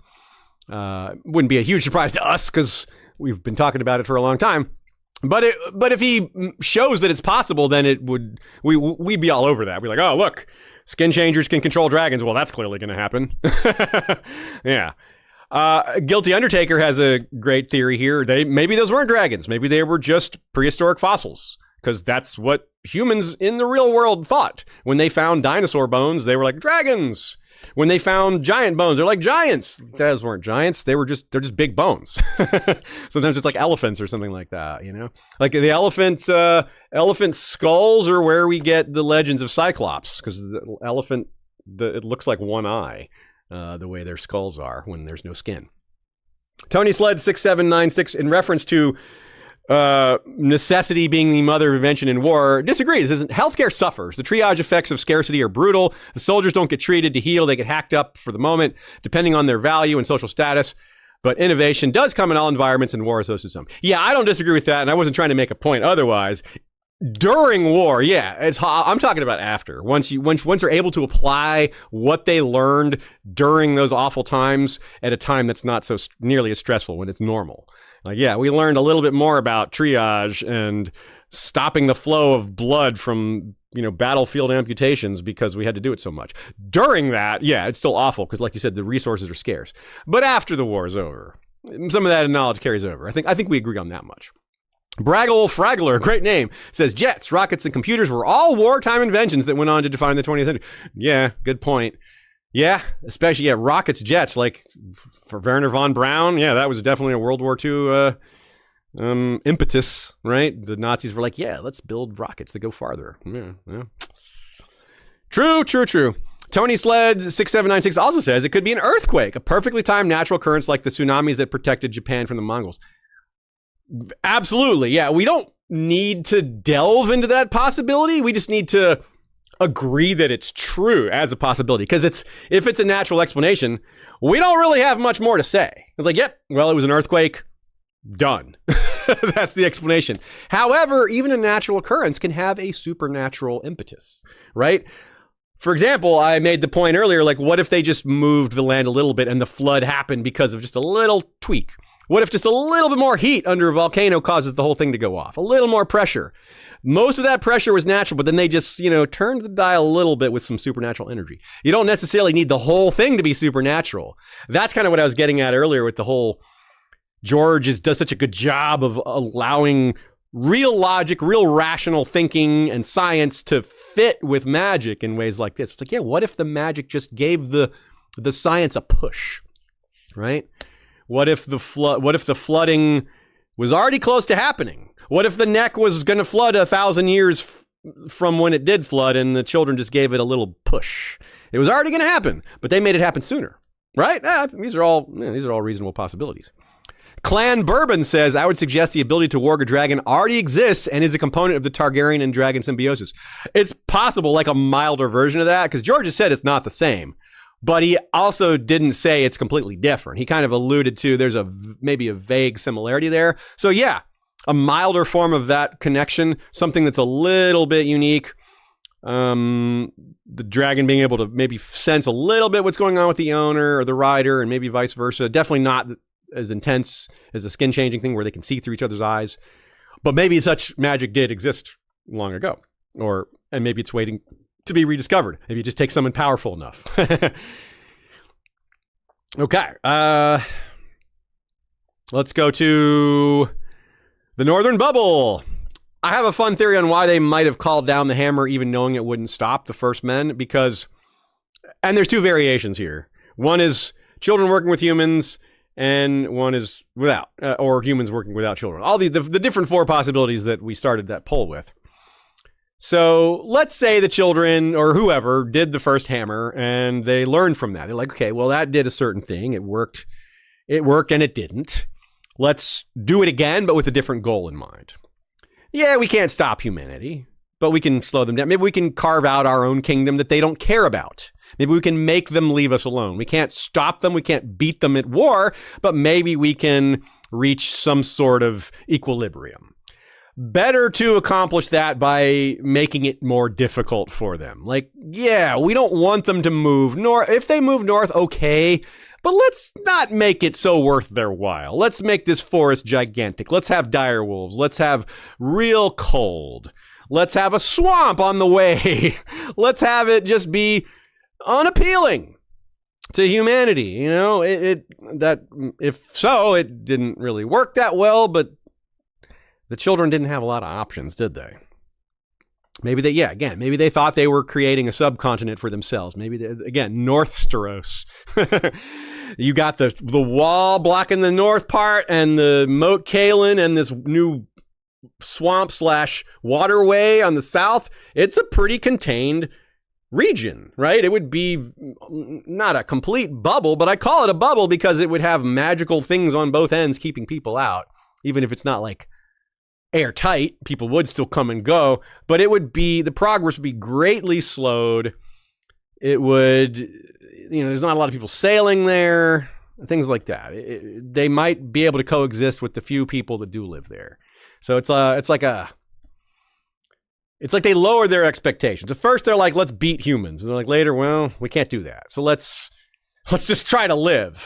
Wouldn't be a huge surprise to us because we've been talking about it for a long time. But if he shows that it's possible, then we'd be all over that. We're like, oh, look, skin changers can control dragons. Well, that's clearly going to happen. Yeah. Guilty Undertaker has a great theory here. Maybe those weren't dragons. Maybe they were just prehistoric fossils, because that's what humans in the real world thought. When they found dinosaur bones, they were like dragons. When they found giant bones, they're like giants. Those weren't giants. They're just big bones. Sometimes it's like elephants or something like that, Like the elephant skulls are where we get the legends of Cyclops, because the elephant, it looks like one eye, the way their skulls are when there's no skin. Tony Sled 6796, in reference to necessity being the mother of invention in war, disagrees. Healthcare suffers. The triage effects of scarcity are brutal. The soldiers don't get treated to heal. They get hacked up for the moment, depending on their value and social status. But innovation does come in all environments, and war is hosted some. Yeah, I don't disagree with that, and I wasn't trying to make a point otherwise. During war, yeah, I'm talking about after. Once they're able to apply what they learned during those awful times at a time that's not so nearly as stressful, when it's normal. Like, yeah, we learned a little bit more about triage and stopping the flow of blood from, battlefield amputations because we had to do it so much. During that, yeah, it's still awful because, like you said, the resources are scarce. But after the war is over, some of that knowledge carries over. I think we agree on that much. Braggle Fraggler, great name, says jets, rockets, and computers were all wartime inventions that went on to define the 20th century. Yeah, good point. Yeah, especially, rockets, jets, like for Werner von Braun. Yeah, that was definitely a World War II impetus, right? The Nazis were like, yeah, let's build rockets that go farther. Yeah. True. Tony Sled 6796 also says it could be an earthquake, a perfectly timed natural occurrence like the tsunamis that protected Japan from the Mongols. Absolutely, yeah. We don't need to delve into that possibility. We just need to agree that it's true as a possibility. Because if it's a natural explanation, we don't really have much more to say. It's like, yep, well, it was an earthquake. Done. That's the explanation. However, even a natural occurrence can have a supernatural impetus, right? For example, I made the point earlier, like, what if they just moved the land a little bit and the flood happened because of just a little tweak? What if just a little bit more heat under a volcano causes the whole thing to go off? A little more pressure. Most of that pressure was natural, but then they just, turned the dial a little bit with some supernatural energy. You don't necessarily need the whole thing to be supernatural. That's kind of what I was getting at earlier with the whole George does such a good job of allowing real logic, real rational thinking and science to fit with magic in ways like this. It's like, yeah, what if the magic just gave the science a push, right? What if the flooding was already close to happening? What if the neck was going to flood 1,000 years from when it did flood and the children just gave it a little push? It was already going to happen, but they made it happen sooner, right? These are all reasonable possibilities. Clan Bourbon says, I would suggest the ability to warg a dragon already exists and is a component of the Targaryen and dragon symbiosis. It's possible, like a milder version of that, because George has said it's not the same. But he also didn't say it's completely different. He kind of alluded to there's maybe a vague similarity there. So yeah, a milder form of that connection, something that's a little bit unique. The dragon being able to maybe sense a little bit what's going on with the owner or the rider, and maybe vice versa. Definitely not as intense as the skin changing thing where they can see through each other's eyes. But maybe such magic did exist long ago, and maybe it's waiting to be rediscovered. Maybe it just takes someone powerful enough. Okay. Let's go to the Northern Bubble. I have a fun theory on why they might have called down the hammer even knowing it wouldn't stop the first men, and there's two variations here. One is children working with humans, and one is without, or humans working without children. All the different four possibilities that we started that poll with. So let's say the children or whoever did the first hammer and they learned from that. They're like, okay, well, that did a certain thing. It worked and it didn't. Let's do it again, but with a different goal in mind. Yeah, we can't stop humanity, but we can slow them down. Maybe we can carve out our own kingdom that they don't care about. Maybe we can make them leave us alone. We can't stop them. We can't beat them at war, but maybe we can reach some sort of equilibrium. Better to accomplish that by making it more difficult for them. Like, yeah, we don't want them to move north. If they move north, okay, but let's not make it so worth their while. Let's make this forest gigantic. Let's have dire wolves. Let's have real cold. Let's have a swamp on the way. Let's have it just be unappealing to humanity. If so, it didn't really work that well, but the children didn't have a lot of options, did they? Maybe they thought they were creating a subcontinent for themselves. Maybe Westeros. You got the wall blocking the north part and the Moat Cailin and this new swamp / waterway on the south. It's a pretty contained region, right? It would be not a complete bubble, but I call it a bubble because it would have magical things on both ends keeping people out, even if it's not like airtight. People would still come and go, but the progress would be greatly slowed. It would, there's not a lot of people sailing there, things like that. They might be able to coexist with the few people that do live there. So it's like they lowered their expectations. At first, they're like, let's beat humans. And they're like, later, well, we can't do that. So let's just try to live.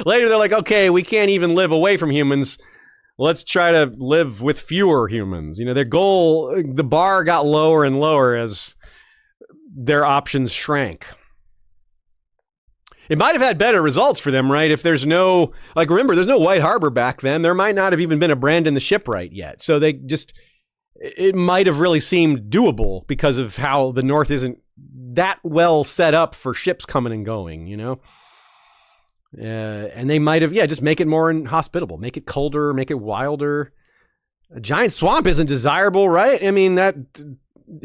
Later, they're like, okay, we can't even live away from humans. Let's try to live with fewer humans. Their goal, the bar got lower and lower as their options shrank. It might have had better results for them, right? If there's no, remember, there's no White Harbor back then. There might not have even been a Brandon the Shipwright yet. So it might have really seemed doable because of how the North isn't that well set up for ships coming and going, and they might have, just make it more inhospitable, make it colder, make it wilder. A giant swamp isn't desirable, right? I mean,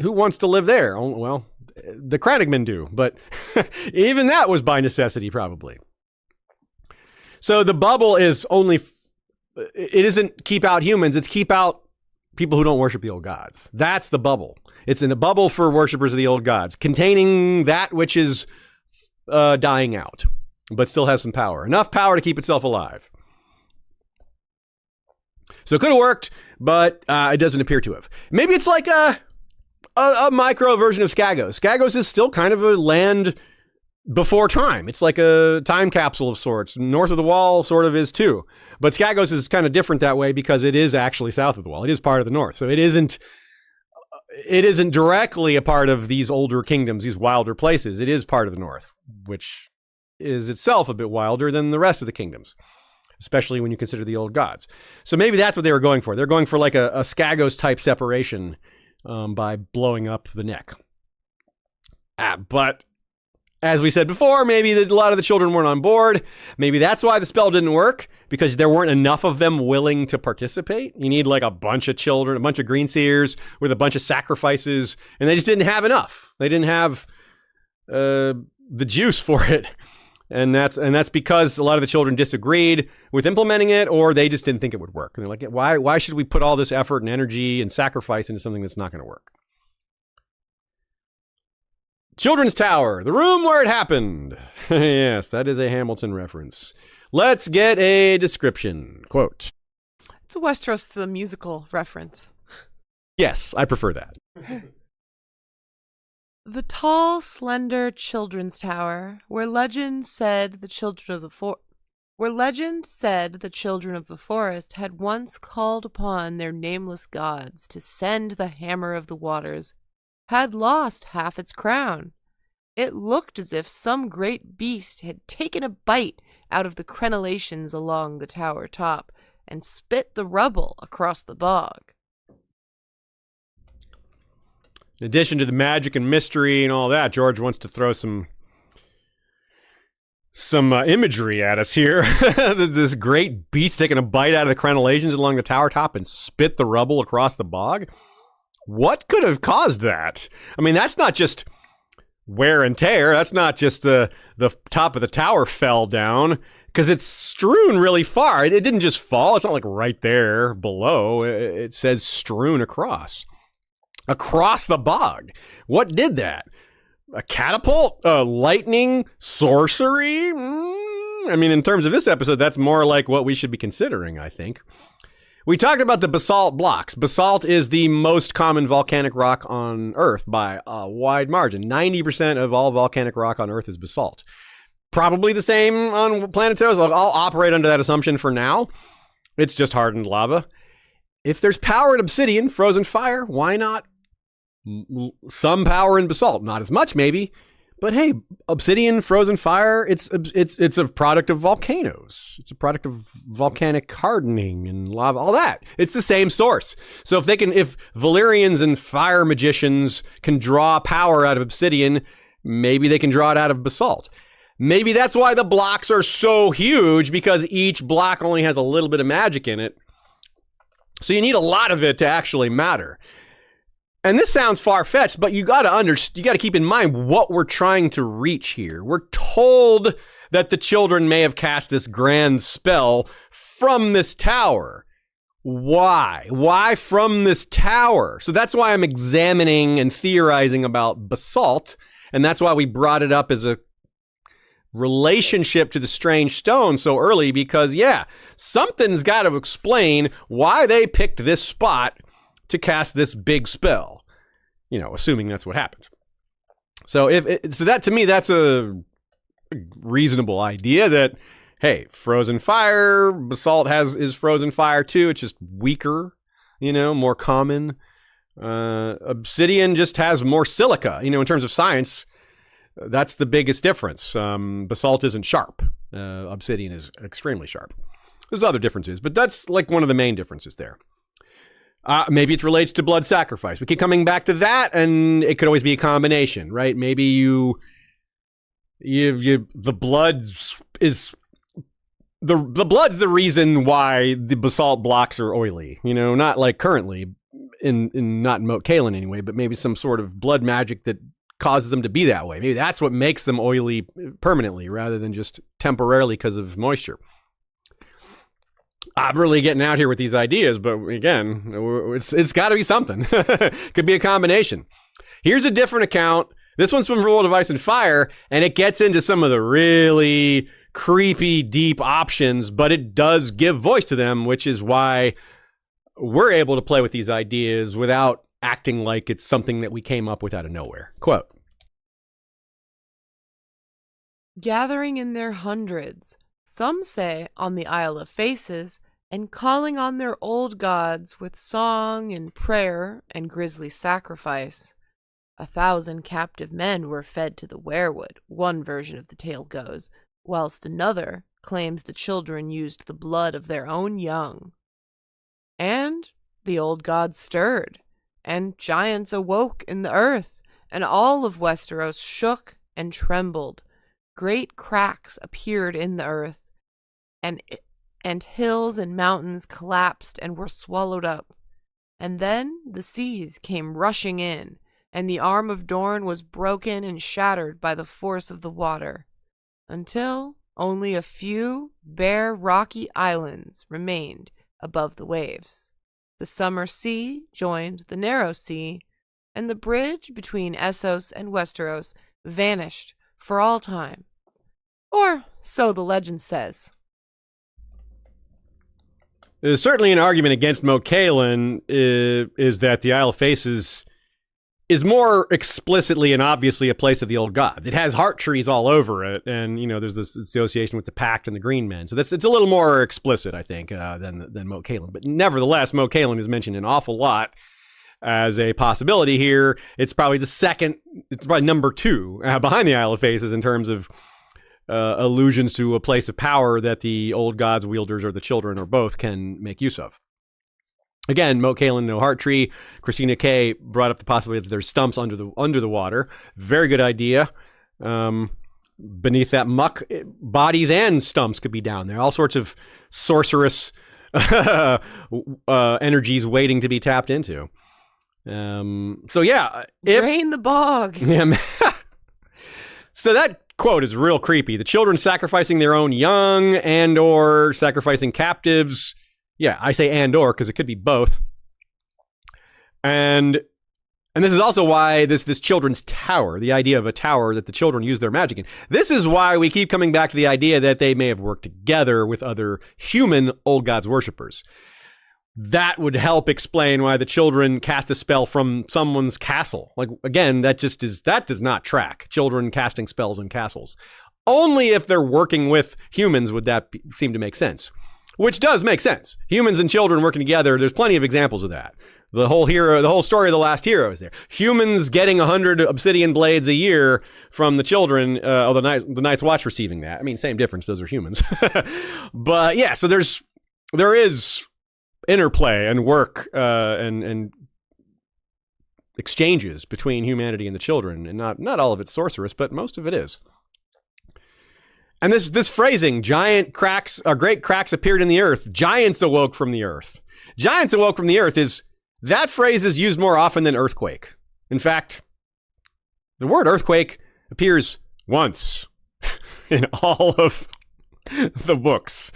who wants to live there? Oh, well, the Crannogmen do, but even that was by necessity, probably. So the bubble is it isn't keep out humans, it's keep out people who don't worship the old gods. That's the bubble. It's in a bubble for worshipers of the old gods, containing that which is dying out, but still has some power. Enough power to keep itself alive. So it could have worked, but it doesn't appear to have. Maybe it's like a micro version of Skagos. Skagos is still kind of a land before time. It's like a time capsule of sorts. North of the Wall sort of is too. But Skagos is kind of different that way because it is actually south of the Wall. It is part of the North. So it isn't directly a part of these older kingdoms, these wilder places. It is part of the North, which is itself a bit wilder than the rest of the kingdoms, especially when you consider the old gods. So maybe that's what they were going for. They're going for like a Skagos type separation by blowing up the neck. But as we said before, maybe a lot of the children weren't on board. Maybe that's why the spell didn't work, because there weren't enough of them willing to participate. You need like a bunch of children, a bunch of green seers with a bunch of sacrifices, and they just didn't have enough. They didn't have the juice for it. And that's because a lot of the children disagreed with implementing it, or they just didn't think it would work. And they're like, why should we put all this effort and energy and sacrifice into something that's not going to work? Children's Tower, the room where it happened. Yes, that is a Hamilton reference. Let's get a description. Quote. It's a Westeros the musical reference. Yes, I prefer that. The tall, slender children's tower, where legend said the children of the forest had once called upon their nameless gods to send the hammer of the waters, had lost half its crown. It looked as if some great beast had taken a bite out of the crenellations along the tower top and spit the rubble across the bog. In addition to the magic and mystery and all that, George wants to throw some imagery at us here. There's this great beast taking a bite out of the crenellations along the tower top and spit the rubble across the bog. What could have caused that? I mean, that's not just wear and tear. That's not just the top of the tower fell down, because it's strewn really far. It didn't just fall. It's not like right there below. It says strewn across the bog. What did that? A catapult? A lightning? Sorcery? I mean, in terms of this episode, that's more like what we should be considering, I think. We talked about the basalt blocks. Basalt is the most common volcanic rock on Earth by a wide margin. 90% of all volcanic rock on Earth is basalt. Probably the same on Planeteros. I'll operate under that assumption for now. It's just hardened lava. If there's power in obsidian, frozen fire, why not some power in basalt? Not as much, maybe. But hey, obsidian, frozen fire, it's a product of volcanoes. It's a product of volcanic hardening and lava, all that. It's the same source. So if Valyrians and fire magicians can draw power out of obsidian, maybe they can draw it out of basalt. Maybe that's why the blocks are so huge, because each block only has a little bit of magic in it. So you need a lot of it to actually matter. And this sounds far-fetched, but you got to keep in mind what we're trying to reach here. We're told that the children may have cast this grand spell from this tower. why? Why from this tower? So that's why I'm examining and theorizing about basalt, and that's why we brought it up as a relationship to the strange stone so early, because something's got to explain why they picked this spot to cast this big spell, assuming that's what happened. So that to me, that's a reasonable idea that, hey, frozen fire, basalt is frozen fire too. It's just weaker, more common. Obsidian just has more silica, in terms of science. That's the biggest difference. Basalt isn't sharp. Obsidian is extremely sharp. There's other differences, but that's like one of the main differences there. Maybe it relates to blood sacrifice. We keep coming back to that, and it could always be a combination, right? Maybe the blood is the blood's the reason why the basalt blocks are oily. Not like currently not in Moat Cailin anyway, but maybe some sort of blood magic that causes them to be that way. Maybe that's what makes them oily permanently rather than just temporarily because of moisture. I'm really getting out here with these ideas, but again, it's got to be something. Could be a combination. Here's a different account. This one's from World of Ice and Fire, and it gets into some of the really creepy, deep options, but it does give voice to them, which is why we're able to play with these ideas without acting like it's something that we came up with out of nowhere. Quote, gathering in their hundreds, some say on the Isle of Faces, and calling on their old gods with song and prayer and grisly sacrifice. 1,000 captive men were fed to the werewood, one version of the tale goes, whilst another claims the children used the blood of their own young. And the old gods stirred, and giants awoke in the earth, and all of Westeros shook and trembled. Great cracks appeared in the earth, and hills and mountains collapsed and were swallowed up. And then the seas came rushing in, and the arm of Dorne was broken and shattered by the force of the water, until only a few bare rocky islands remained above the waves. The summer sea joined the narrow sea, and the bridge between Essos and Westeros vanished for all time. Or so the legend says. There's certainly an argument against Moat Cailin is that the Isle of Faces is more explicitly and obviously a place of the old gods. It has heart trees all over it, and there's this association with the Pact and the Green Men. So it's a little more explicit, I think, than Moat Cailin. But nevertheless, Moat Cailin is mentioned an awful lot as a possibility here. It's probably number 2 behind the Isle of Faces in terms of allusions to a place of power that the old gods, wielders, or the children, or both, can make use of. Again, Moat Cailin, no heart tree. Christina K brought up the possibility that there's stumps under the water. Very good idea. Beneath that muck, bodies and stumps could be down there. All sorts of sorcerous energies waiting to be tapped into. So yeah, drain the bog. Yeah. So that quote is real creepy. The children sacrificing their own young and or sacrificing captives. Yeah, I say and or because it could be both. And this is also why this children's tower, the idea of a tower that the children use their magic in. This is why we keep coming back to the idea that they may have worked together with other human old gods worshippers. That would help explain why the children cast a spell from someone's castle. Like, again, that does not track. Children casting spells in castles. Only if they're working with humans would that seem to make sense. Which does make sense. Humans and children working together, there's plenty of examples of that. The whole story of The Last Hero is there. Humans getting 100 obsidian blades a year from the children, the Night's Watch receiving that. I mean, same difference, those are humans. But yeah, so there is interplay and work and exchanges between humanity and the children, and not all of it's sorcerous, but most of it is. And this phrasing, great cracks appeared in the earth, giants awoke from the earth. Giants awoke from the earth that phrase is used more often than earthquake. In fact, the word earthquake appears once in all of the books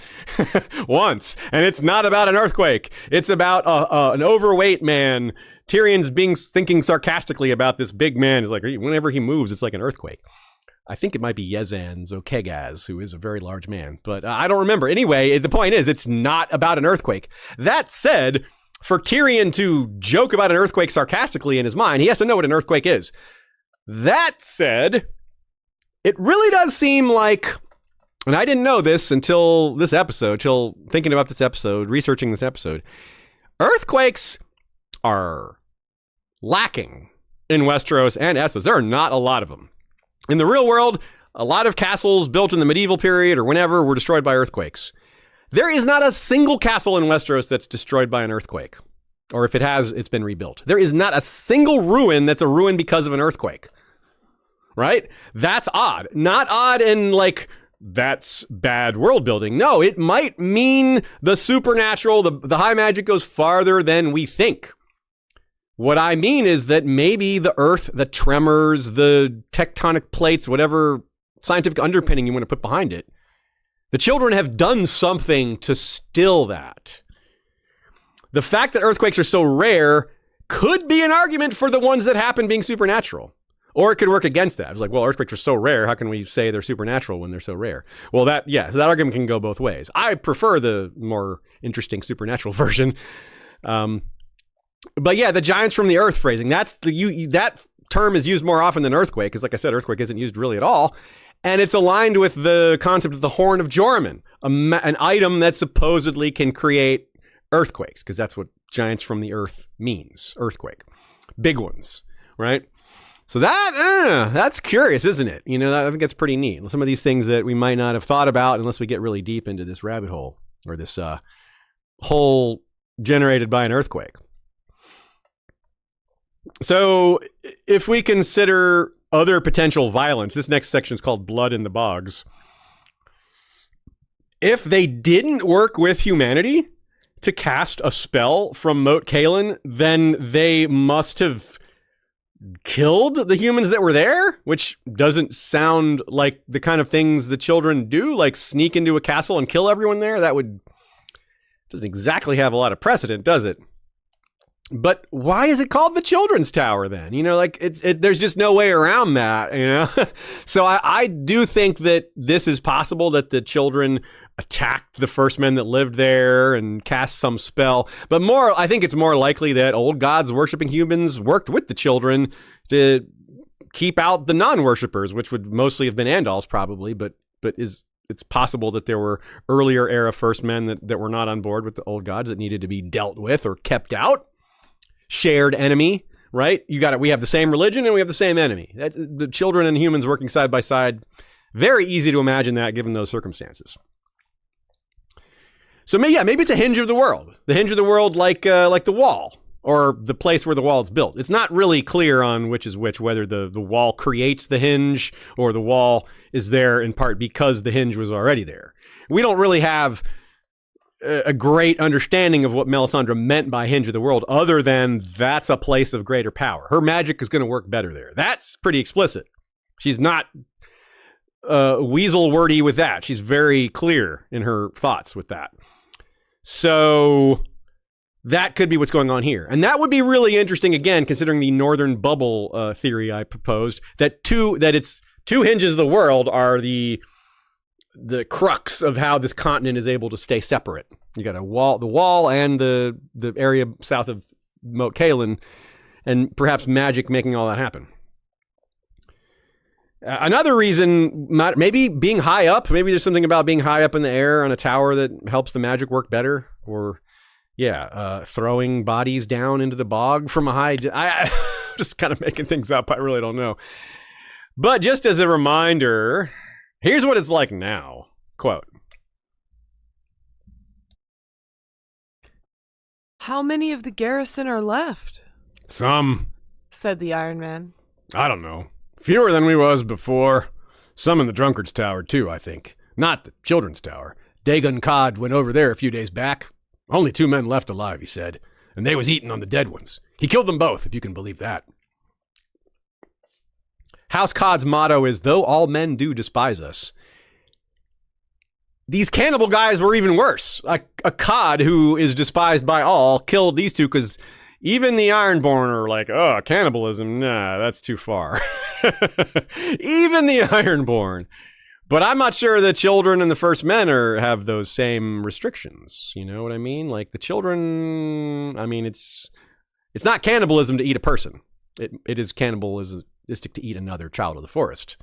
once, and it's not about an earthquake. It's about an overweight man. Tyrion's thinking sarcastically about this big man. He's like, whenever he moves, it's like an earthquake. I think it might be Yezan's Okegaz, who is a very large man, but I don't remember. Anyway, the point is, it's not about an earthquake. That said, for Tyrion to joke about an earthquake sarcastically in his mind, he has to know what an earthquake is. That said, it really does seem like, and I didn't know this until this episode, till thinking about this episode, researching this episode, earthquakes are lacking in Westeros and Essos. There are not a lot of them. In the real world, a lot of castles built in the medieval period or whenever were destroyed by earthquakes. There is not a single castle in Westeros that's destroyed by an earthquake. Or if it has, it's been rebuilt. There is not a single ruin that's a ruin because of an earthquake. Right? That's odd. Not odd in like, that's bad world building. No, it might mean the supernatural, the high magic goes farther than we think. What I mean is that maybe the earth, the tremors, the tectonic plates, whatever scientific underpinning you want to put behind it, the children have done something to still that. The fact that earthquakes are so rare could be an argument for the ones that happen being supernatural. Or it could work against that. It's like, well, earthquakes are so rare. How can we say they're supernatural when they're so rare? Well, so that argument can go both ways. I prefer the more interesting supernatural version. But yeah, the giants from the earth phrasing, that term is used more often than earthquake, because like I said, earthquake isn't used really at all. And it's aligned with the concept of the Horn of Joramun, an item that supposedly can create earthquakes, because that's what giants from the earth means, earthquake. Big ones, right? So that's curious, isn't it? You know, I think that's pretty neat. Some of these things that we might not have thought about unless we get really deep into this rabbit hole, or this hole generated by an earthquake. So if we consider other potential violence, this next section is called Blood in the Bogs. If they didn't work with humanity to cast a spell from Moat Cailin, then they must have killed the humans that were there, which doesn't sound like the kind of things the children do, like sneak into a castle and kill everyone there. Doesn't exactly have a lot of precedent, does it? But why is it called the Children's Tower then? You know, like there's just no way around that, you know? So I do think that this is possible, that the children attacked the first men that lived there and cast some spell. But I think it's more likely that old gods worshipping humans worked with the children to keep out the non-worshippers, which would mostly have been Andals probably, but it's possible that there were earlier era first men that were not on board with the old gods that needed to be dealt with or kept out. Shared enemy, right? We have the same religion and we have the same enemy. The children and humans working side by side. Very easy to imagine that given those circumstances. So maybe it's a hinge of the world. The hinge of the world, like the wall, or the place where the wall is built. It's not really clear on which is which, whether the wall creates the hinge or the wall is there in part because the hinge was already there. We don't really have a great understanding of what Melisandre meant by hinge of the world, other than that's a place of greater power. Her magic is going to work better there. That's pretty explicit. She's not weasel wordy with that. She's very clear in her thoughts with that. So that could be what's going on here. And that would be really interesting, again, considering the northern bubble theory I proposed, that it's two hinges of the world are the crux of how this continent is able to stay separate. You got the wall and the area south of Moat Cailin, and perhaps magic making all that happen. Another reason, maybe being high up, maybe there's something about being high up in the air on a tower that helps the magic work better, or throwing bodies down into the bog from a high, I'm just kind of making things up. I really don't know. But just as a reminder, here's what it's like now. Quote. How many of the garrison are left? Some, said the Iron Man. I don't know. Fewer than we was before. Some in the Drunkard's Tower, too, I think. Not the Children's Tower. Dagon Cod went over there a few days back. Only 2 men left alive, he said. And they was eating on the dead ones. He killed them both, if you can believe that. House Cod's motto is, though all men do despise us, these cannibal guys were even worse. A cod who is despised by all killed these two because even the Ironborn are like, oh, cannibalism, nah, that's too far. Even the Ironborn. But I'm not sure the children and the first men have those same restrictions. You know what I mean? Like the children, I mean, it's not cannibalism to eat a person. It is cannibalistic to eat another child of the forest.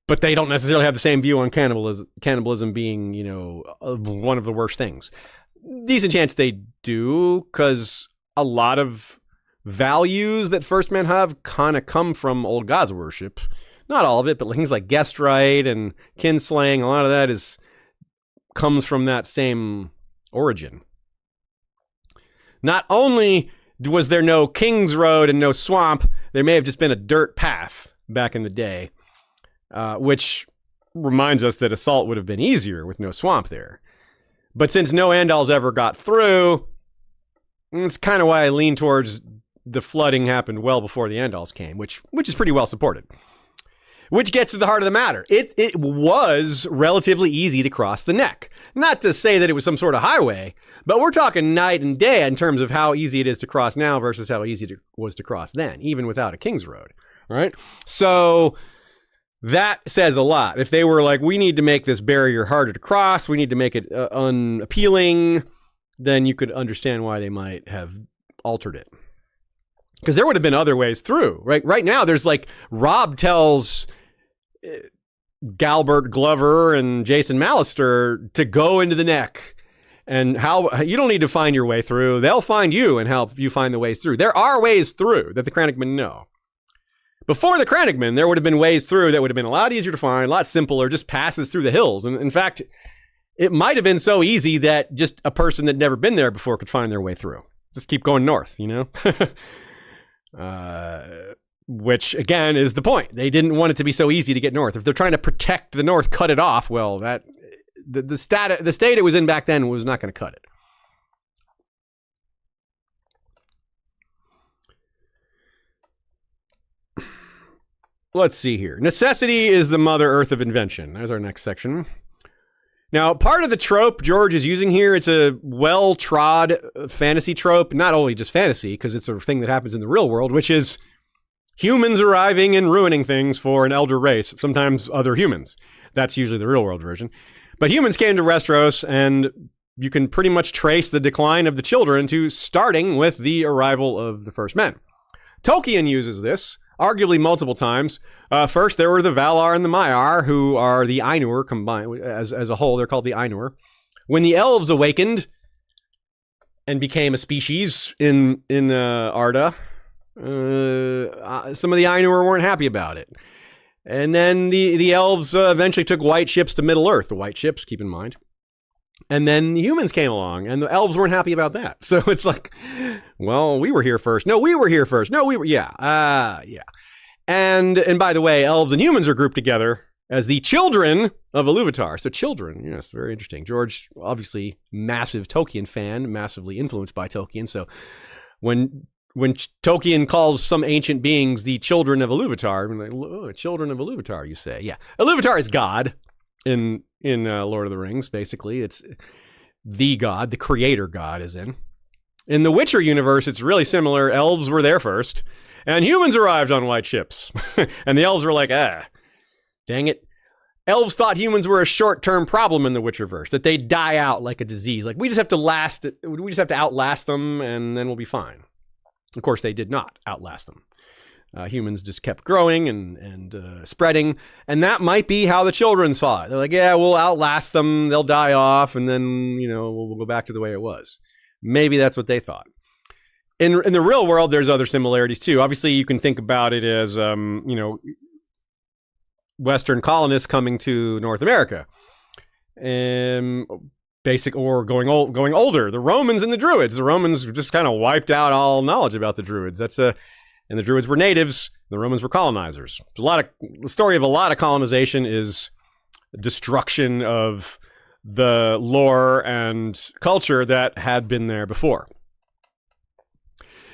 But they don't necessarily have the same view on cannibalism being, you know, one of the worst things. Decent chance they do, because a lot of values that first men have kind of come from old gods worship. Not all of it, but things like guest right and kinslaying, a lot of that comes from that same origin. Not only was there no King's Road and no swamp, there may have just been a dirt path back in the day, which reminds us that assault would have been easier with no swamp there. But since no Andals ever got through, it's kind of why I lean towards the flooding happened well before the Andals came, which is pretty well supported. Which gets to the heart of the matter. It was relatively easy to cross the neck. Not to say that it was some sort of highway, but we're talking night and day in terms of how easy it is to cross now versus how easy it was to cross then, even without a King's Road, right? So that says a lot. If they were like, we need to make this barrier harder to cross, we need to make it unappealing, then you could understand why they might have altered it. Because there would have been other ways through, right? Right now, there's like, Robb tells Galbert Glover and Jason Mallister to go into the neck, and how you don't need to find your way through. They'll find you and help you find the ways through. There are ways through that the Crannogmen know. Before the Crannogmen, there would have been ways through that would have been a lot easier to find, a lot simpler, just passes through the hills. And in fact, it might have been so easy that just a person that never been there before could find their way through. Just keep going north, you know? Which again is the point. They didn't want it to be so easy to get north. If they're trying to protect the north, cut it off, well, that the state it was in back then was not going to cut it. Let's see here. Necessity is the mother earth of invention. There's our next section. Now, part of the trope George is using here, it's a well-trod fantasy trope, not only just fantasy, because it's a thing that happens in the real world, which is humans arriving and ruining things for an elder race, sometimes other humans. That's usually the real world version. But humans came to Westeros, and you can pretty much trace the decline of the children to starting with the arrival of the first men. Tolkien uses this, arguably multiple times. First, there were the Valar and the Maiar, who are the Ainur combined. As a whole, they're called the Ainur. When the elves awakened and became a species in Arda, some of the Ainur weren't happy about it. And then the elves eventually took white ships to Middle-earth. The white ships, keep in mind. And then the humans came along, and the elves weren't happy about that. So it's like, well, we were here first. No, we were here first. No, we were, yeah. And by the way, elves and humans are grouped together as the children of Iluvatar. So children, yes, very interesting. George, obviously, massive Tolkien fan, massively influenced by Tolkien. So when Tolkien calls some ancient beings the children of Iluvatar, I'm like, oh, children of Iluvatar, you say. Yeah, Iluvatar is God in Lord of the Rings, basically. It's the god, the creator god is in. In the Witcher universe, it's really similar. Elves were there first, and humans arrived on white ships. And the elves were like, dang it. Elves thought humans were a short-term problem in the Witcherverse, that they'd die out like a disease. Like, we just have to outlast them, and then we'll be fine. Of course, they did not outlast them. Humans just kept growing and spreading, and that might be how the children saw it. They're like, yeah, we'll outlast them, they'll die off, and then, we'll go back to the way it was. Maybe that's what they thought. In the real world, there's other similarities too. Obviously, you can think about it as, Western colonists coming to North America. Basic or going older. The Romans and the Druids. The Romans just kind of wiped out all knowledge about the Druids. And the Druids were natives. The Romans were colonizers. The story of a lot of colonization is destruction of the lore and culture that had been there before.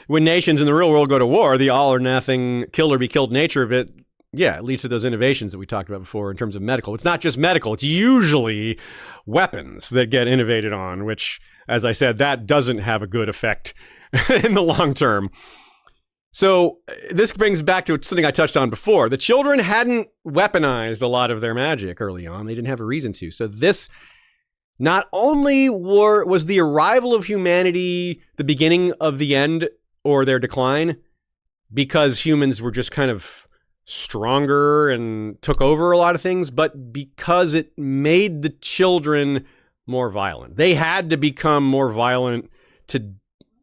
When nations in the real world go to war, the all or nothing, kill or be killed nature of it it leads to those innovations that we talked about before in terms of medical. It's not just medical. It's usually weapons that get innovated on, which, as I said, that doesn't have a good effect in the long term. So this brings back to something I touched on before. The children hadn't weaponized a lot of their magic early on. They didn't have a reason to. So this not only was the arrival of humanity the beginning of the end or their decline, because humans were just kind of stronger and took over a lot of things, but because it made the children more violent. They had to become more violent to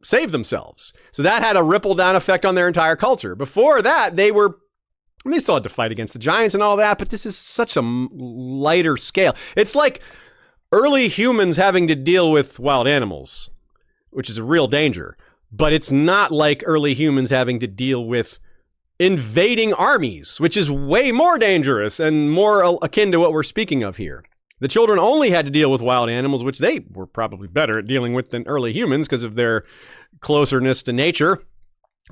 save themselves. So that had a ripple down effect on their entire culture. Before that, they still had to fight against the giants and all that, but this is such a lighter scale. It's like early humans having to deal with wild animals, which is a real danger. But it's not like early humans having to deal with invading armies, which is way more dangerous and more akin to what we're speaking of here. The children only had to deal with wild animals, which they were probably better at dealing with than early humans because of their closeness to nature,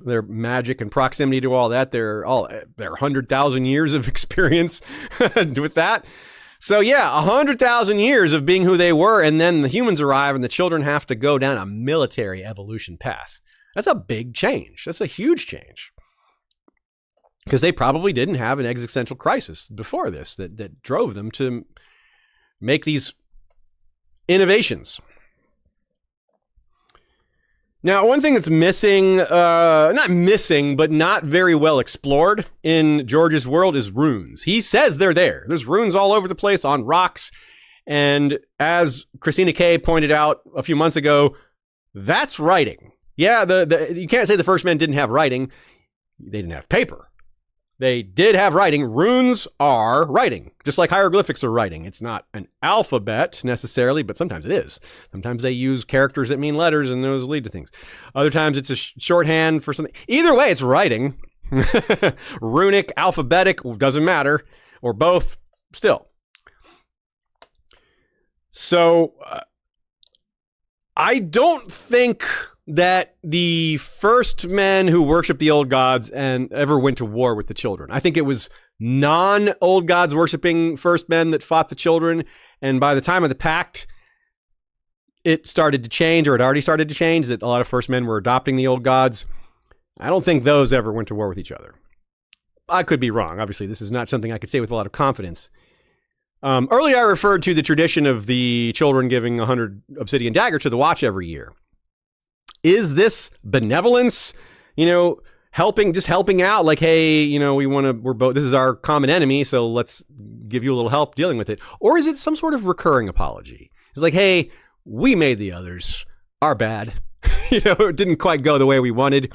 their magic and proximity to all that. Their 100,000 years of experience with that. So yeah, 100,000 years of being who they were, and then the humans arrive and the children have to go down a military evolution path. That's a big change. That's a huge change. Because they probably didn't have an existential crisis before this that drove them to make these innovations. Now, one thing that's missing, not missing, but not very well explored in George's world is runes. He says they're there. There's runes all over the place on rocks. And as Christina Kay pointed out a few months ago, that's writing. Yeah, you can't say the first men didn't have writing. They didn't have paper. They did have writing. Runes are writing, just like hieroglyphics are writing. It's not an alphabet necessarily, but sometimes it is. Sometimes they use characters that mean letters, and those lead to things. Other times it's a shorthand for something. Either way, it's writing. Runic, alphabetic, doesn't matter, or both still. So I don't think that the first men who worshiped the old gods and ever went to war with the children. I think it was non-old gods worshiping first men that fought the children. And by the time of the pact, it started to change, or it already started to change, that a lot of first men were adopting the old gods. I don't think those ever went to war with each other. I could be wrong. Obviously, this is not something I could say with a lot of confidence. Earlier, I referred to the tradition of the children giving 100 obsidian dagger to the watch every year. Is this benevolence? Helping out, like, hey, this is our common enemy, so let's give you a little help dealing with it. Or is it some sort of recurring apology? It's like, hey, we made the others. Our bad. It didn't quite go the way we wanted.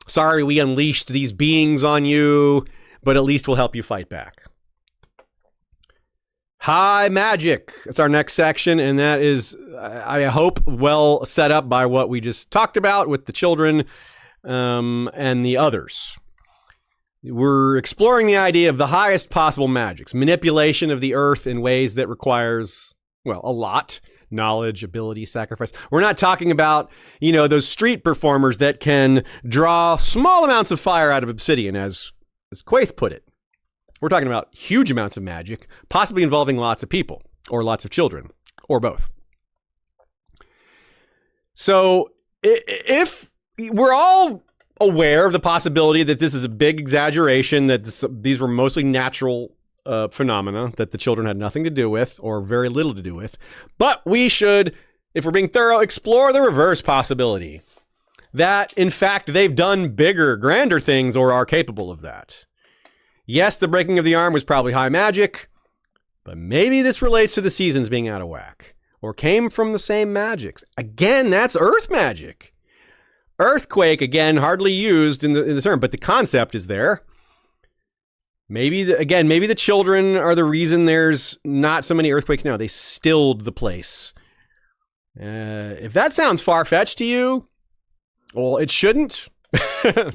Sorry, we unleashed these beings on you, but at least we'll help you fight back. High magic. That's our next section, and that is, I hope, well set up by what we just talked about with the children and the others. We're exploring the idea of the highest possible magics, manipulation of the earth in ways that requires, a lot. Knowledge, ability, sacrifice. We're not talking about, those street performers that can draw small amounts of fire out of obsidian, as Quaith put it. We're talking about huge amounts of magic, possibly involving lots of people, or lots of children, or both. So if we're all aware of the possibility that this is a big exaggeration, that these were mostly natural phenomena that the children had nothing to do with, or very little to do with, but we should, if we're being thorough, explore the reverse possibility that, in fact, they've done bigger, grander things, or are capable of that. Yes, the breaking of the arm was probably high magic, but maybe this relates to the seasons being out of whack, or came from the same magics. Again, that's earth magic. Earthquake, again, hardly used in the term, but the concept is there. Maybe the children are the reason there's not so many earthquakes now. They stilled the place. If that sounds far-fetched to you, well, it shouldn't.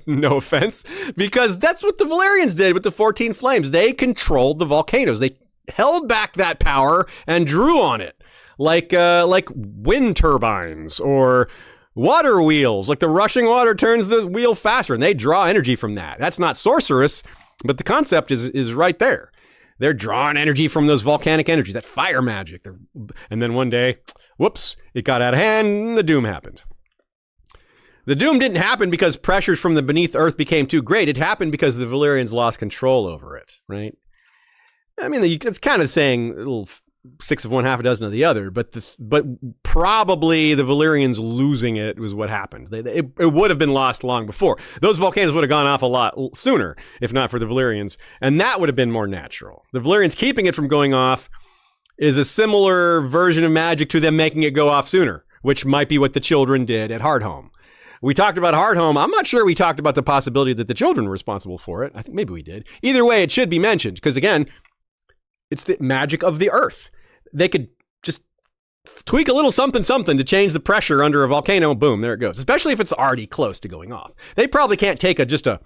No offense, because that's what the Valyrians did with the 14 Flames. They controlled the volcanoes. They held back that power and drew on it, like wind turbines or water wheels. Like the rushing water turns the wheel faster, and they draw energy from that. That's not sorcerous. But the concept is right there. They're drawing energy from those volcanic energies, that fire magic. And then one day, whoops, it got out of hand and the doom happened. The doom didn't happen because pressures from the beneath Earth became too great. It happened because the Valyrians lost control over it, right? I mean, it's kind of saying a little 6 of one, half a dozen of the other, but probably the Valyrians losing it was what happened. It would have been lost long before. Those volcanoes would have gone off a lot sooner, if not for the Valyrians, and that would have been more natural. The Valyrians keeping it from going off is a similar version of magic to them making it go off sooner, which might be what the children did at Hardhome. We talked about Hardhome. I'm not sure we talked about the possibility that the children were responsible for it. I think maybe we did. Either way, it should be mentioned, because again, it's the magic of the earth. They could just tweak a little something to change the pressure under a volcano, and boom, there it goes. Especially if it's already close to going off. They probably can't take just a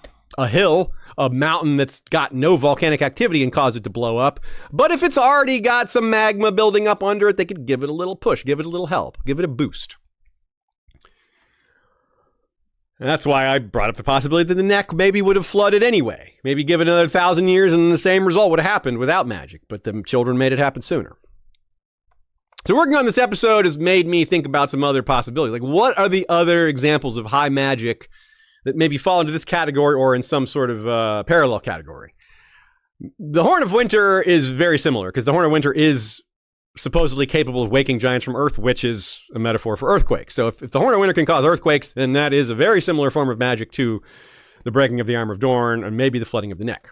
hill, a mountain that's got no volcanic activity and cause it to blow up. But if it's already got some magma building up under it, they could give it a little push, give it a little help, give it a boost. And that's why I brought up the possibility that the neck maybe would have flooded anyway. Maybe give it another 1,000 years and the same result would have happened without magic, but the children made it happen sooner. So working on this episode has made me think about some other possibilities. Like, what are the other examples of high magic that maybe fall into this category or in some sort of parallel category? The Horn of Winter is very similar, because the Horn of Winter is supposedly capable of waking giants from Earth, which is a metaphor for earthquakes. So if the Horn of Winter can cause earthquakes, then that is a very similar form of magic to the breaking of the armor of Dorne and maybe the flooding of the neck.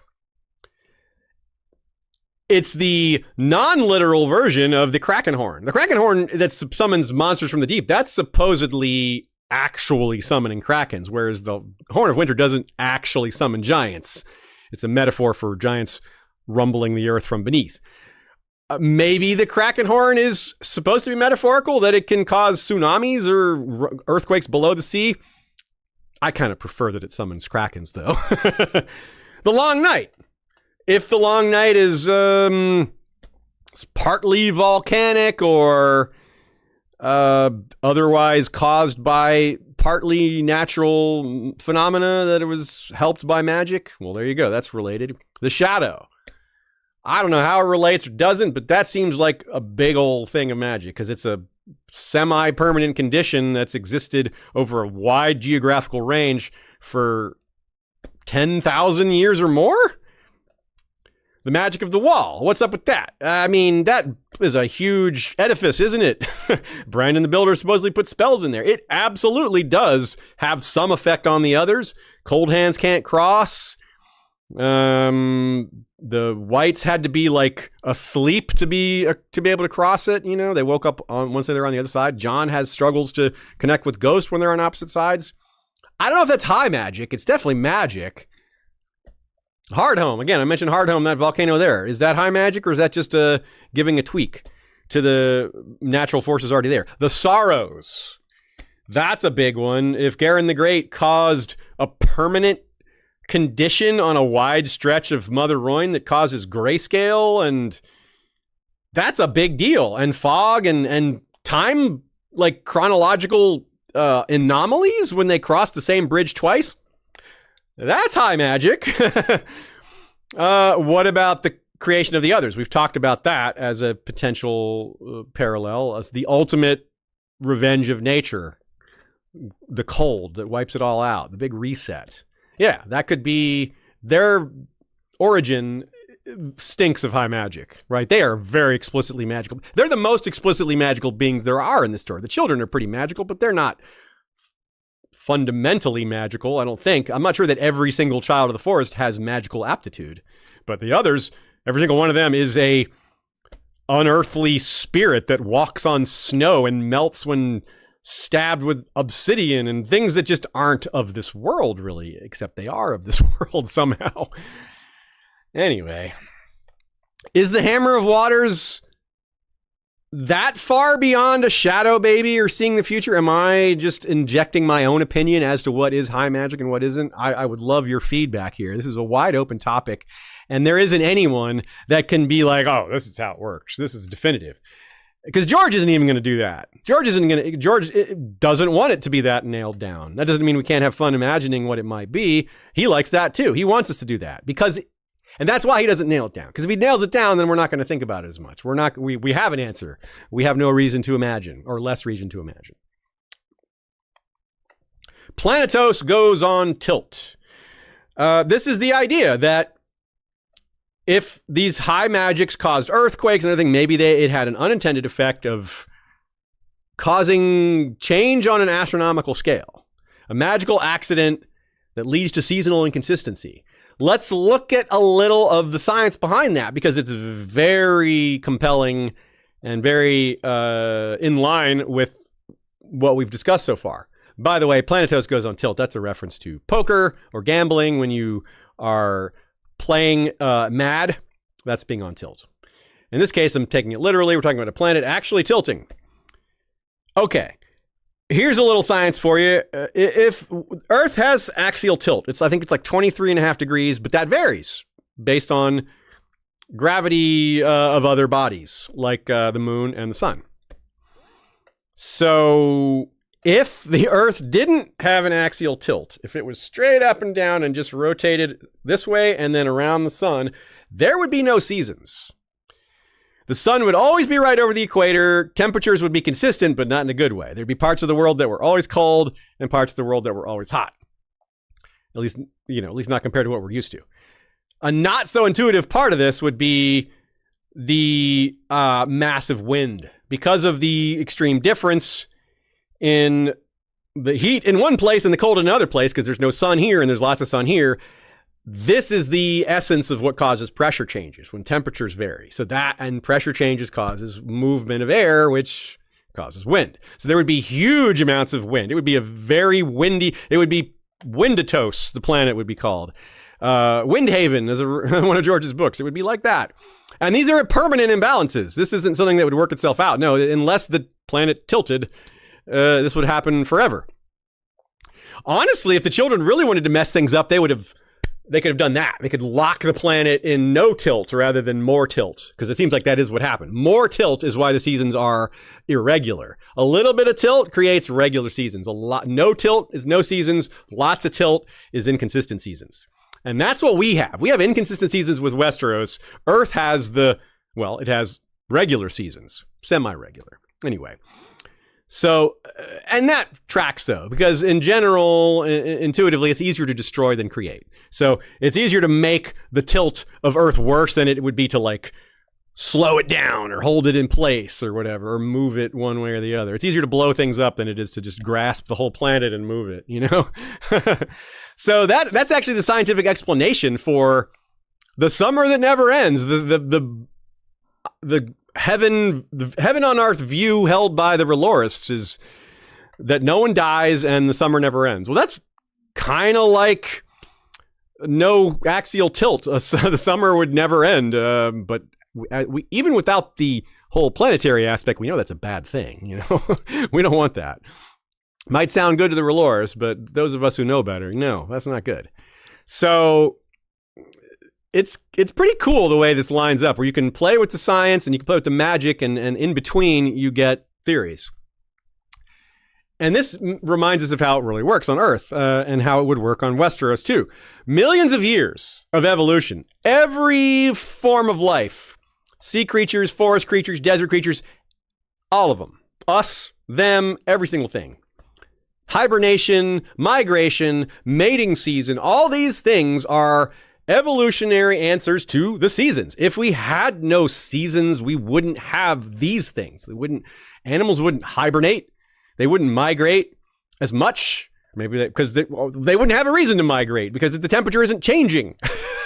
It's the non-literal version of the Kraken Horn. The Kraken Horn that summons monsters from the deep, that's supposedly actually summoning Krakens, whereas the Horn of Winter doesn't actually summon giants. It's a metaphor for giants rumbling the earth from beneath. Maybe the Kraken Horn is supposed to be metaphorical, that it can cause tsunamis or earthquakes below the sea. I kind of prefer that it summons Krakens, though. The Long Night. If the Long Night is partly volcanic or otherwise caused by partly natural phenomena that it was helped by magic, well, there you go. That's related. The Shadow. I don't know how it relates or doesn't, but that seems like a big old thing of magic, because it's a semi-permanent condition that's existed over a wide geographical range for 10,000 years or more. The magic of the wall. What's up with that? I mean, that is a huge edifice, isn't it? Brandon the Builder supposedly put spells in there. It absolutely does have some effect on the others. Cold hands can't cross. The whites had to be like asleep to be able to cross it. You know, they woke up once they're on the other side. Jon has struggles to connect with ghosts when they're on opposite sides. I don't know if that's high magic. It's definitely magic. Hardhome. Again, I mentioned Hardhome, that volcano there. Is that high magic, or is that just giving a tweak to the natural forces already there? The Sorrows. That's a big one. If Garen the Great caused a permanent condition on a wide stretch of Mother Royne that causes grayscale, and that's a big deal. And fog and time, like chronological anomalies when they cross the same bridge twice. That's high magic. What about the creation of the others? We've talked about that as a potential parallel, as the ultimate revenge of nature. The cold that wipes it all out. The big reset. Yeah, that could be their origin. Stinks of high magic, right? They are very explicitly magical. They're the most explicitly magical beings there are in this story. The children are pretty magical, but they're not fundamentally magical, I don't think. I'm not sure that every single child of the forest has magical aptitude, but the others, every single one of them is a unearthly spirit that walks on snow and melts when stabbed with obsidian and things that just aren't of this world, really, except they are of this world somehow. Anyway, is the Hammer of Waters that far beyond a shadow baby or seeing the future? Am I just injecting my own opinion as to what is high magic and what isn't? I would love your feedback here. This is a wide open topic, and there isn't anyone that can be like, oh, this is how it works. This is definitive. Because George isn't even going to do that. George doesn't want it to be that nailed down. That doesn't mean we can't have fun imagining what it might be. He likes that too. He wants us to do that and that's why he doesn't nail it down. Because if he nails it down, then we're not going to think about it as much. We have an answer. We have no reason to imagine, or less reason to imagine. Planetos goes on tilt. This is the idea that if these high magics caused earthquakes and everything, maybe it had an unintended effect of causing change on an astronomical scale. A magical accident that leads to seasonal inconsistency. Let's look at a little of the science behind that, because it's very compelling and very in line with what we've discussed so far. By the way, Planetos goes on tilt. That's a reference to poker or gambling when you are playing mad. That's being on tilt. In this case, I'm taking it literally. We're talking about a planet actually tilting. Okay. Here's a little science for you. If Earth has axial tilt, I think it's like 23.5 degrees, but that varies based on gravity of other bodies, like the moon and the sun. So if the Earth didn't have an axial tilt, if it was straight up and down and just rotated this way and then around the sun, there would be no seasons. The sun would always be right over the equator. Temperatures would be consistent, but not in a good way. There'd be parts of the world that were always cold and parts of the world that were always hot. At least not compared to what we're used to. A not so intuitive part of this would be the massive wind. Because of the extreme difference in the heat in one place and the cold in another place, because there's no sun here and there's lots of sun here. This is the essence of what causes pressure changes when temperatures vary. So that and pressure changes causes movement of air, which causes wind. So there would be huge amounts of wind. It would be a very windy, it would be Windatos, the planet would be called. Windhaven is one of George's books. It would be like that. And these are permanent imbalances. This isn't something that would work itself out. No, unless the planet tilted, this would happen forever. Honestly, if the children really wanted to mess things up, they could have done that. They could lock the planet in no tilt rather than more tilt, because it seems like that is what happened. More tilt is why the seasons are irregular. A little bit of tilt creates regular seasons. No tilt is no seasons. Lots of tilt is inconsistent seasons. And that's what we have. We have inconsistent seasons with Westeros. Earth has it has regular seasons, semi-regular. Anyway. So, and that tracks though, because in general, intuitively, it's easier to destroy than create. So it's easier to make the tilt of Earth worse than it would be to like slow it down or hold it in place or whatever, or move it one way or the other. It's easier to blow things up than it is to just grasp the whole planet and move it, you know? So that's actually the scientific explanation for the summer that never ends, the heaven on earth view held by the Relorists is that no one dies and the summer never ends. Well, that's kind of like no axial tilt. The summer would never end. But we even without the whole planetary aspect, we know that's a bad thing. You know, we don't want that. Might sound good to the Relors, but those of us who know better, no, that's not good. So it's pretty cool the way this lines up, where you can play with the science and you can play with the magic, and in between you get theories. And this reminds us of how it really works on Earth and how it would work on Westeros too. Millions of years of evolution, every form of life, sea creatures, forest creatures, desert creatures, all of them, us, them, every single thing. Hibernation, migration, mating season, all these things are evolutionary answers to the seasons. If we had no seasons, we wouldn't have these things. Animals wouldn't hibernate. They wouldn't migrate as much. Maybe because they wouldn't have a reason to migrate because the temperature isn't changing.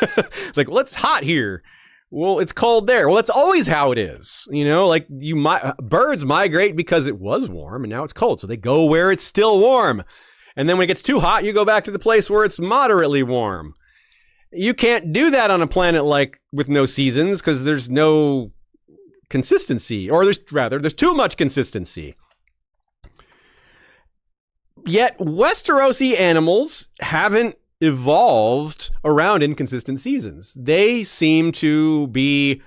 It's like, well, it's hot here. Well, it's cold there. Well, that's always how it is. You know, like birds migrate because it was warm and now it's cold. So they go where it's still warm. And then when it gets too hot, you go back to the place where it's moderately warm. You can't do that on a planet like with no seasons because there's no consistency, or there's too much consistency. Yet Westerosi animals haven't evolved around inconsistent seasons. They seem to be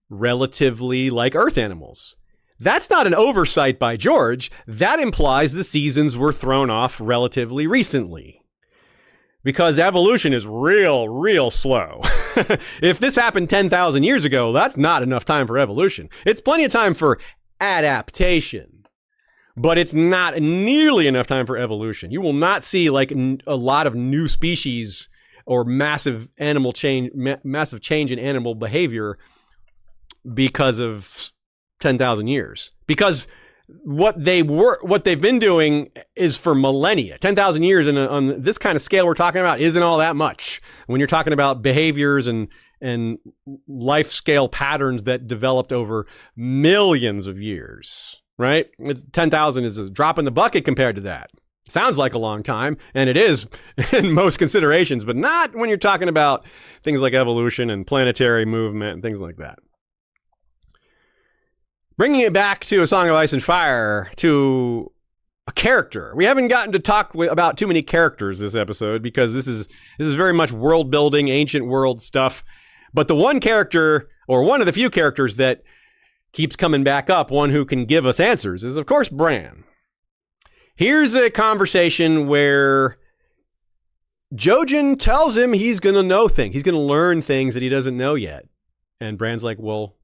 relatively like Earth animals. That's not an oversight by George. That implies the seasons were thrown off relatively recently. Because evolution is real slow. If this happened 10,000 years ago, that's not enough time for evolution. It's plenty of time for adaptation, but it's not nearly enough time for evolution. You will not see like a lot of new species or massive change in animal behavior because of 10,000 years. Because what they've been doing is for millennia. 10,000 years on this kind of scale we're talking about isn't all that much. When you're talking about behaviors and life scale patterns that developed over millions of years, right? 10,000 is a drop in the bucket compared to that. Sounds like a long time, and it is in most considerations, but not when you're talking about things like evolution and planetary movement and things like that. Bringing it back to A Song of Ice and Fire, to a character. We haven't gotten to talk about too many characters this episode because this is very much world building, ancient world stuff. But the one character, or one of the few characters that keeps coming back up, one who can give us answers, is of course Bran. Here's a conversation where Jojen tells him he's going to know things. He's going to learn things that he doesn't know yet. And Bran's like, well,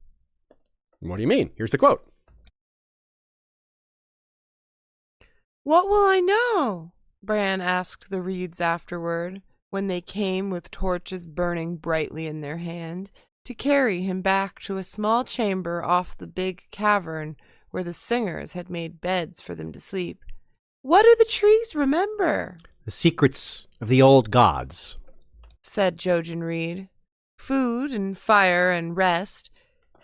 what do you mean? Here's the quote. What will I know? Bran asked the reeds afterward, when they came with torches burning brightly in their hand, to carry him back to a small chamber off the big cavern where the singers had made beds for them to sleep. What do the trees remember? The secrets of the old gods, said Jojen Reed. Food and fire and rest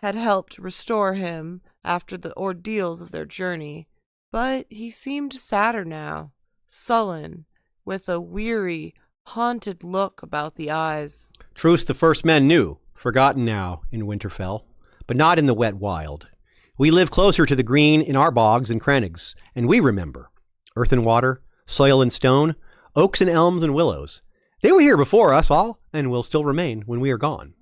had helped restore him after the ordeals of their journey, but he seemed sadder now, sullen, with a weary, haunted look about the eyes. Truce the first men knew, forgotten now in Winterfell, but not in the wet wild. We live closer to the green in our bogs and crannigs, and we remember. Earth and water, soil and stone, oaks and elms and willows. They were here before us all, and will still remain when we are gone.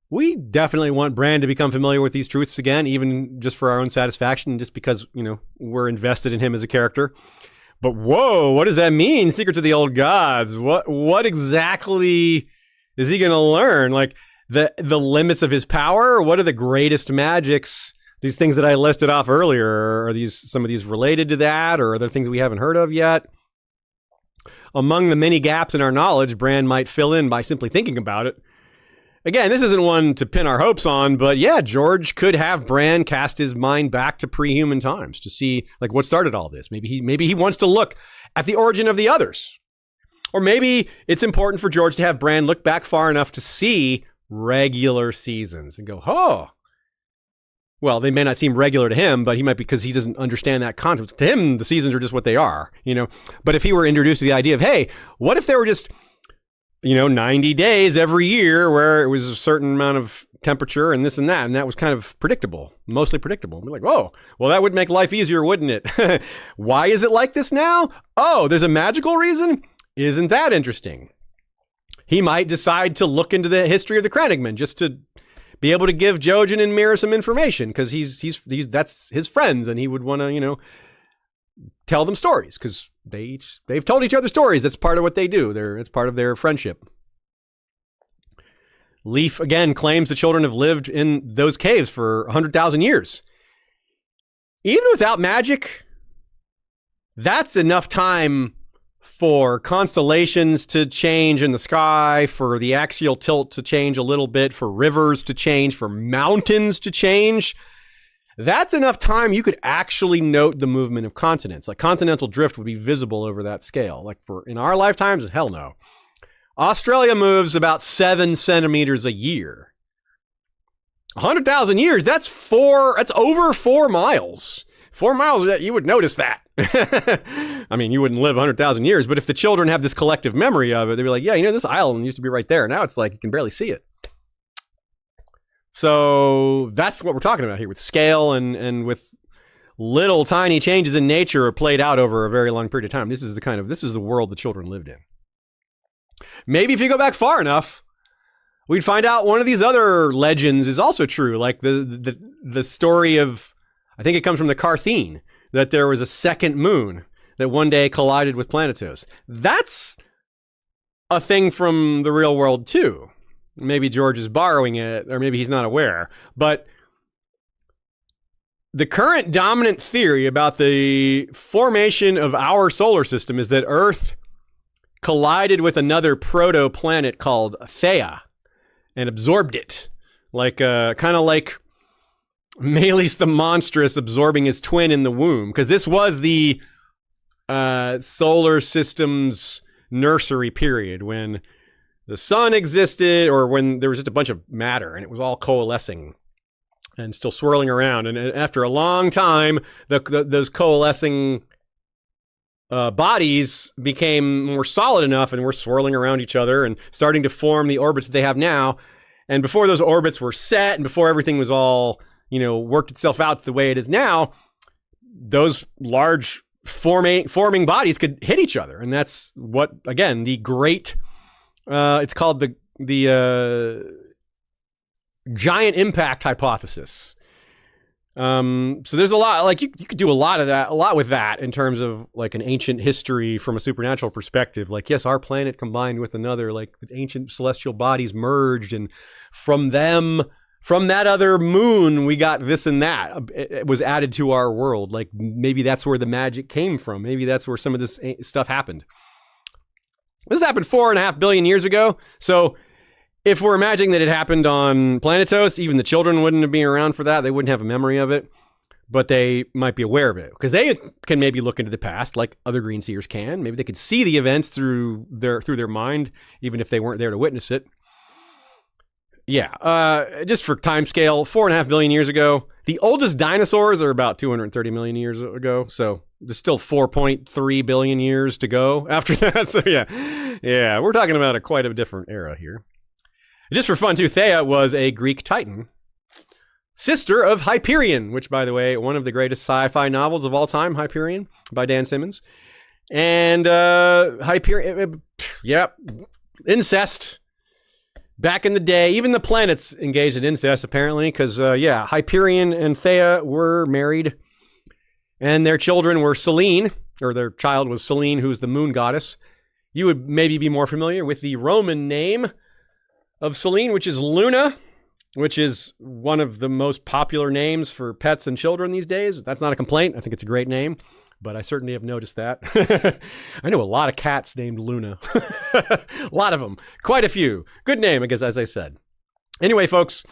We definitely want Bran to become familiar with these truths again, even just for our own satisfaction, just because, we're invested in him as a character. But whoa, what does that mean? Secrets of the old gods. What exactly is he going to learn? Like the limits of his power? What are the greatest magics? These things that I listed off earlier, are some of these related to that, or are there things we haven't heard of yet? Among the many gaps in our knowledge, Bran might fill in by simply thinking about it. Again, this isn't one to pin our hopes on, but yeah, George could have Bran cast his mind back to pre-human times to see like what started all this. Maybe he wants to look at the origin of the others. Or maybe it's important for George to have Bran look back far enough to see regular seasons and go, oh, well, they may not seem regular to him, but he might, because he doesn't understand that concept. To him, the seasons are just what they are, But if he were introduced to the idea of, hey, what if there were just 90 days every year where it was a certain amount of temperature and this and that was kind of predictable, mostly predictable. We're like, whoa, well, that would make life easier, wouldn't it? Why is it like this now? Oh, there's a magical reason? Isn't that interesting? He might decide to look into the history of the Crannogmen just to be able to give Jojen and Mira some information, because that's his friends, and he would want to, tell them stories, because they've told each other stories. That's part of what they do. It's part of their friendship. Leaf, again, claims the children have lived in those caves for 100,000 years. Even without magic, that's enough time for constellations to change in the sky, for the axial tilt to change a little bit, for rivers to change, for mountains to change. That's enough time you could actually note the movement of continents. Like continental drift would be visible over that scale. Like in our lifetimes, hell no. Australia moves about 7 centimeters a year. 100,000 years, that's over 4 miles. 4 miles, you would notice that. I mean, you wouldn't live 100,000 years, but if the children have this collective memory of it, they'd be like, yeah, this island used to be right there. Now it's like you can barely see it. So that's what we're talking about here with scale and with little tiny changes in nature are played out over a very long period of time. This is the world the children lived in. Maybe if you go back far enough, we'd find out one of these other legends is also true. Like the story of, I think it comes from the Carthene, that there was a second moon that one day collided with Planetos. That's a thing from the real world too. Maybe George is borrowing it, or maybe he's not aware. But the current dominant theory about the formation of our solar system is that Earth collided with another proto-planet called Theia and absorbed it. Like, kind of like Meles the Monstrous absorbing his twin in the womb. Because this was the solar system's nursery period when the sun existed, or when there was just a bunch of matter and it was all coalescing and still swirling around. And after a long time, those coalescing bodies became more solid enough and were swirling around each other and starting to form the orbits that they have now. And before those orbits were set and before everything was all, worked itself out the way it is now, those large forming bodies could hit each other. And that's what, again, the great, it's called the giant impact hypothesis. So there's a lot, like you could do a lot with that in terms of like an ancient history from a supernatural perspective. Like, yes, our planet combined with another, like the ancient celestial bodies merged, and from that other moon, we got this and that. It was added to our world. Like maybe that's where the magic came from. Maybe that's where some of this stuff happened. This happened 4.5 billion years ago. So if we're imagining that it happened on Planetos, even the children wouldn't have been around for that. They wouldn't have a memory of it, but they might be aware of it because they can maybe look into the past like other green seers can. Maybe they could see the events through their mind, even if they weren't there to witness it. Yeah, just for time scale, 4.5 billion years ago. The oldest dinosaurs are about 230 million years ago, so there's still 4.3 billion years to go after that. So yeah, we're talking about quite a different era here. Just for fun too, Theia was a Greek titan, sister of Hyperion, which, by the way, one of the greatest sci-fi novels of all time, Hyperion, by Dan Simmons. And Hyperion, incest. Back in the day, even the planets engaged in incest, apparently, because, Hyperion and Theia were married, and their children were Selene, or their child was Selene, who's the moon goddess. You would maybe be more familiar with the Roman name of Selene, which is Luna, which is one of the most popular names for pets and children these days. That's not a complaint. I think it's a great name, but I certainly have noticed that. I know a lot of cats named Luna. A lot of them. Quite a few. Good name, I guess, as I said. Anyway, folks,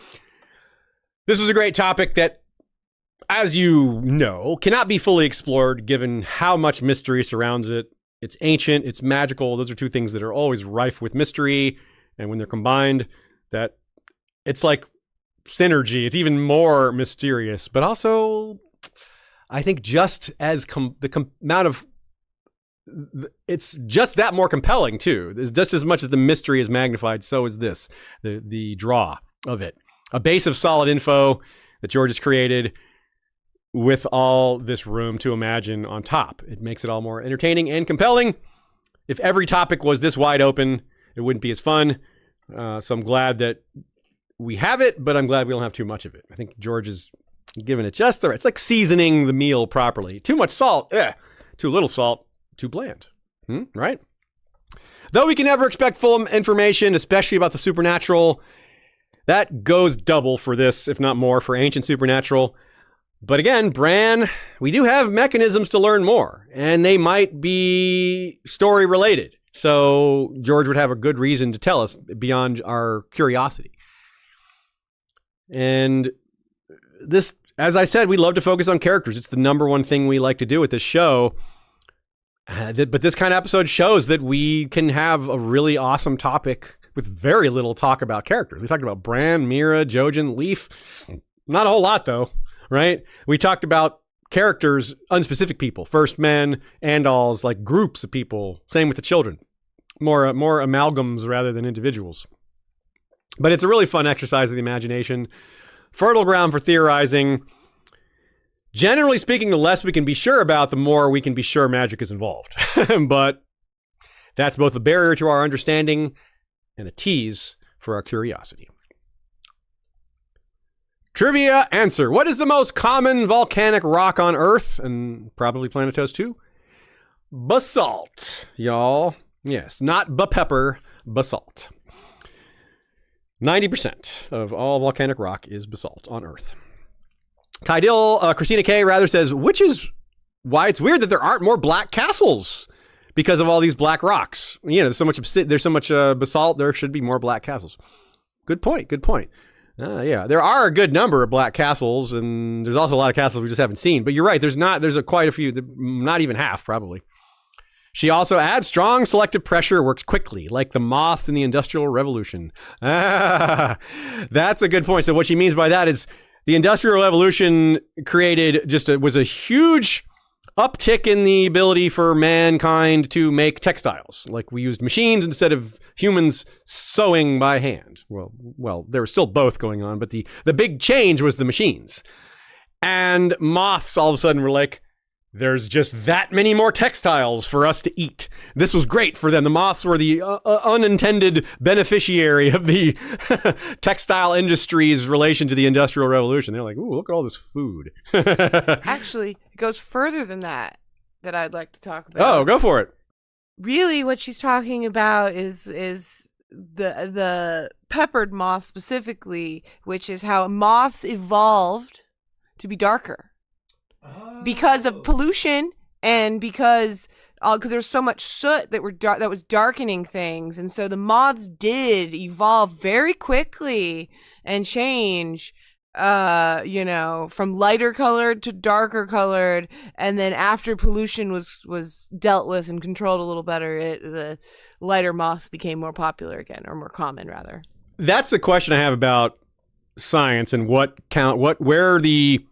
this was a great topic that, as you know, cannot be fully explored given how much mystery surrounds it. It's ancient, it's magical. Those are two things that are always rife with mystery. And when they're combined, that it's like synergy. It's even more mysterious, but also I think just as amount of, it's just that more compelling too. It's just as much as the mystery is magnified, so is this, the draw of it. A base of solid info that George has created with all this room to imagine on top. It makes it all more entertaining and compelling. If every topic was this wide open, it wouldn't be as fun. So I'm glad that we have it, but I'm glad we don't have too much of it. I think George is giving it just the right. It's like seasoning the meal properly. Too much salt, too little salt, too bland, right? Though we can never expect full information, especially about the supernatural, that goes double for this, if not more, for ancient supernatural. But again, Bran, we do have mechanisms to learn more, and they might be story related. So George would have a good reason to tell us beyond our curiosity. And this, as I said, we love to focus on characters. It's the number one thing we like to do with this show. But this kind of episode shows that we can have a really awesome topic with very little talk about characters. We talked about Bran, Mira, Jojen, Leaf. Not a whole lot, though, right? We talked about characters, unspecific people, first men, Andals, like groups of people. Same with the children. More amalgams rather than individuals. But it's a really fun exercise of the imagination. Fertile ground for theorizing. Generally speaking, the less we can be sure about, the more we can be sure magic is involved. But that's both a barrier to our understanding and a tease for our curiosity. Trivia answer. What is the most common volcanic rock on Earth? And probably Planetos too? Basalt, y'all. Yes, not pepper, basalt. 90% of all volcanic rock is basalt on Earth. Christina K. rather says, which is why it's weird that there aren't more black castles because of all these black rocks. There's so much basalt, there should be more black castles. Good point. Yeah, there are a good number of black castles, and there's also a lot of castles we just haven't seen. But you're right, there's quite a few, not even half, probably. She also adds, strong selective pressure works quickly, like the moths in the Industrial Revolution. That's a good point. So what she means by that is the Industrial Revolution was a huge uptick in the ability for mankind to make textiles. Like we used machines instead of humans sewing by hand. Well, there was still both going on, but the big change was the machines. And moths all of a sudden were like, there's just that many more textiles for us to eat. This was great for them. The moths were the unintended beneficiary of the textile industry's relation to the Industrial Revolution. They're like, ooh, look at all this food. Actually, it goes further than that I'd like to talk about. Oh, go for it. Really, what she's talking about is the peppered moth specifically, which is how moths evolved to be darker. Because of pollution and because there's so much soot that was darkening things, and so the moths did evolve very quickly and change, from lighter colored to darker colored, and then after pollution was dealt with and controlled a little better, the lighter moths became more popular again, or more common rather. That's a question I have about science and where the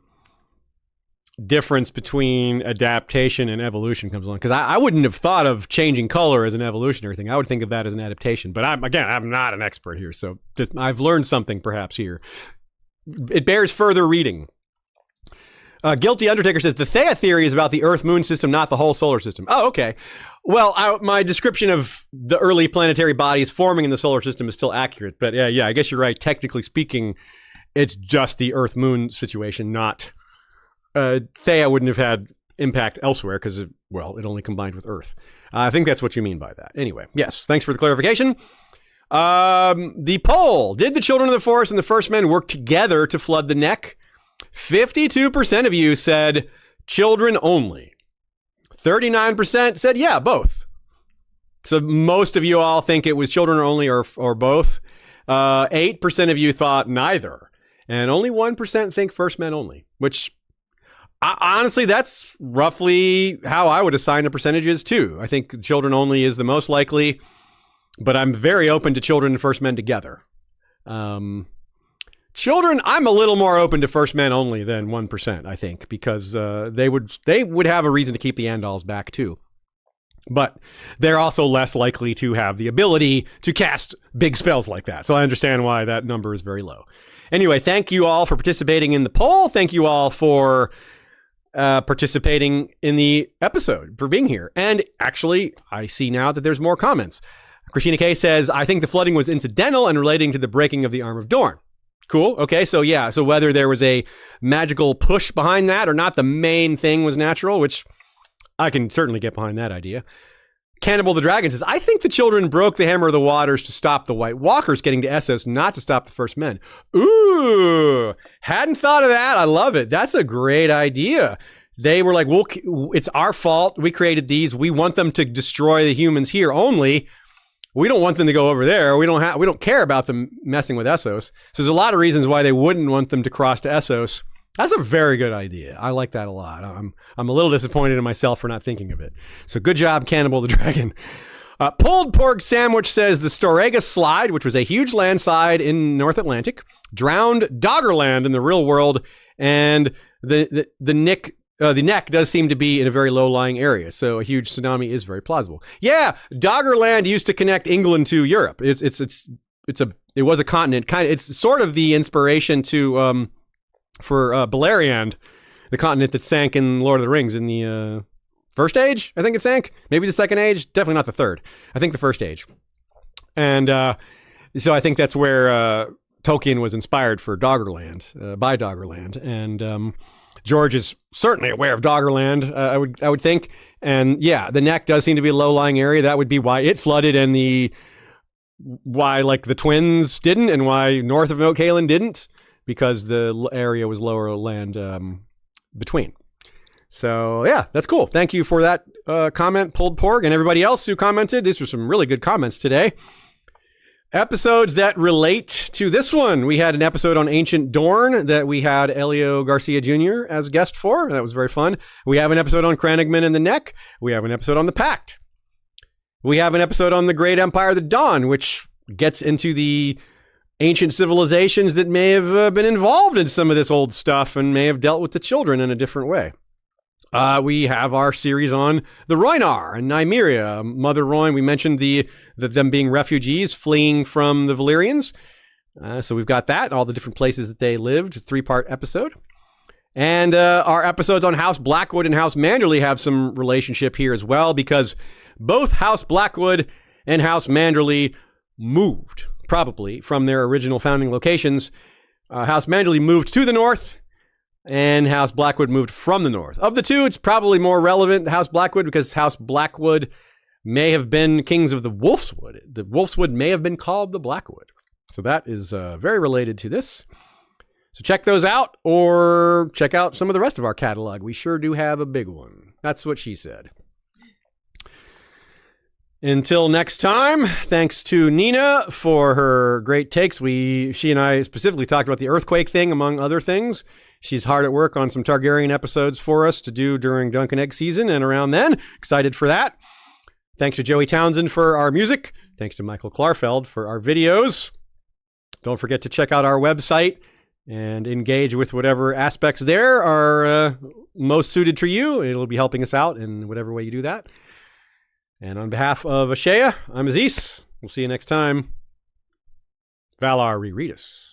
difference between adaptation and evolution comes along, because I wouldn't have thought of changing color as an evolutionary thing. I would think of that as an adaptation, but I'm not an expert here, so I've learned something perhaps here. It bears further reading. Guilty Undertaker says the Theia theory is about the Earth-Moon system, not the whole solar system. Oh, okay. Well, my description of the early planetary bodies forming in the solar system is still accurate, but yeah, I guess you're right. Technically speaking, it's just the Earth-Moon situation, not Theia wouldn't have had impact elsewhere because it only combined with Earth. I think that's what you mean by that. Anyway, yes, thanks for the clarification. The poll: did the Children of the Forest and the First Men work together to flood the neck? 52% of you said children only. 39% said yeah, both. So most of you all think it was children only or both. 8% of you thought neither, and only 1% think First Men only, which honestly, that's roughly how I would assign the percentages too. I think children only is the most likely, but I'm very open to children and First Men together. Children, I'm a little more open to First Men only than 1%, I think, because they would have a reason to keep the Andals back too. But they're also less likely to have the ability to cast big spells like that. So I understand why that number is very low. Anyway, thank you all for participating in the poll. Thank you all for participating in the episode, for being here. And actually, I see now that there's more comments. Christina K says, I think the flooding was incidental and relating to the breaking of the Arm of Dorne. Cool. Okay. So yeah. So whether there was a magical push behind that or not, the main thing was natural, which I can certainly get behind that idea. Cannibal the Dragon says, I think the children broke the Hammer of the Waters to stop the White Walkers getting to Essos, not to stop the First Men. Ooh, hadn't thought of that. I love it. That's a great idea. They were like, well, it's our fault. We created these. We want them to destroy the humans here only. We don't want them to go over there. We don't care about them messing with Essos. So there's a lot of reasons why they wouldn't want them to cross to Essos. That's a very good idea. I like that a lot. I'm a little disappointed in myself for not thinking of it. So good job, Cannibal the Dragon. Pulled Pork Sandwich says the Storega Slide, which was a huge landslide in North Atlantic, drowned Doggerland in the real world, and the neck does seem to be in a very low-lying area, so a huge tsunami is very plausible. Yeah, Doggerland used to connect England to Europe. It was a continent. It's sort of the inspiration to for Beleriand, the continent that sank in Lord of the Rings in the first age. I think it sank. Maybe the second age. Definitely not the third. I think the first age. And So I think that's where Tolkien was inspired for Doggerland, by Doggerland. And George is certainly aware of Doggerland, I would think. And yeah, the neck does seem to be a low-lying area. That would be why it flooded and why like the Twins didn't and why north of Moat Cailin didn't, because the area was lower land between. So yeah, that's cool. Thank you for that comment, Pulled Porg, and everybody else who commented. These were some really good comments today. Episodes that relate to this one. We had an episode on Ancient Dorne that we had Elio Garcia Jr. as guest for. That was very fun. We have an episode on Crannogman and the Neck. We have an episode on the Pact. We have an episode on the Great Empire of the Dawn, which gets into the ancient civilizations that may have been involved in some of this old stuff and may have dealt with the children in a different way. We have our series on the Rhoynar and Nymeria. Mother Rhoyne, we mentioned them being refugees fleeing from the Valyrians. So we've got that, all the different places that they lived, 3-part episode. And our episodes on House Blackwood and House Manderley have some relationship here as well, because both House Blackwood and House Manderley moved, probably, from their original founding locations. House Manderley moved to the north, and House Blackwood moved from the north. Of the two, it's probably more relevant House Blackwood, because House Blackwood may have been kings of the Wolfswood. The Wolfswood may have been called the Blackwood. So that is very related to this. So check those out, or check out some of the rest of our catalog. We sure do have a big one. That's what she said. Until next time, thanks to Nina for her great takes. She and I specifically talked about the earthquake thing, among other things. She's hard at work on some Targaryen episodes for us to do during Dunk and Egg season and around then. Excited for that. Thanks to Joey Townsend for our music. Thanks to Michael Klarfeld for our videos. Don't forget to check out our website and engage with whatever aspects there are most suited for you. It'll be helping us out in whatever way you do that. And on behalf of Ashea, I'm Aziz. We'll see you next time. Valar Reread Us.